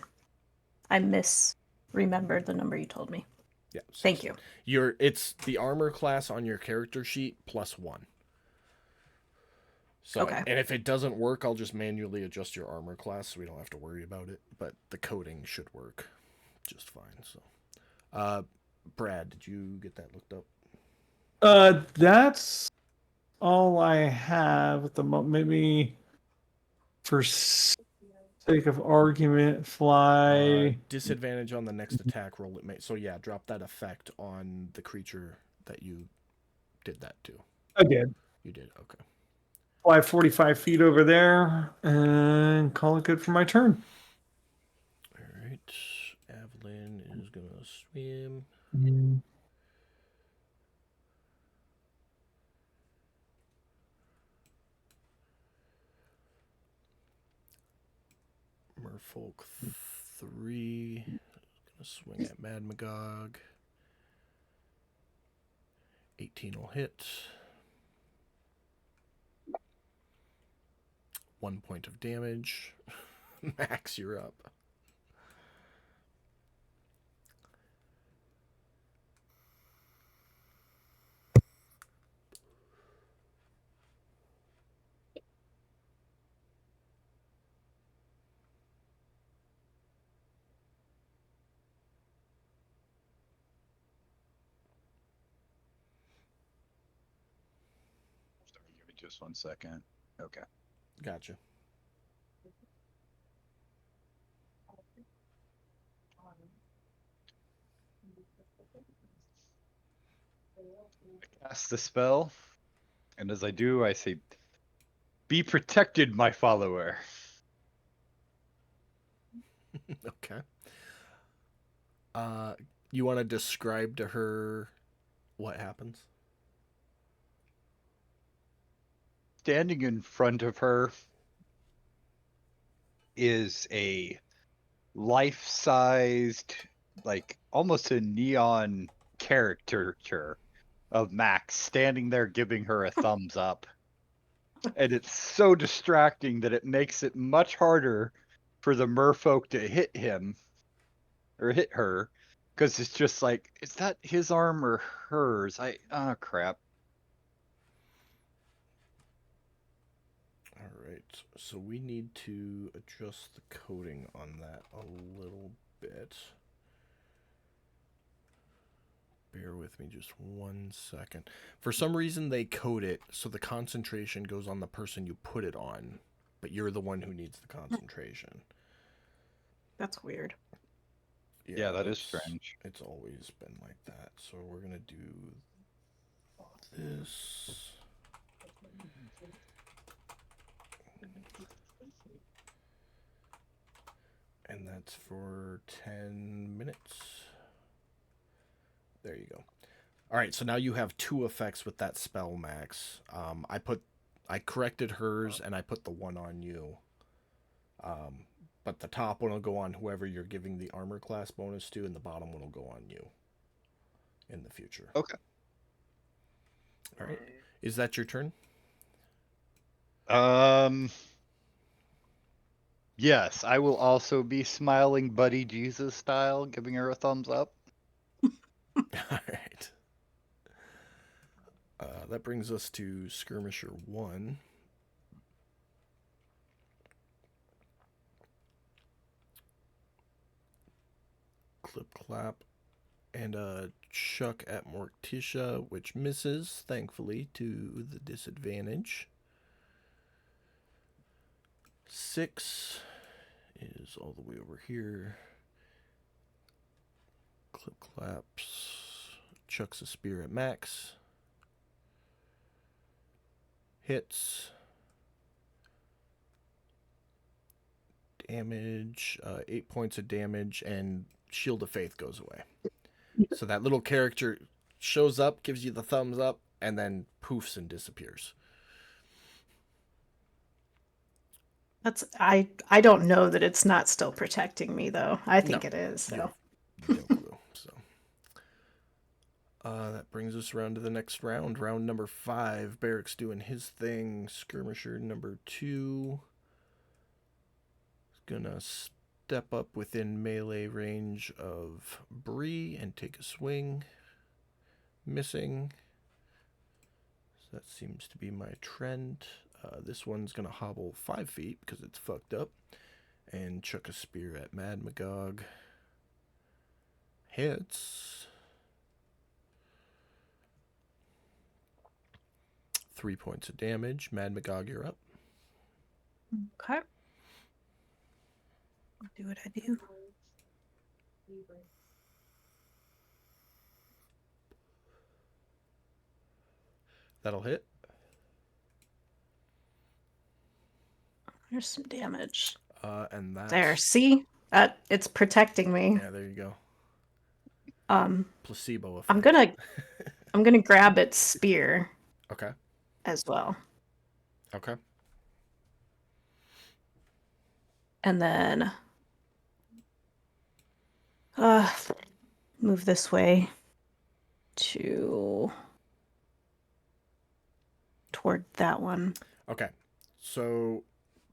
I misremembered the number you told me. Yeah. Thank you. It's the armor class on your character sheet +1. So, Okay. and if it doesn't work, I'll just manually adjust your armor class so we don't have to worry about it. But the coding should work just fine. So, Brad, did you get that looked up? That's all I have at the moment. Maybe for sake of argument, fly. Disadvantage on the next attack roll. So yeah, drop that effect on the creature that you did that to. I did. You did, okay. Fly 45 feet over there and call it good for my turn. All right. Evelyn is gonna swim. Merfolk 3. Gonna swing at Mad Magog. 18 will hit. 1 point of damage. Max, you're up. Sorry, give me just 1 second. Okay. Gotcha. I cast the spell, and as I do, I say, "Be protected, my follower." Okay. You want to describe to her what happens? Standing in front of her is a life-sized, like almost a neon caricature of Max standing there giving her a thumbs up. And it's so distracting that it makes it much harder for the merfolk to hit him or hit her, because it's just like, is that his arm or hers? Oh crap. All right, so we need to adjust the coding on that a little bit. Bear with me just 1 second. For some reason, they code it so the concentration goes on the person you put it on, but you're the one who needs the concentration. That's weird. Yeah, that is that's- strange. It's always been like that. So we're going to do this. And that's for 10 minutes. There you go. All right, so now you have 2 effects with that spell, Max. I corrected hers and I put the one on you. But the top one will go on whoever you're giving the armor class bonus to, and the bottom one will go on you in the future. Okay. All right. Is that your turn? Yes, I will also be smiling Buddy Jesus style, giving her a thumbs up. All right. That brings us to Skirmisher 1. Clip Clap, and a Chuck at Morticia, which misses, thankfully, to the disadvantage. 6 is all the way over here. Clip Claps, chucks a spear at Max. Hits. Damage, 8 points of damage, and Shield of Faith goes away. So that little character shows up, gives you the thumbs up, and then poofs and disappears. I don't know that it's not still protecting me though. I think No, it is. You So have no clue. So that brings us around to the next round. Round number 5. Barrick's doing his thing. Skirmisher number 2 is gonna step up within melee range of Bree and take a swing. Missing. So that seems to be my trend. This one's gonna hobble 5 feet because it's fucked up, and chuck a spear at Mad Magog. Hits. 3 points of damage. Mad Magog, you're up. okay. I'll do what I do. That'll hit. There's some damage. And that's... There, see? It's protecting me. Yeah, there you go. Placebo effect. I'm gonna grab its spear Okay. as well. Okay. And then move this way toward that one. Okay. So,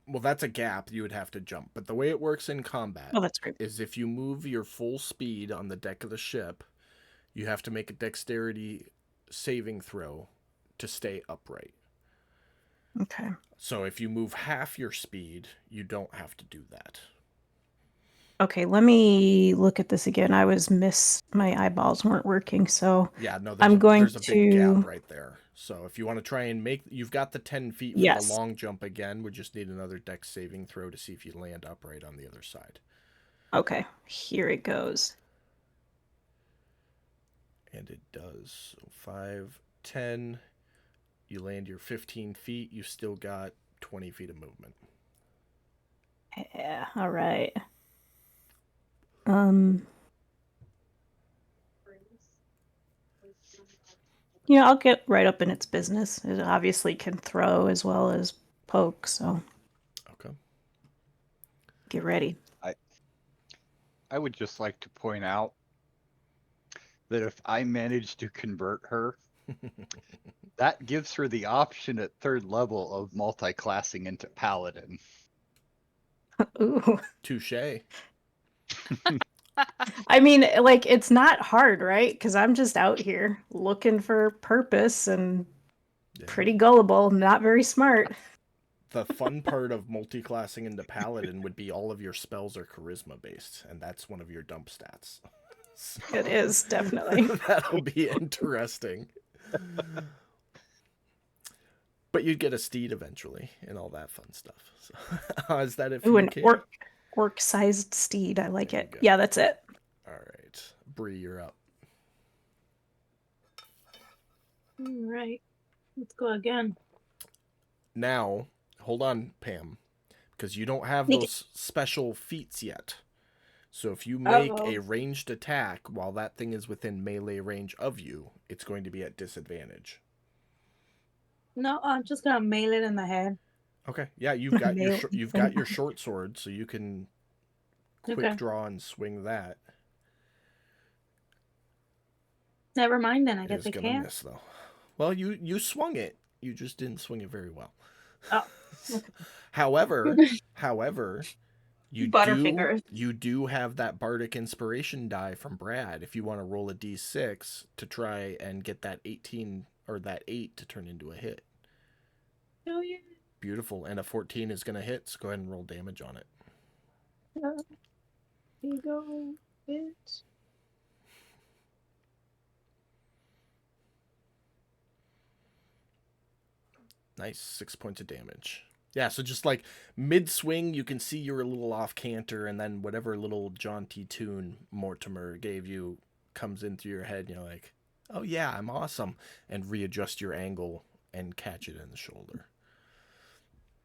well, that's a gap you would have to jump. But the way it works in combat Oh, that's great. is if you move your full speed on the deck of the ship, you have to make a dexterity saving throw to stay upright. Okay. So if you move half your speed, you don't have to do that. Okay, let me look at this again. My eyeballs weren't working, so Yeah, no, I'm going there's a big to- gap right there. So if you want to try and you've got the 10 feet for Yes. the long jump again. We just need another dex saving throw to see if you land upright on the other side. Okay, here it goes. And it does. So 5, 10. You land your 15 feet. You still got 20 feet of movement. Yeah, all right. I'll get right up in its business. It obviously can throw as well as poke, so Okay. get ready. I would just like to point out that if I manage to convert her, that gives her the option at 3rd level of multi-classing into Paladin. Ooh. Touche. I mean, like, it's not hard, right? Because I'm just out here looking for purpose and Yeah. pretty gullible, not very smart. The fun part of multi-classing into Paladin would be all of your spells are charisma based, and that's one of your dump stats. So It is, definitely. that'll be interesting. But you'd get a steed eventually, and all that fun stuff. So, is that it for Ooh, you, an Kate? orc-sized steed. I like There you it. go. Yeah, that's it. All right, Bree, you're up. All right. Let's go again. Now, hold on, Pam, because you don't have Make it. those special feats yet. So if you make Uh-oh. a ranged attack while that thing is within melee range of you, it's going to be at disadvantage. No, I'm just gonna mail it in the head. Okay, yeah, you've got your Nail- you've got your short sword, so you can quick Okay. draw and swing that. Never mind then. I It guess is I gonna can't. miss though. Well, you swung it. You just didn't swing it very well. Oh. however, you Butterfingers. do have that bardic inspiration die from Brad if you want to roll a d6 to try and get that 18 or that 8 to turn into a hit. Oh yeah. Beautiful. And a 14 is going to hit, so go ahead and roll damage on it. Here you go, bitch. Nice. 6 points of damage. Yeah, so just like mid swing, you can see you're a little off canter, and then whatever little jaunty tune Mortimer gave you comes into your head, and you're like, oh yeah, I'm awesome. And readjust your angle and catch it in the shoulder.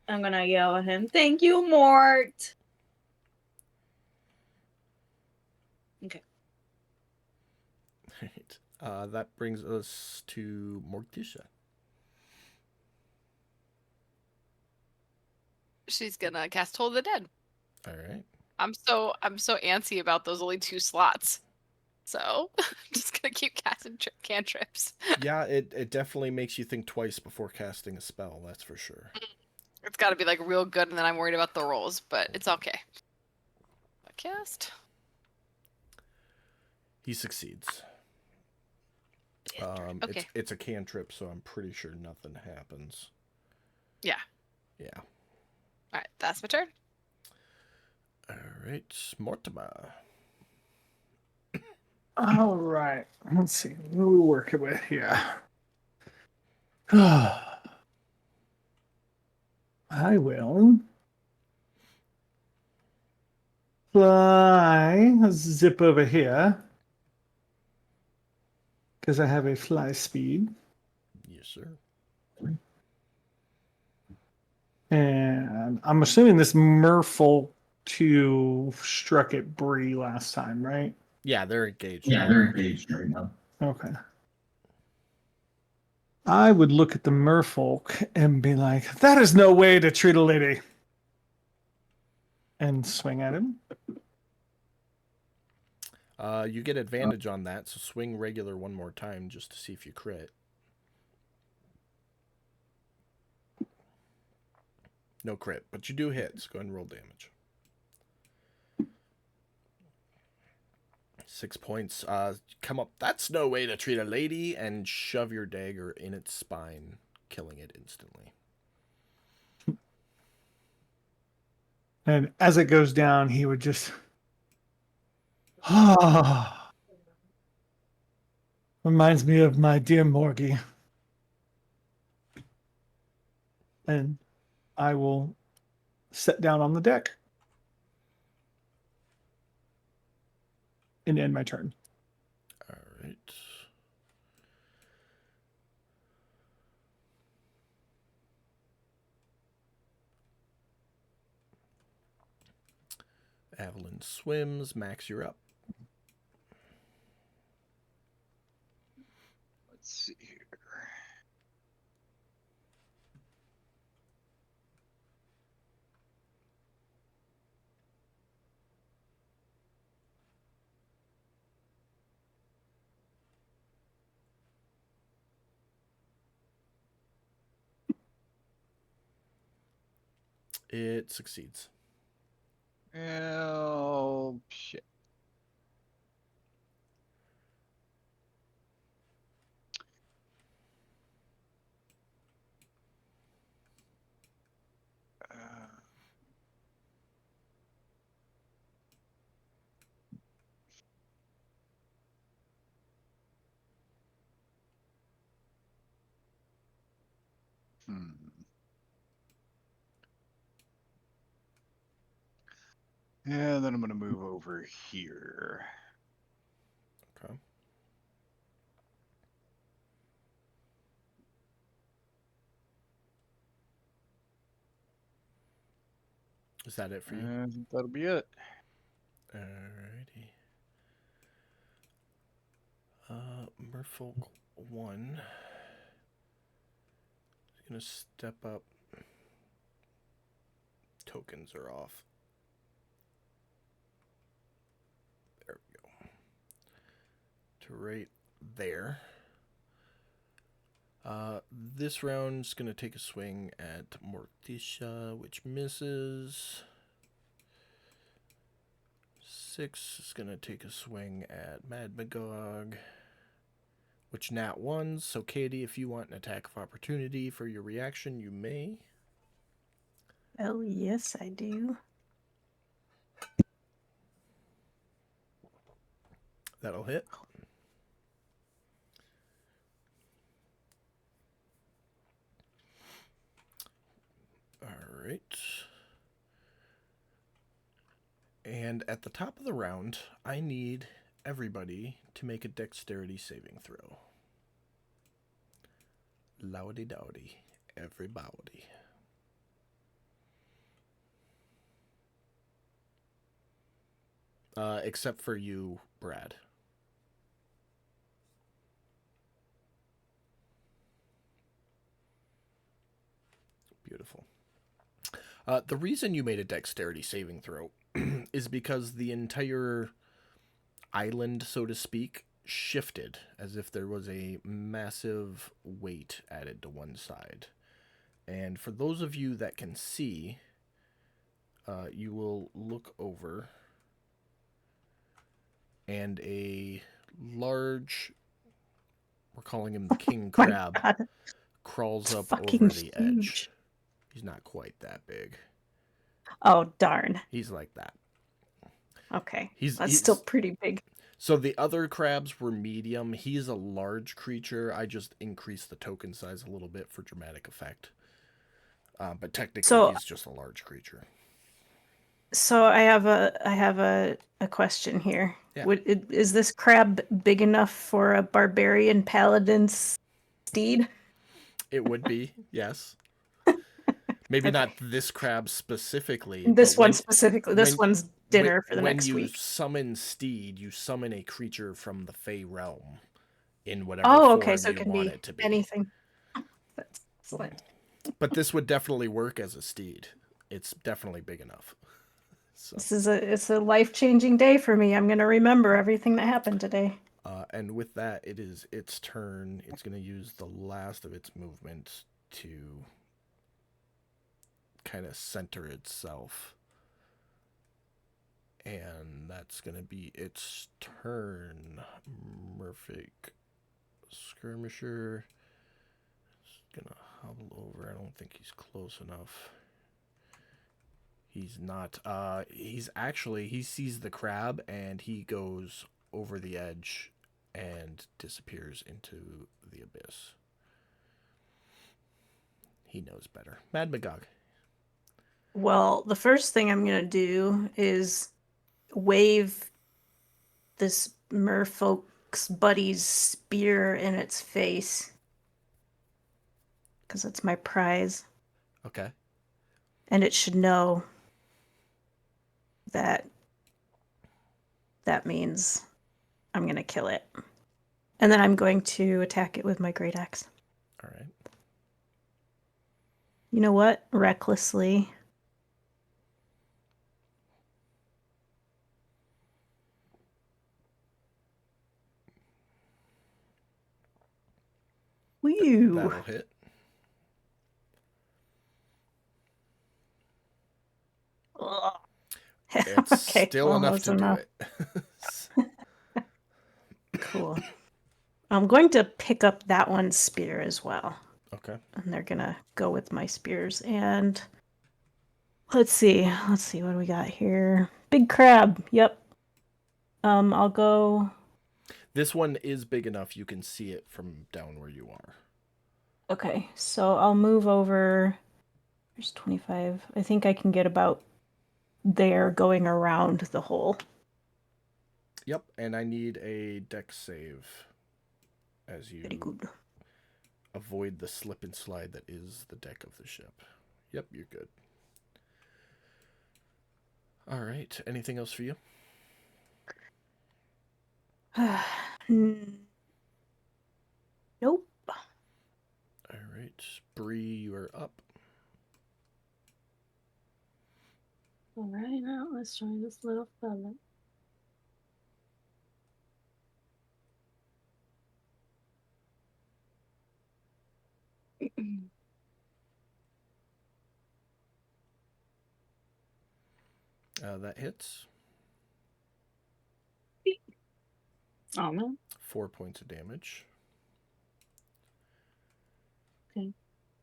I'm gonna yell at him. Thank you, Mort. Okay. Right. That brings us to Morticia. She's gonna cast Toll of the Dead. All right. I'm so antsy about those only 2 slots. So I'm just gonna keep casting cantrips. Yeah, it definitely makes you think twice before casting a spell, that's for sure. It's got to be like real good, and then I'm worried about the rolls, but it's okay. Cast. He succeeds. Okay. It's a cantrip, so I'm pretty sure nothing happens. Yeah. Yeah. All right, that's my turn. All right, Mortimer. All right. Let's see. What are we working with here? I will fly, zip over here because I have a fly speed, Yes, sir. and I'm assuming this Merfolk 2 struck at Bree last time, right? Yeah, they're engaged. Yeah, they're engaged right now. Okay. I would look at the Merfolk and be like, "That is no way to treat a lady," and swing at him. You get advantage on that, so swing regular one more time just to see if you crit. No crit, but you do hit, so go ahead and roll damage. 6 points. Come up. That's no way to treat a lady, and shove your dagger in its spine, killing it instantly. And as it goes down, he would just, ah, reminds me of my dear Morgie. And I will sit down on the deck and end my turn. All right. Avalon swims. Max, you're up. Let's see here. It succeeds. Oh shit. Hmm. And then I'm gonna move over here. Okay. Is that it for you? And that'll be it. Alrighty. Merfolk 1 is gonna step up. Tokens are off. There we go. To right there. This round's gonna take a swing at Morticia, which misses. 6 is gonna take a swing at Mad Magog, which nat 1. So Katie, if you want an attack of opportunity for your reaction, you may. Oh, yes, I do. That'll hit. right. And at the top of the round, I need everybody to make a dexterity saving throw. Loudy dowdy, everybody. Except for you, Brad. Beautiful. The reason you made a dexterity saving throw is because the entire island, so to speak, shifted as if there was a massive weight added to one side. And for those of you that can see, you will look over and a large, we're calling him the king My crab, God, crawls it's up fucking over the huge. edge. He's not quite that big. Oh, darn. He's like that. Okay. He's Still pretty big. So the other crabs were medium. He's a large creature. I just increased the token size a little bit for dramatic effect. But technically, he's just a large creature. So I have a question here. Yeah. Is this crab big enough for a barbarian paladin's steed? It would be, yes. Maybe not this crab specifically. This but one specifically. This one's dinner for the next When you week. summon steed, you summon a creature from the Fey realm in whatever Oh, form okay. So you it can want be it to be. anything. That's excellent. But this would definitely work as a steed. It's definitely big enough. So. It's a life-changing day for me. I'm gonna remember everything that happened today. And with that, it is its turn. It's going to use the last of its movement to kind of center itself. And that's going to be its turn. Murphic Skirmisher is going to hobble over. I don't think he's close enough. He's not. He sees the crab and he goes over the edge and disappears into the abyss. He knows better. Mad Magog. Well, the first thing I'm gonna do is wave this merfolk's buddy's spear in its face. Because it's my prize. Okay. And it should know that means I'm going to kill it. And then I'm going to attack it with my great axe. All right. You know what? Recklessly. Woo! That'll hit. Ugh. It's Okay, still well, enough that's to enough. do it. Cool. I'm going to pick up that one's spear as well. Okay. And they're going to go with my spears. And let's see what do we got here. Big crab. Yep. I'll go. This one is big enough you can see it from down where you are. Okay, so I'll move over. There's 25. I think I can get about there going around the hole. Yep, and I need a dex save as you Very good. avoid the slip and slide that is the deck of the ship. Yep, you're good. All right, anything else for you? Nope. All right, Bree, you are up. All right, now let's try this little fella. That hits. Oh man. 4 points of damage. Okay.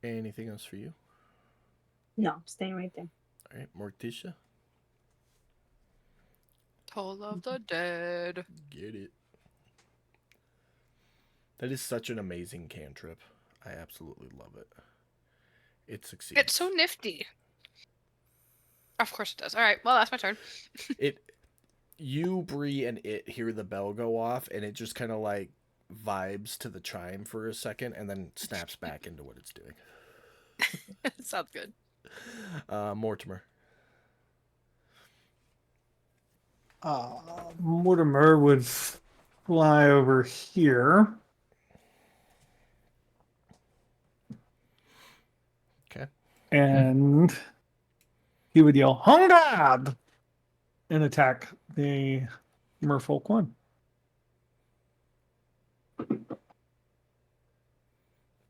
Anything else for you? No, staying right there. All right, Morticia. Toll of the Dead. Get it. That is such an amazing cantrip. I absolutely love it. It succeeds. It's so nifty. Of course it does. All right. Well, that's my turn. You, Bree, and it hear the bell go off, and it just kind of like vibes to the chime for a second, and then snaps back into what it's doing. Sounds good. Mortimer. Mortimer would fly over here. Okay. And he would yell, "Hungad!" and attack the merfolk one.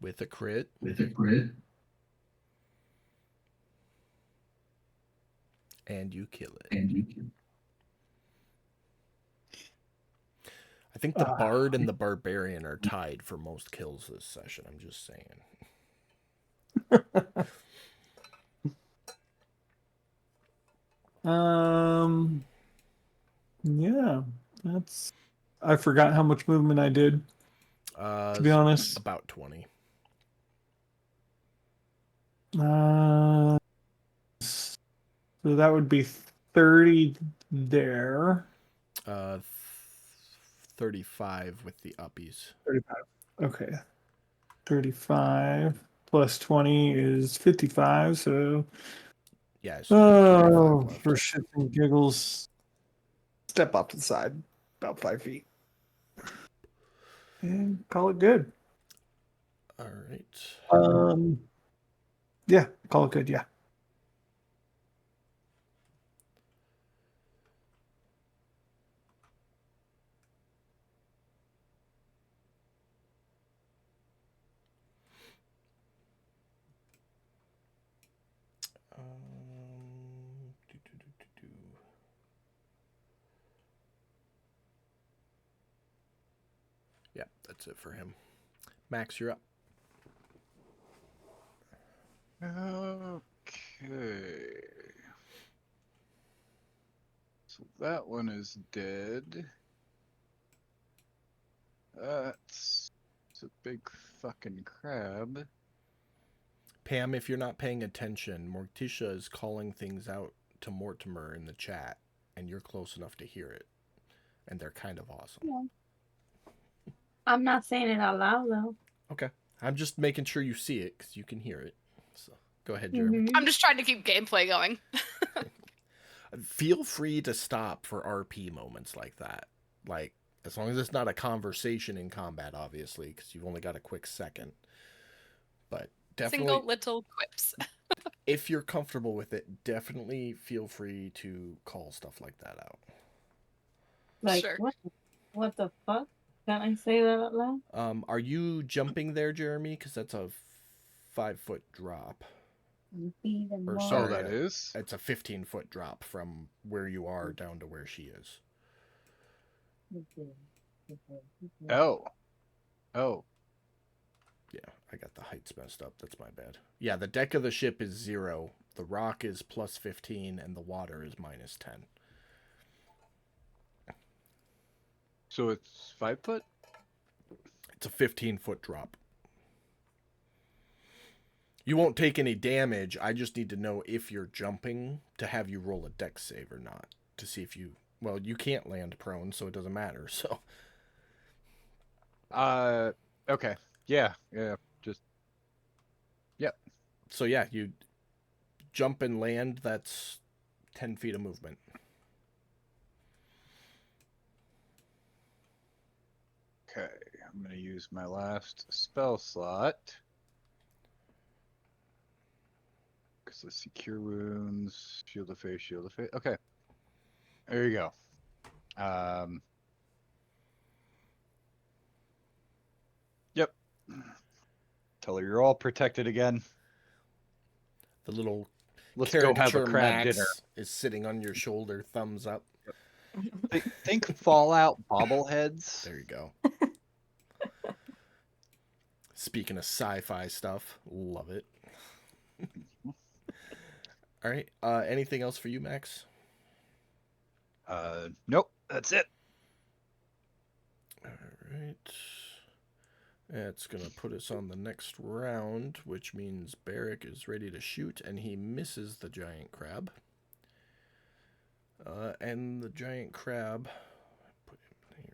With a crit. And you kill it. I think the Bard and the Barbarian are tied for most kills this session. I'm just saying. Yeah, that's. I forgot how much movement I did. To be honest, About 20. So that would be 30 there. 35 with the uppies. 35. Okay. 35 plus 20 is 55. So, Yeah. So 35 left. for shits and giggles, step off to the side about 5 feet and call it good. All right. Yeah, call it good. Yeah. Do. Yeah, that's it for him. Max, you're up. Okay. So that one is dead. It's a big fucking crab. Pam, if you're not paying attention, Morticia is calling things out to Mortimer in the chat, and you're close enough to hear it. And they're kind of awesome. Yeah. I'm not saying it out loud though. Okay. I'm just making sure you see it because you can hear it. So go ahead, Jeremy. I'm just trying to keep gameplay going. Feel free to stop for RP moments like that. Like, as long as it's not a conversation in combat, obviously, because you've only got a quick second. But definitely, Single little quips. if you're comfortable with it, definitely feel free to call stuff like that out. Like Sure. what the fuck? Can I say that out loud? Are you jumping there, Jeremy? Because that's a 5-foot drop. Or Oh, sorry, that is? It's a 15-foot drop from where you are down to where she is. Oh. Oh. Yeah, I got the heights messed up. That's my bad. Yeah, the deck of the ship is 0. The rock is plus 15, and the water is minus 10. So it's 5 foot? It's a 15-foot drop. You won't take any damage. I just need to know if you're jumping to have you roll a dex save or not. To see if you... Well, you can't land prone, so it doesn't matter, so... Okay. Yeah. Just... Yep. So yeah, you jump and land, that's 10 feet of movement. Okay. I'm going to use my last spell slot. Because let's see, Cure Wounds, Shield of Faith, Shield of Faith. Okay. There you go. Yep. Tell her you're all protected again. The little Let's go have a caricature crab Max dinner. is sitting on your shoulder, thumbs up. Think Fallout bobbleheads. There you go. Speaking of sci-fi stuff, love it. All right. Anything else for you, Max? Nope. That's it. All right. That's going to put us on the next round, which means Barrick is ready to shoot, and he misses the giant crab. and the giant crab. Put him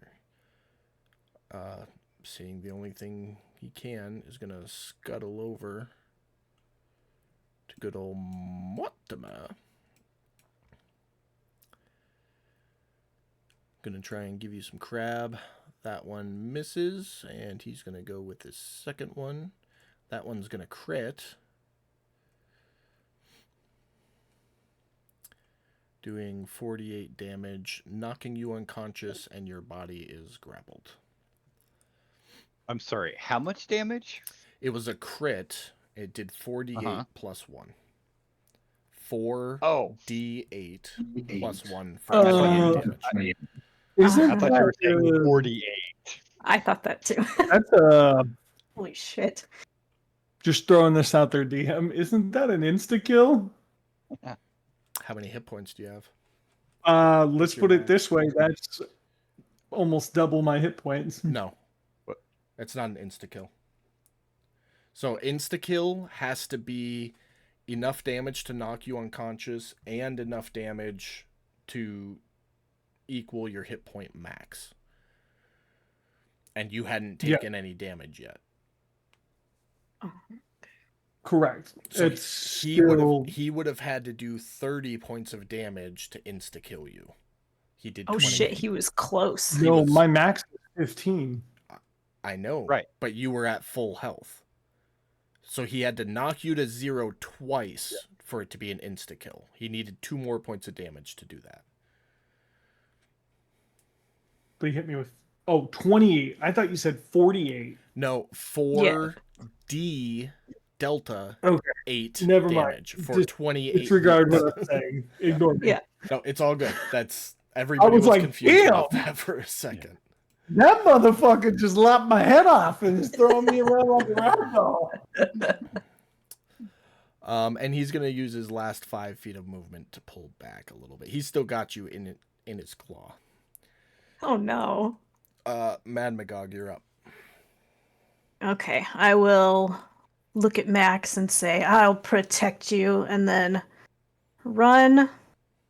here. Seeing the only thing he can is gonna scuttle over to good old Mortimer. Gonna try and give you some crab. That one misses, and he's gonna go with his second one. That one's gonna crit. Doing 48 damage, knocking you unconscious, and your body is grappled. I'm sorry. How much damage? It was a crit. It did 48 plus 1. 4 Oh, d8 plus 1 for Uh, 28 damage. Isn't I thought you were saying that, 48. I thought that too. that's Holy shit. just throwing this out there, DM. Isn't that an insta kill? How many hit points do you have? Let's your put it max? this way. That's almost double my hit points. No. What? It's not an insta-kill. So insta-kill has to be enough damage to knock you unconscious and enough damage to equal your hit point max. And you hadn't Yeah. taken any damage yet. Correct. So It's he still... would have had to do 30 points of damage to insta-kill you. He did Oh 28. shit, he was close. he No, was- my max is 15. I know. Right. But you were at full health. So he had to knock you to 0 twice for it to be an insta-kill. He needed 2 more points of damage to do that. But he hit me with 28. I thought you said 48. No, 4d delta Okay. 8 Never mind. damage for Just 28. Disregard hits. what I'm saying. Ignore me. Yeah. No, it's all good. That's everybody was was like, confused about damn. that for a second. That motherfucker just lopped my head off and is throwing me around like a ragdoll. And he's gonna use his last 5 feet of movement to pull back a little bit. He's still got you in his claw. Oh no. Mad Magog, you're up. Okay, I will look at Max and say, I'll protect you, and then run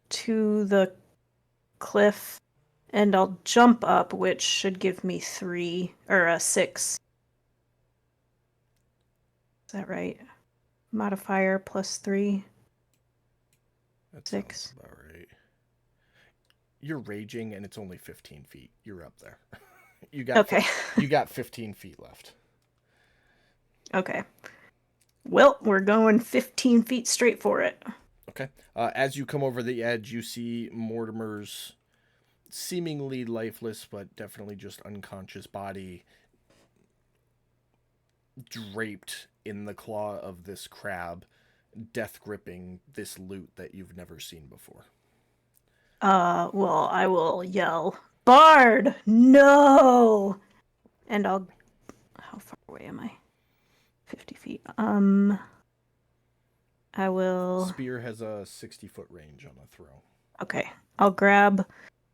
to the cliff, and I'll jump up, which should give me 3 or 6. Is that right? Modifier plus 3. That 6. sounds about right. You're raging, and it's only 15 feet. You're up there. You got Okay. You got 15 feet left. Okay. Well, we're going 15 feet straight for it. Okay. As you come over the edge, you see Mortimer's seemingly lifeless, but definitely just unconscious body draped in the claw of this crab, death gripping this loot that you've never seen before. Well, I will yell, Bard, no! And I'll... How far away am I? 50 feet. I will... Spear has a 60-foot range on a throw. Okay, I'll grab...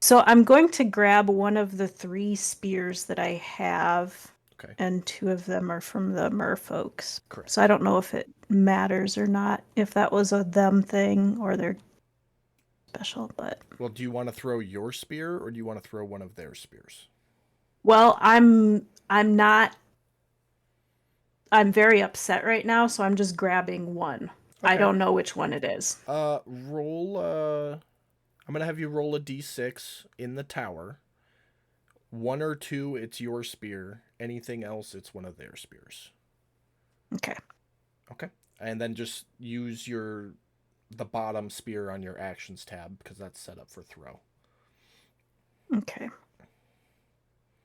So I'm going to grab one of the 3 spears that I have, Okay. and 2 of them are from the merfolks. Correct. So I don't know if it matters or not, if that was a them thing or they're special, but... Well, do you want to throw your spear, or do you want to throw one of their spears? Well, I'm not... I'm very upset right now, so I'm just grabbing one. I Okay. don't know which one it is. Roll, I'm going to have you roll a d6 in the tower. 1 or 2, it's your spear. Anything else, it's one of their spears. Okay. Okay. And then just use the bottom spear on your actions tab, because that's set up for throw. Okay.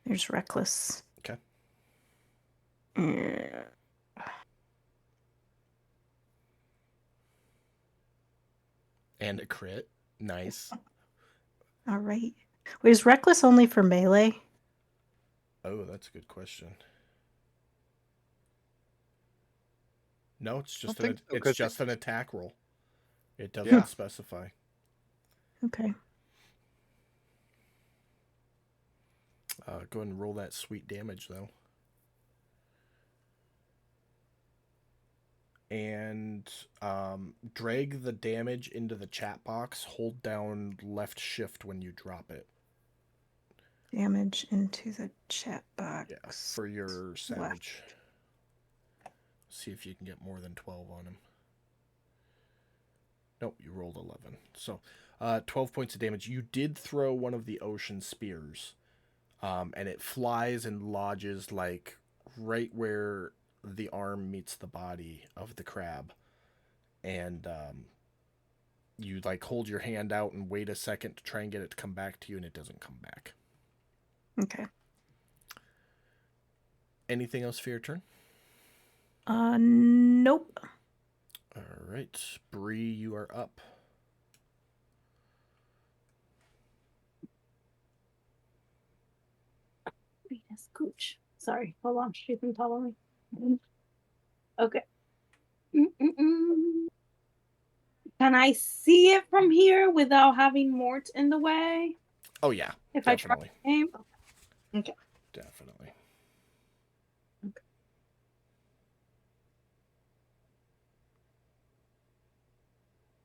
There's reckless. Okay. Yeah. And a crit. Nice. All right. Wait, is reckless only for melee? Oh, that's a good question. No, it's just think so, it's 'cause just an attack roll. It doesn't Yeah. specify. Okay. Go ahead and roll that sweet damage though. and drag the damage into the chat box. Hold down left shift when you drop it. Damage into the chat box. Yeah, for your savage. See if you can get more than 12 on him. Nope, you rolled 11. So, 12 points of damage. You did throw one of the ocean spears, and it flies and lodges like right where the arm meets the body of the crab. And you like hold your hand out and wait a second to try and get it to come back to you, and it doesn't come back. Okay. Anything else for your turn? Nope. All right, Bree, you are up. Venus Gooch. Sorry, hold on. She can follow me. Okay. Mm-mm-mm. Can I see it from here without having Mort in the way? Oh yeah, If definitely. I try aim? Okay. Definitely.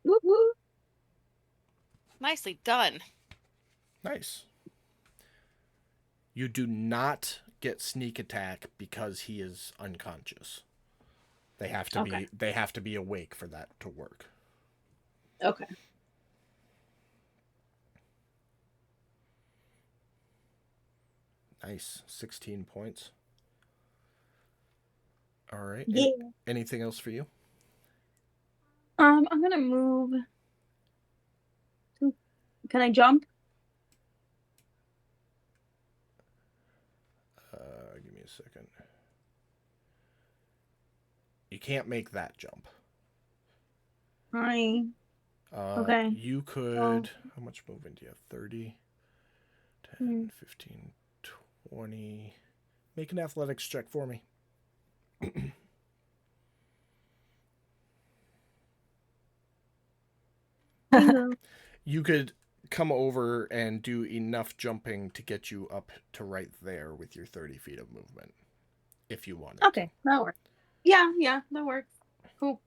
Woo woo. Nicely done. Nice. You do not get sneak attack because he is unconscious. They have to Okay. be awake for that to work. Okay. Nice. 16 points. All right. Yeah. Anything else for you? I'm gonna move. Can I jump? Give me a second. You can't make that jump. Hi. Okay. You could... How much movement do you have? 30, 10, 15, 20... Make an athletics check for me. You could come over and do enough jumping to get you up to right there with your 30 feet of movement, if you wanted. Okay, that works. Yeah, that works. Cool.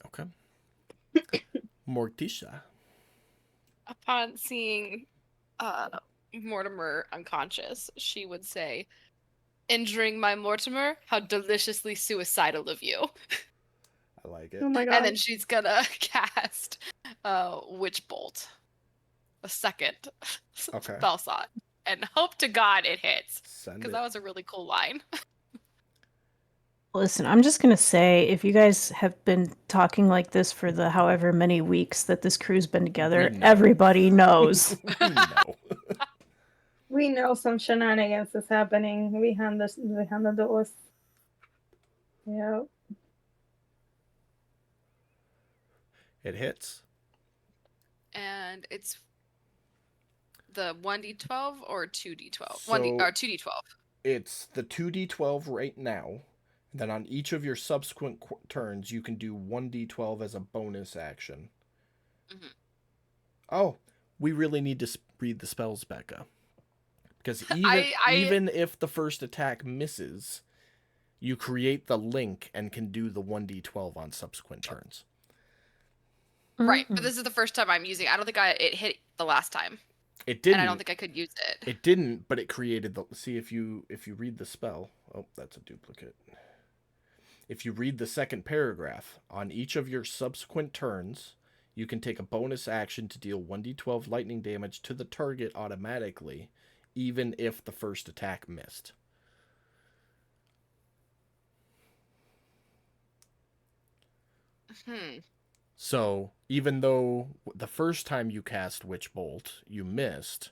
Okay. Morticia. Upon seeing Mortimer unconscious, she would say, "Injuring my Mortimer, how deliciously suicidal of you." I like it. Oh my god. And then she's gonna cast Witch Bolt, a second Okay. spell slot, and hope to God it hits, Send because it. that was a really cool line. Listen, I'm just gonna say, if you guys have been talking like this for the however many weeks that this crew's been together, We know. everybody knows. We know. We know some shenanigans is happening behind the doors. Yeah. It hits. And it's the 1d12 or 2d12? So 2d12. it's the 2d12 right now. Then on each of your subsequent turns, you can do 1d12 as a bonus action. Mhm. Oh, we really need to read the spells, Becca. Because I- even if the first attack misses, you create the link and can do the 1d12 on subsequent turns. Right, but Mhm. this is the first time I'm using it. I don't think it hit the last time. It didn't. And I don't think I could use it. It didn't, but it created the... See, if you read the spell... Oh, that's a duplicate. If you read the second paragraph, on each of your subsequent turns, you can take a bonus action to deal 1d12 lightning damage to the target automatically, even if the first attack missed. So, even though the first time you cast Witch Bolt, you missed,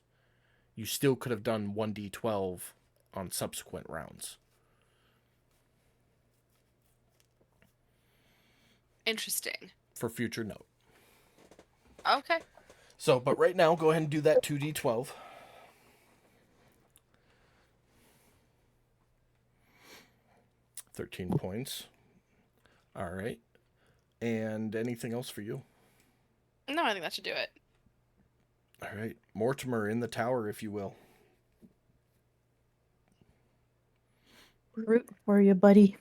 you still could have done 1d12 on subsequent rounds. Interesting. For future note. Okay. So, but right now, go ahead and do that 2d12. $13 points. All right. And anything else for you? No, I think that should do it. All right. Mortimer in the tower, if you will. Root for you, buddy.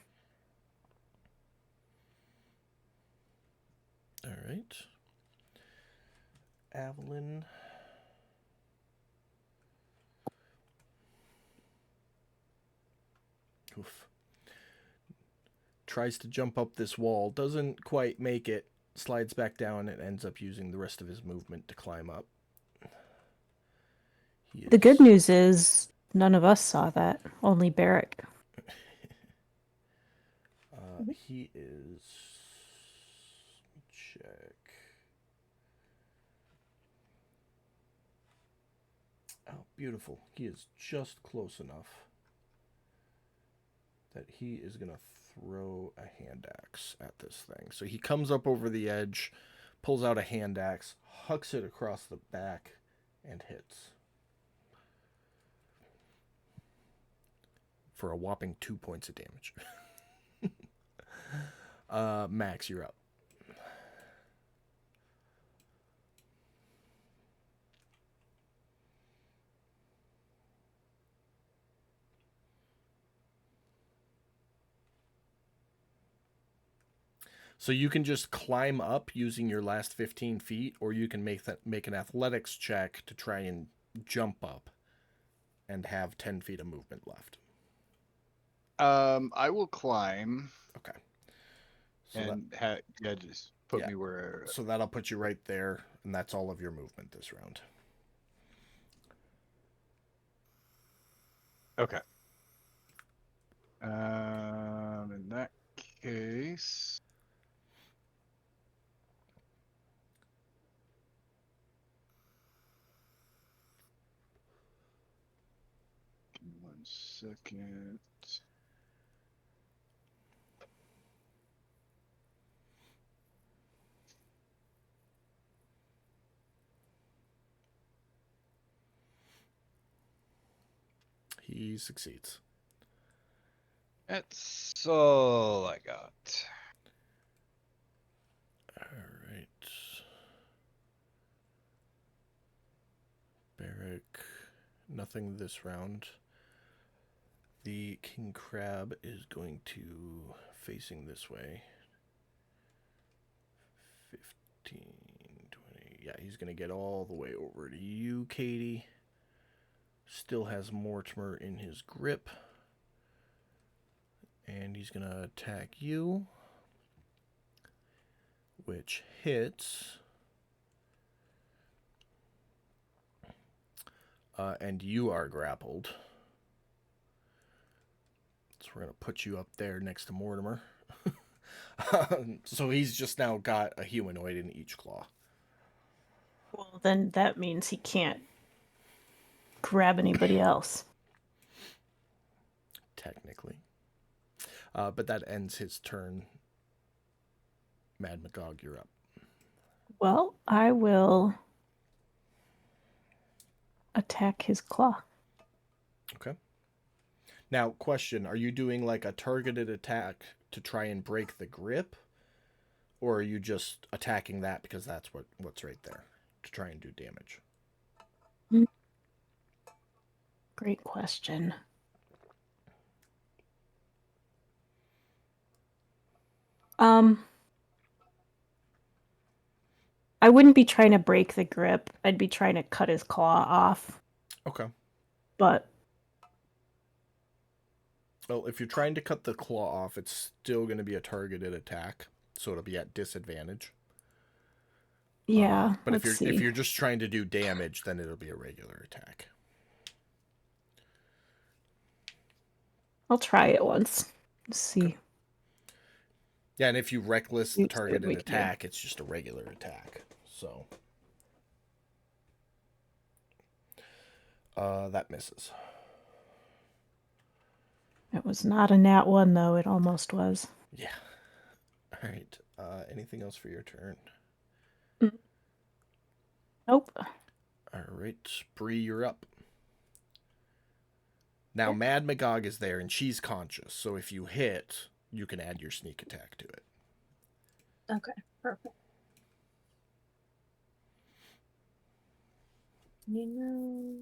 All right. Avalon. Oof. Tries to jump up this wall, doesn't quite make it, slides back down, and ends up using the rest of his movement to climb up. The good news is none of us saw that. Only Barrick. He is. Check. Oh, beautiful. He is just close enough that he is going to throw a hand axe at this thing. So he comes up over the edge, pulls out a hand axe, hucks it across the back, and hits. For a whopping 2 points of damage. Max, you're up. So you can just climb up using your last 15 feet, or you can make an athletics check to try and jump up and have 10 feet of movement left. I will climb Okay. So and just put me where. so that'll put you right there, and that's all of your movement this round. Okay. In that case, give me 1 second. He succeeds. That's all I got. All right. Barrick, nothing this round. The king crab is going to facing this way. 15, 20. Yeah, he's going to get all the way over to you, Katie. Still has Mortimer in his grip. And he's going to attack you, which hits. And you are grappled. So we're going to put you up there next to Mortimer. So he's just now got a humanoid in each claw. Well, then that means he can't grab anybody else. Technically. But that ends his turn. Mad Magog, you're up. Well, I will attack his claw. Okay. Now, question, are you doing like a targeted attack to try and break the grip? Or are you just attacking that because that's what's right there to try and do damage? Great question. I wouldn't be trying to break the grip. I'd be trying to cut his claw off. Okay. But Well, if you're trying to cut the claw off, it's still going to be a targeted attack, so it'll be at disadvantage. yeah, But if let's you're just trying to do damage, then it'll be a regular attack. I'll try it once. See. Yeah, and if you reckless the See what targeted we can do. attack, it's just a regular attack. So that misses. It was not a nat one, though. It almost was. Yeah. All right. Anything else for your turn? Nope. All right, Bree, you're up. Now, Mad Magog is there, and she's conscious. So if you hit, you can add your sneak attack to it. Okay, perfect. You know.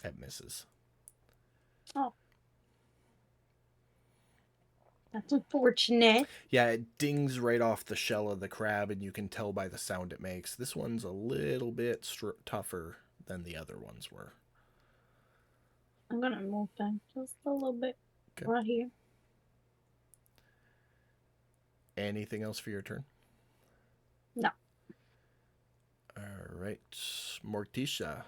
That misses. Oh. That's unfortunate. Yeah, it dings right off the shell of the crab, and you can tell by the sound it makes. This one's a little bit tougher than the other ones were. I'm gonna move them just a little bit Okay. right here. Anything else for your turn? No. All right, Morticia.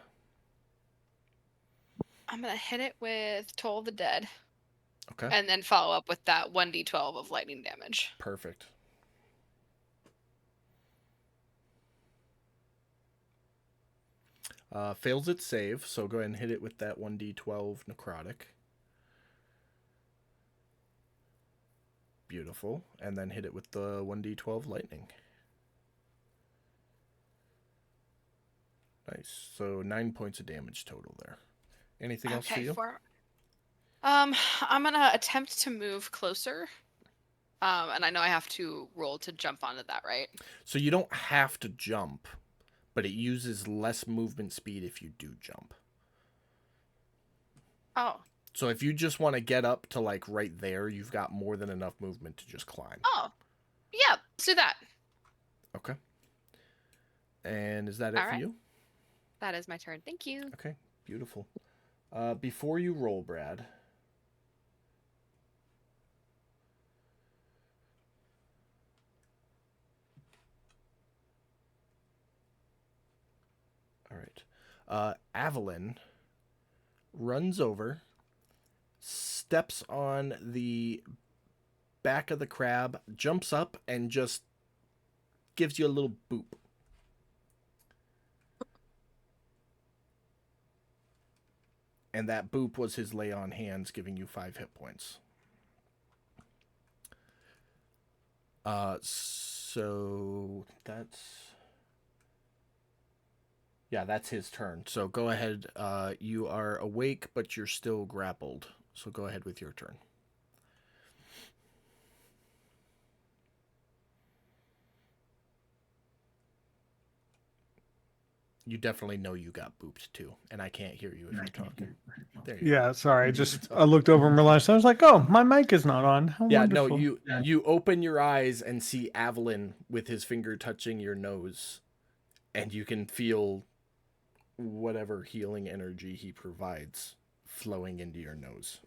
I'm gonna hit it with Toll of the Dead, Okay. and then follow up with that 1d12 of lightning damage. Perfect. Fails its save, so go ahead and hit it with that 1d12 necrotic. Beautiful. And then hit it with the 1d12 lightning. Nice. So 9 points of damage total there. Anything else for you? I'm gonna attempt to move closer. And I know I have to roll to jump onto that, right? So you don't have to jump, but it uses less movement speed if you do jump. Oh. So if you just want to get up to like right there, you've got more than enough movement to just climb. Oh. Yeah, let's do that. Okay. And is that it All for right. you? That is my turn. Thank you. Okay, beautiful. Before you roll, Brad. All right. Avalyn runs over, steps on the back of the crab, jumps up, and just gives you a little boop. And that boop was his lay on hands, giving you 5 hit points. So that's his turn. So go ahead. You are awake, but you're still grappled. So go ahead with your turn. You definitely know you got booped too, and I can't hear you if you're talking. There you Yeah, sorry. I looked over and realized I was like, "Oh, my mic is not on." How Yeah, wonderful. no, you open your eyes and see Avalyn with his finger touching your nose, and you can feel whatever healing energy he provides flowing into your nose.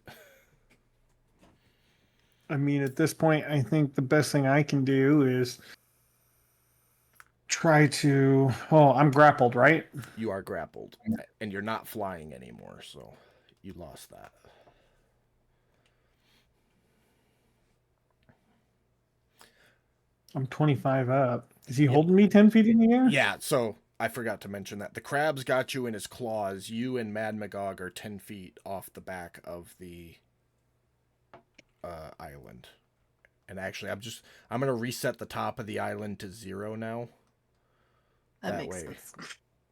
I mean, at this point, I think the best thing I can do is try to. Oh, I'm grappled, right? You are grappled, and you're not flying anymore, so you lost that. I'm 25 up. Is he holding me 10 feet in the air? Yeah, so I forgot to mention that. The crab's got you in his claws. You and Mad Magog are 10 feet off the back of the island. And actually, I'm going to reset the top of the island to 0 now. That That makes way. sense.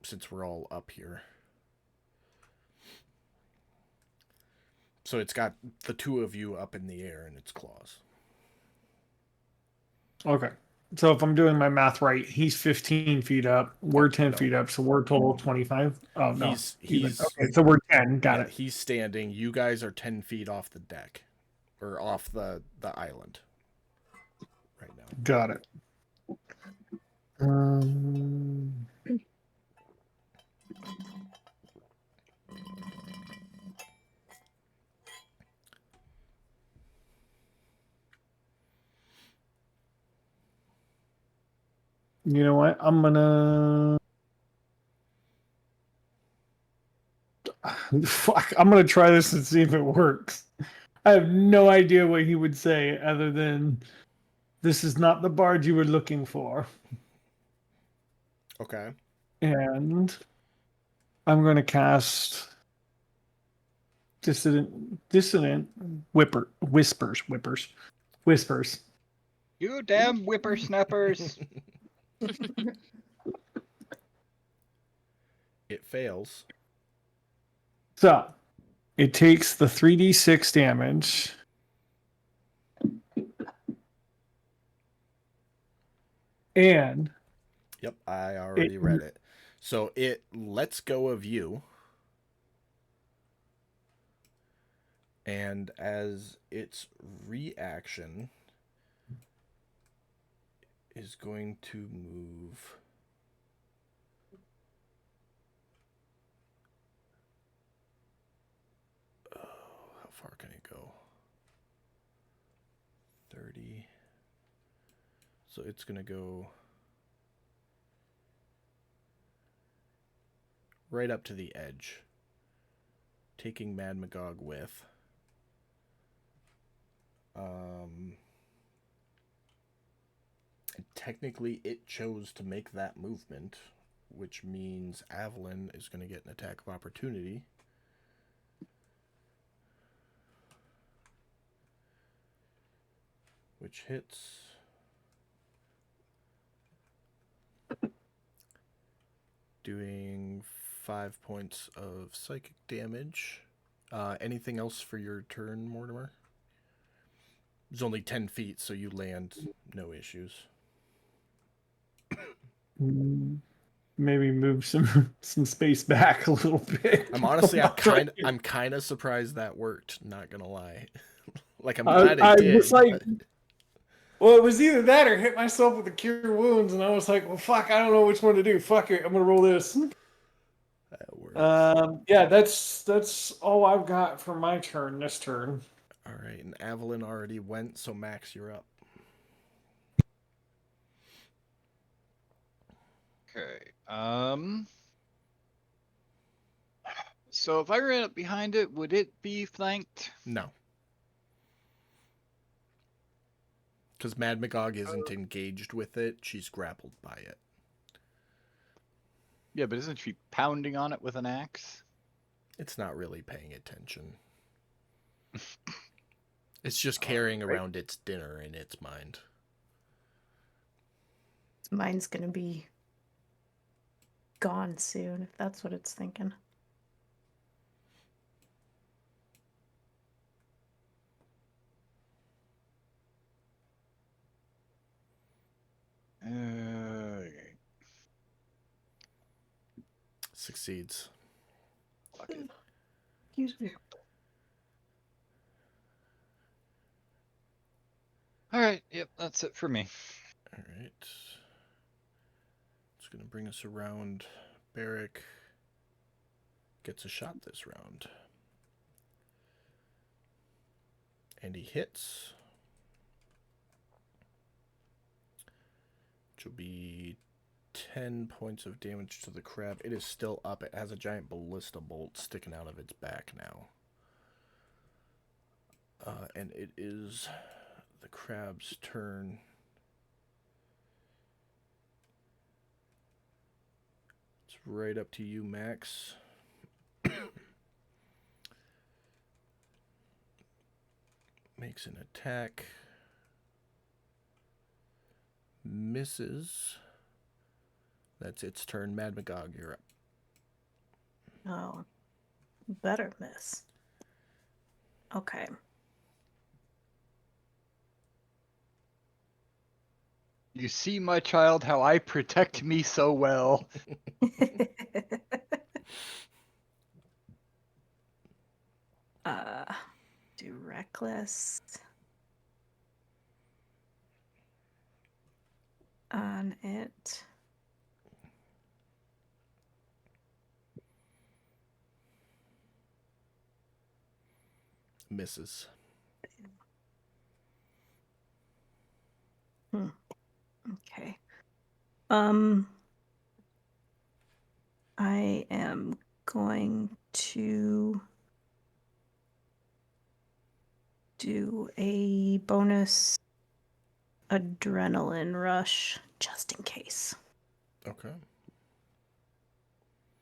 Since we're all up here. So it's got the two of you up in the air in its claws. Okay. So if I'm doing my math right, he's 15 feet up. We're 10 no. feet up, so we're total 25. Oh no. He's okay. So we're 10. Got it. He's standing. You guys are 10 feet off the deck, or off the island. Right now. Got it. You know what? I'm gonna try this and see if it works. I have no idea what he would say other than this is not the bard you were looking for. Okay. And I'm going to cast dissonant whispers. You damn whippersnappers. It fails. So it takes the 3d6 damage. And Yep, I already read it. So it lets go of you. And as its reaction is going to move how far can it go? 30. So it's going to go right up to the edge, taking Mad Magog with. Technically, it chose to make that movement, which means Avalyn is going to get an attack of opportunity. Which hits. Doing 5 points of psychic damage. Anything else for your turn, Mortimer? It's only 10 feet, so you land no issues. Maybe move some space back a little bit. I'm kind of surprised that worked. Not gonna lie. Like I'm glad it did. Was like, well, it was either that or hit myself with the cure wounds, and I was like, well, fuck, I don't know which one to do. Fuck it, I'm gonna roll this. That works. Yeah, that's all I've got for my turn. This turn. All right, and Avalyn already went, so Max, you're up. Okay. So if I ran up behind it, would it be flanked? No. Because Mad Magog isn't engaged with it, she's grappled by it. Yeah, but isn't she pounding on it with an axe? It's not really paying attention. It's just carrying around its dinner in its mind. Mine's gonna be gone soon, if that's what it's thinking. Okay. Succeeds. Fuck it. Excuse me. All right. Yep, that's it for me. All right. It's going to bring us around. Barrick gets a shot this round. And he hits. Which will be 10 points of damage to the crab. It is still up. It has a giant ballista bolt sticking out of its back now. And it is the crab's turn. It's right up to you, Max. Makes an attack. Misses. That's its turn. Mad Magog, you're up. Oh, better miss. Okay. You see, my child, how I protect me so well. Do reckless on it. Misses. Okay. I am going to do a bonus adrenaline rush just in case. Okay. I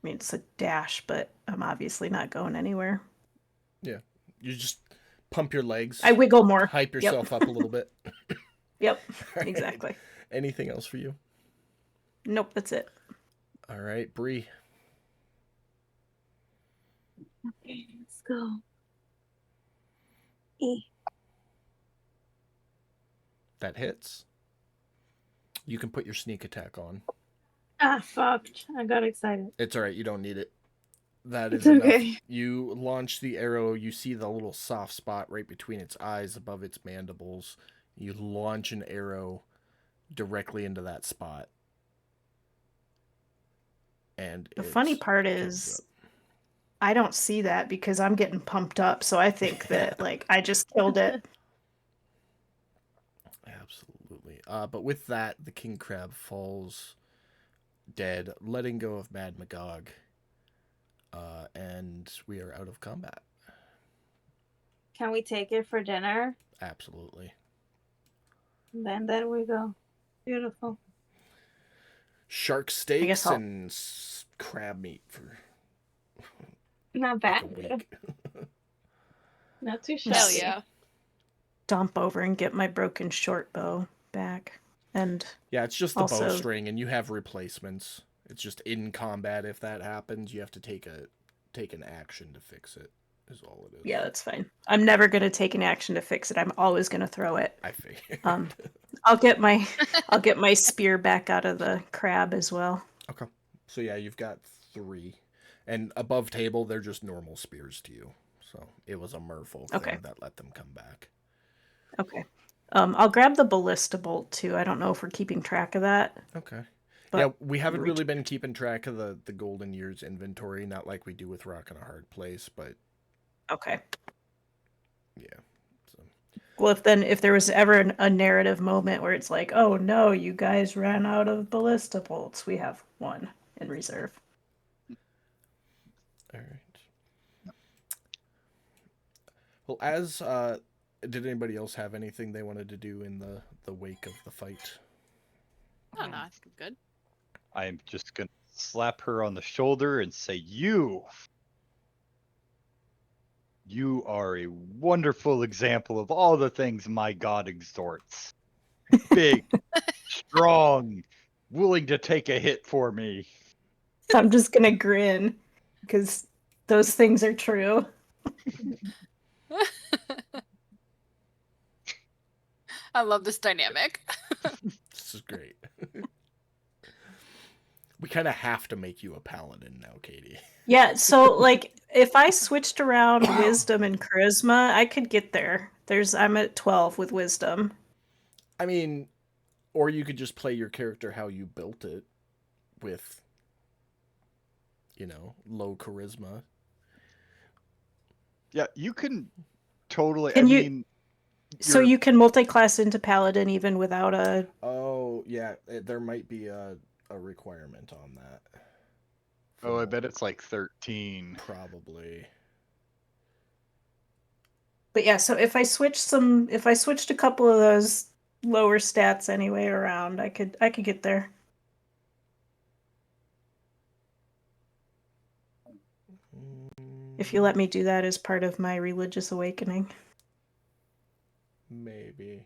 mean, it's a dash, but I'm obviously not going anywhere. Yeah. You just pump your legs. I wiggle more. Hype yourself up a little bit. Yep, Right. exactly. Anything else for you? Nope, that's it. All right, Bree. Okay, let's go. That hits. You can put your sneak attack on. Ah, fuck. I got excited. It's all right. You don't need it. That is It's enough. okay. You launch the arrow. You see the little soft spot right between its eyes above its mandibles. You launch an arrow directly into that spot. And The funny it part fills is, I don't see that because I'm getting pumped up. So I think that like I just killed it. Absolutely. But with that, the king crab falls dead, letting go of Mad Magog. And we are out of combat. Can we take it for dinner? Absolutely. Then there we go. Beautiful. Shark guess steaks I'll- and crab meat for Not like bad. a week. Not too Hell Hell shabby. yeah. Dump over and get my broken short bow back. And Yeah, it's just the Also- bowstring, and you have replacements. It's just in combat. If that happens, you have to take an action to fix it. Is all it is. yeah, that's fine. I'm never gonna take an action to fix it. I'm always gonna throw it. I figured. I'll get my spear back out of the crab as well. Okay. So yeah, you've got 3, and above table they're just normal spears to you. So it was a merfolk Okay. thing that let them come back. Okay. I'll grab the ballista bolt too. I don't know if we're keeping track of that. Okay. But yeah, we haven't reach- really been keeping track of the golden years inventory, not like we do with Rock in a Hard Place, but Okay. yeah. So Well, if there was ever a narrative moment where it's like, oh no, you guys ran out of ballista bolts, we have one in reserve. all right. Well, as did anybody else have anything they wanted to do in the wake of the fight? Oh, no, I think I'm good. I'm just gonna slap her on the shoulder and say, You are a wonderful example of all the things my god exhorts. Big, strong, willing to take a hit for me. I'm just gonna grin because those things are true. I love this dynamic. This is great. We kind of have to make you a paladin now, Katie. Yeah, so like if I switched around wisdom and charisma, I could get there. I'm at 12 with wisdom. I mean, or you could just play your character how you built it with, low charisma. Yeah, you can totally. Can I you- mean, So you're- you can multi-class into paladin even without a Oh, yeah, there might be a requirement on that. Oh, I For- bet it's like 13. Probably. But yeah, so if I switched a couple of those lower stats anyway around, I could get there. If you let me do that as part of my religious awakening. Maybe.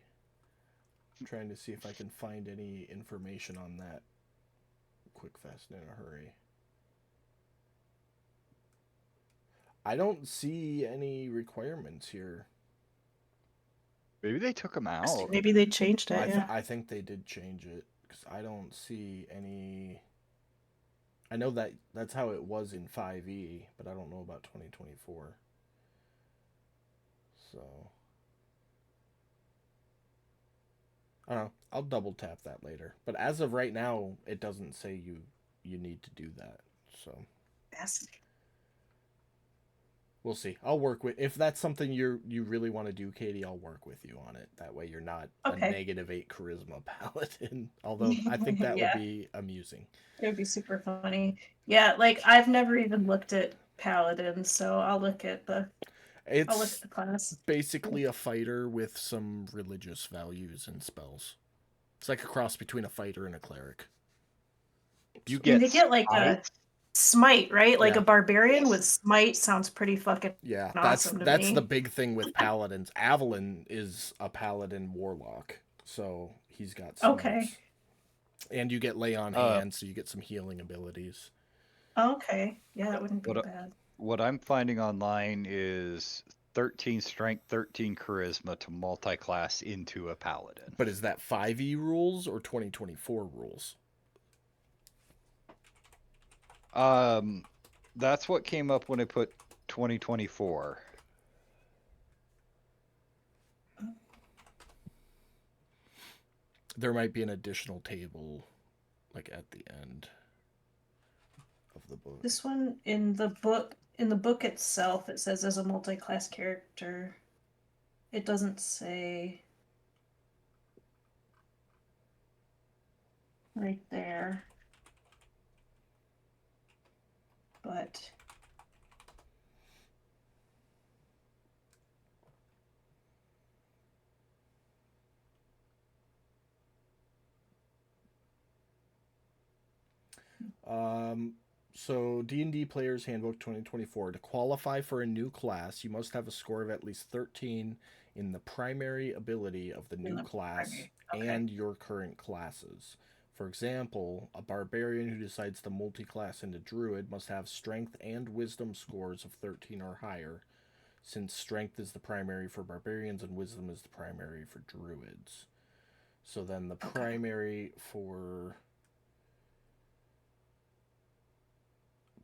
I'm trying to see if I can find any information on that quick, fast, and in a hurry. I don't see any requirements here. Maybe they took them out. Maybe they changed it. Yeah. I think they did change it because I don't see any. I know that that's how it was in 5e, but I don't know about 2024. So I don't know. I'll double tap that later. But as of right now, it doesn't say you need to do that. So we'll see. I'll work with if that's something you really want to do, Katie. I'll work with you on it. That way, you're not Okay. a -8 charisma paladin. Although I think that Yeah. would be amusing. It would be super funny. Yeah, like I've never even looked at paladins, so I'll look at the It's class. basically a fighter with some religious values and spells. It's like a cross between a fighter and a cleric. You I mean, get they get like a smite? smite, right? Like Yeah. a barbarian with smite sounds pretty fucking Yeah, awesome to that's me. the big thing with paladins. Avalon is a paladin warlock, so he's got smites. Okay. And you get lay on hands, so you get some healing abilities. Okay. Yeah, that wouldn't be What bad. What I'm finding online is 13 strength, 13 charisma to multi-class into a paladin. But is that 5e rules or 2024 rules? That's what came up when I put 2024. There might be an additional table, like at the end of the book. This one in the book itself, it says as a multi-class character. It doesn't say right there. But So D&D Player's Handbook 2024. To qualify for a new class, you must have a score of at least 13 in the primary ability of the new the class primary, okay. and your current classes. For example, a barbarian who decides to multi-class into druid must have strength and wisdom scores of 13 or higher, since strength is the primary for barbarians and wisdom is the primary for druids. So then the primary for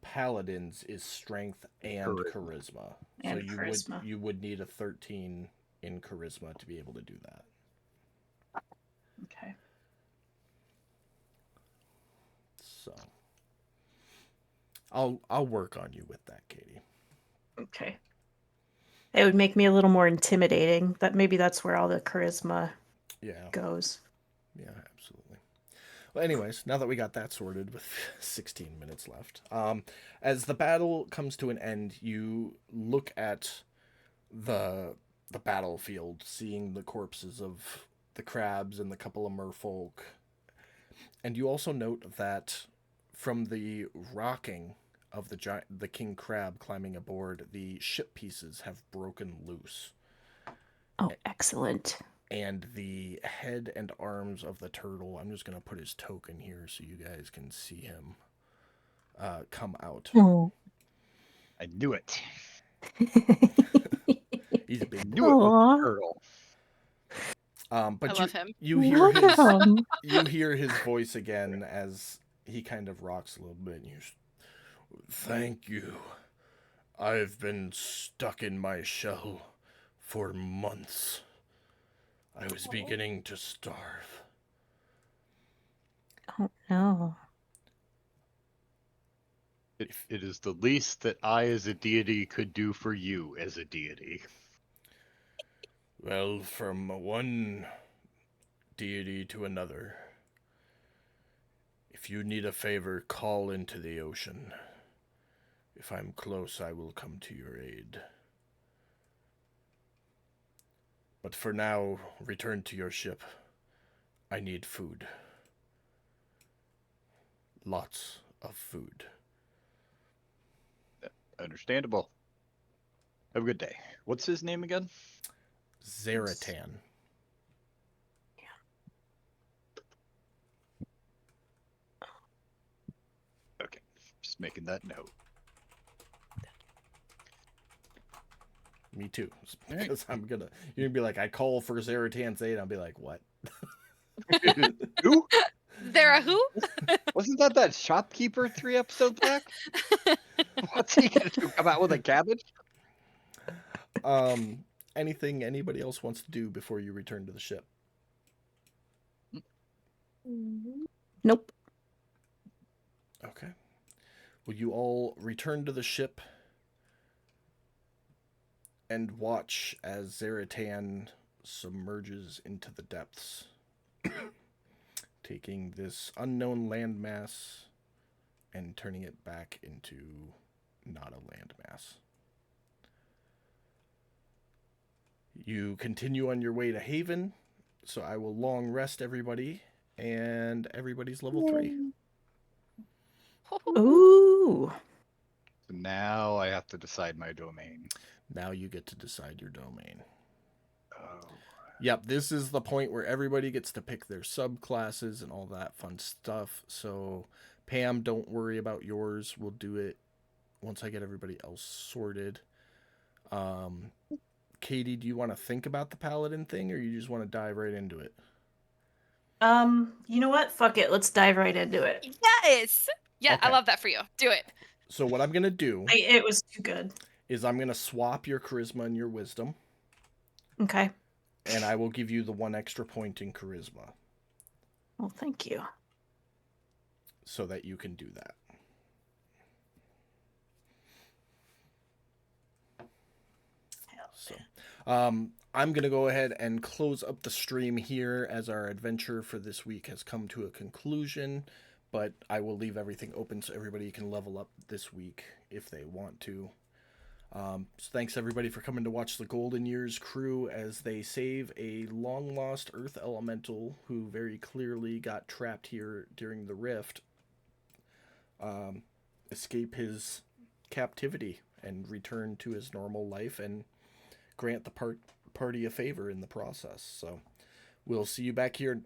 paladins is strength and charisma. And so charisma. you would need a 13 in charisma to be able to do that. Okay. So I'll work on you with that, Katie. Okay. It would make me a little more intimidating. That maybe that's where all the charisma goes. Yeah, absolutely. Well, anyways, now that we got that sorted with 16 minutes left, as the battle comes to an end, you look at the battlefield, seeing the corpses of the crabs and the couple of merfolk, and you also note that from the rocking of the king crab climbing aboard, the ship pieces have broken loose. Oh, excellent. And the head and arms of the turtle, I'm just going to put his token here so you guys can see him come out. Oh. I knew it. He's a big Knew it was a turtle. But I love him. You hear Welcome. you hear his voice again as he kind of rocks a little bit. And thank you. I've been stuck in my shell for months. I was beginning to starve. Oh no. It is the least that I as a deity could do for you as a deity. Well, from one deity to another. If you need a favor, call into the ocean. If I'm close, I will come to your aid. But for now, return to your ship. I need food. Lots of food. Understandable. Have a good day. What's his name again? Zaratan. Okay, just making that note. Me too. Because you're gonna be like, I call for Zaratan's aid. I'll be like, what? Who? There a who? Wasn't that shopkeeper 3 episodes back? What's he gonna do? Come out with a cabbage? Anything anybody else wants to do before you return to the ship? Nope. Okay. Will you all return to the ship and watch as Zaratan submerges into the depths, taking this unknown landmass and turning it back into not a landmass? You continue on your way to Haven, so I will long rest everybody, and everybody's level 3. Ooh. So now I have to decide my domain. Now you get to decide your domain. Oh. Yep, this is the point where everybody gets to pick their subclasses and all that fun stuff. So, Pam, don't worry about yours. We'll do it once I get everybody else sorted. Katie, do you want to think about the paladin thing, or you just want to dive right into it? You know what? Fuck it. Let's dive right into it. Yes. Yeah, Okay. I love that for you. Do it. So what I'm gonna do It was too good. is I'm gonna swap your charisma and your wisdom, Okay. and I will give you the 1 extra point in charisma Well, thank you. so that you can do that. So, I'm going to go ahead and close up the stream here as our adventure for this week has come to a conclusion, but I will leave everything open so everybody can level up this week if they want to. So thanks everybody for coming to watch the Golden Years crew as they save a long-lost Earth Elemental who very clearly got trapped here during the Rift, escape his captivity and return to his normal life and grant the party a favor in the process. So we'll see you back here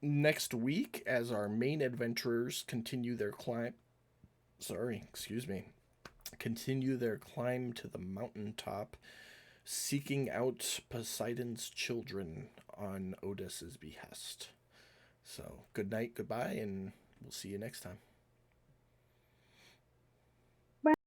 next week as our main adventurers continue their climb. Continue their climb to the mountaintop, seeking out Poseidon's children on Odysseus' behest. So good night, goodbye, and we'll see you next time.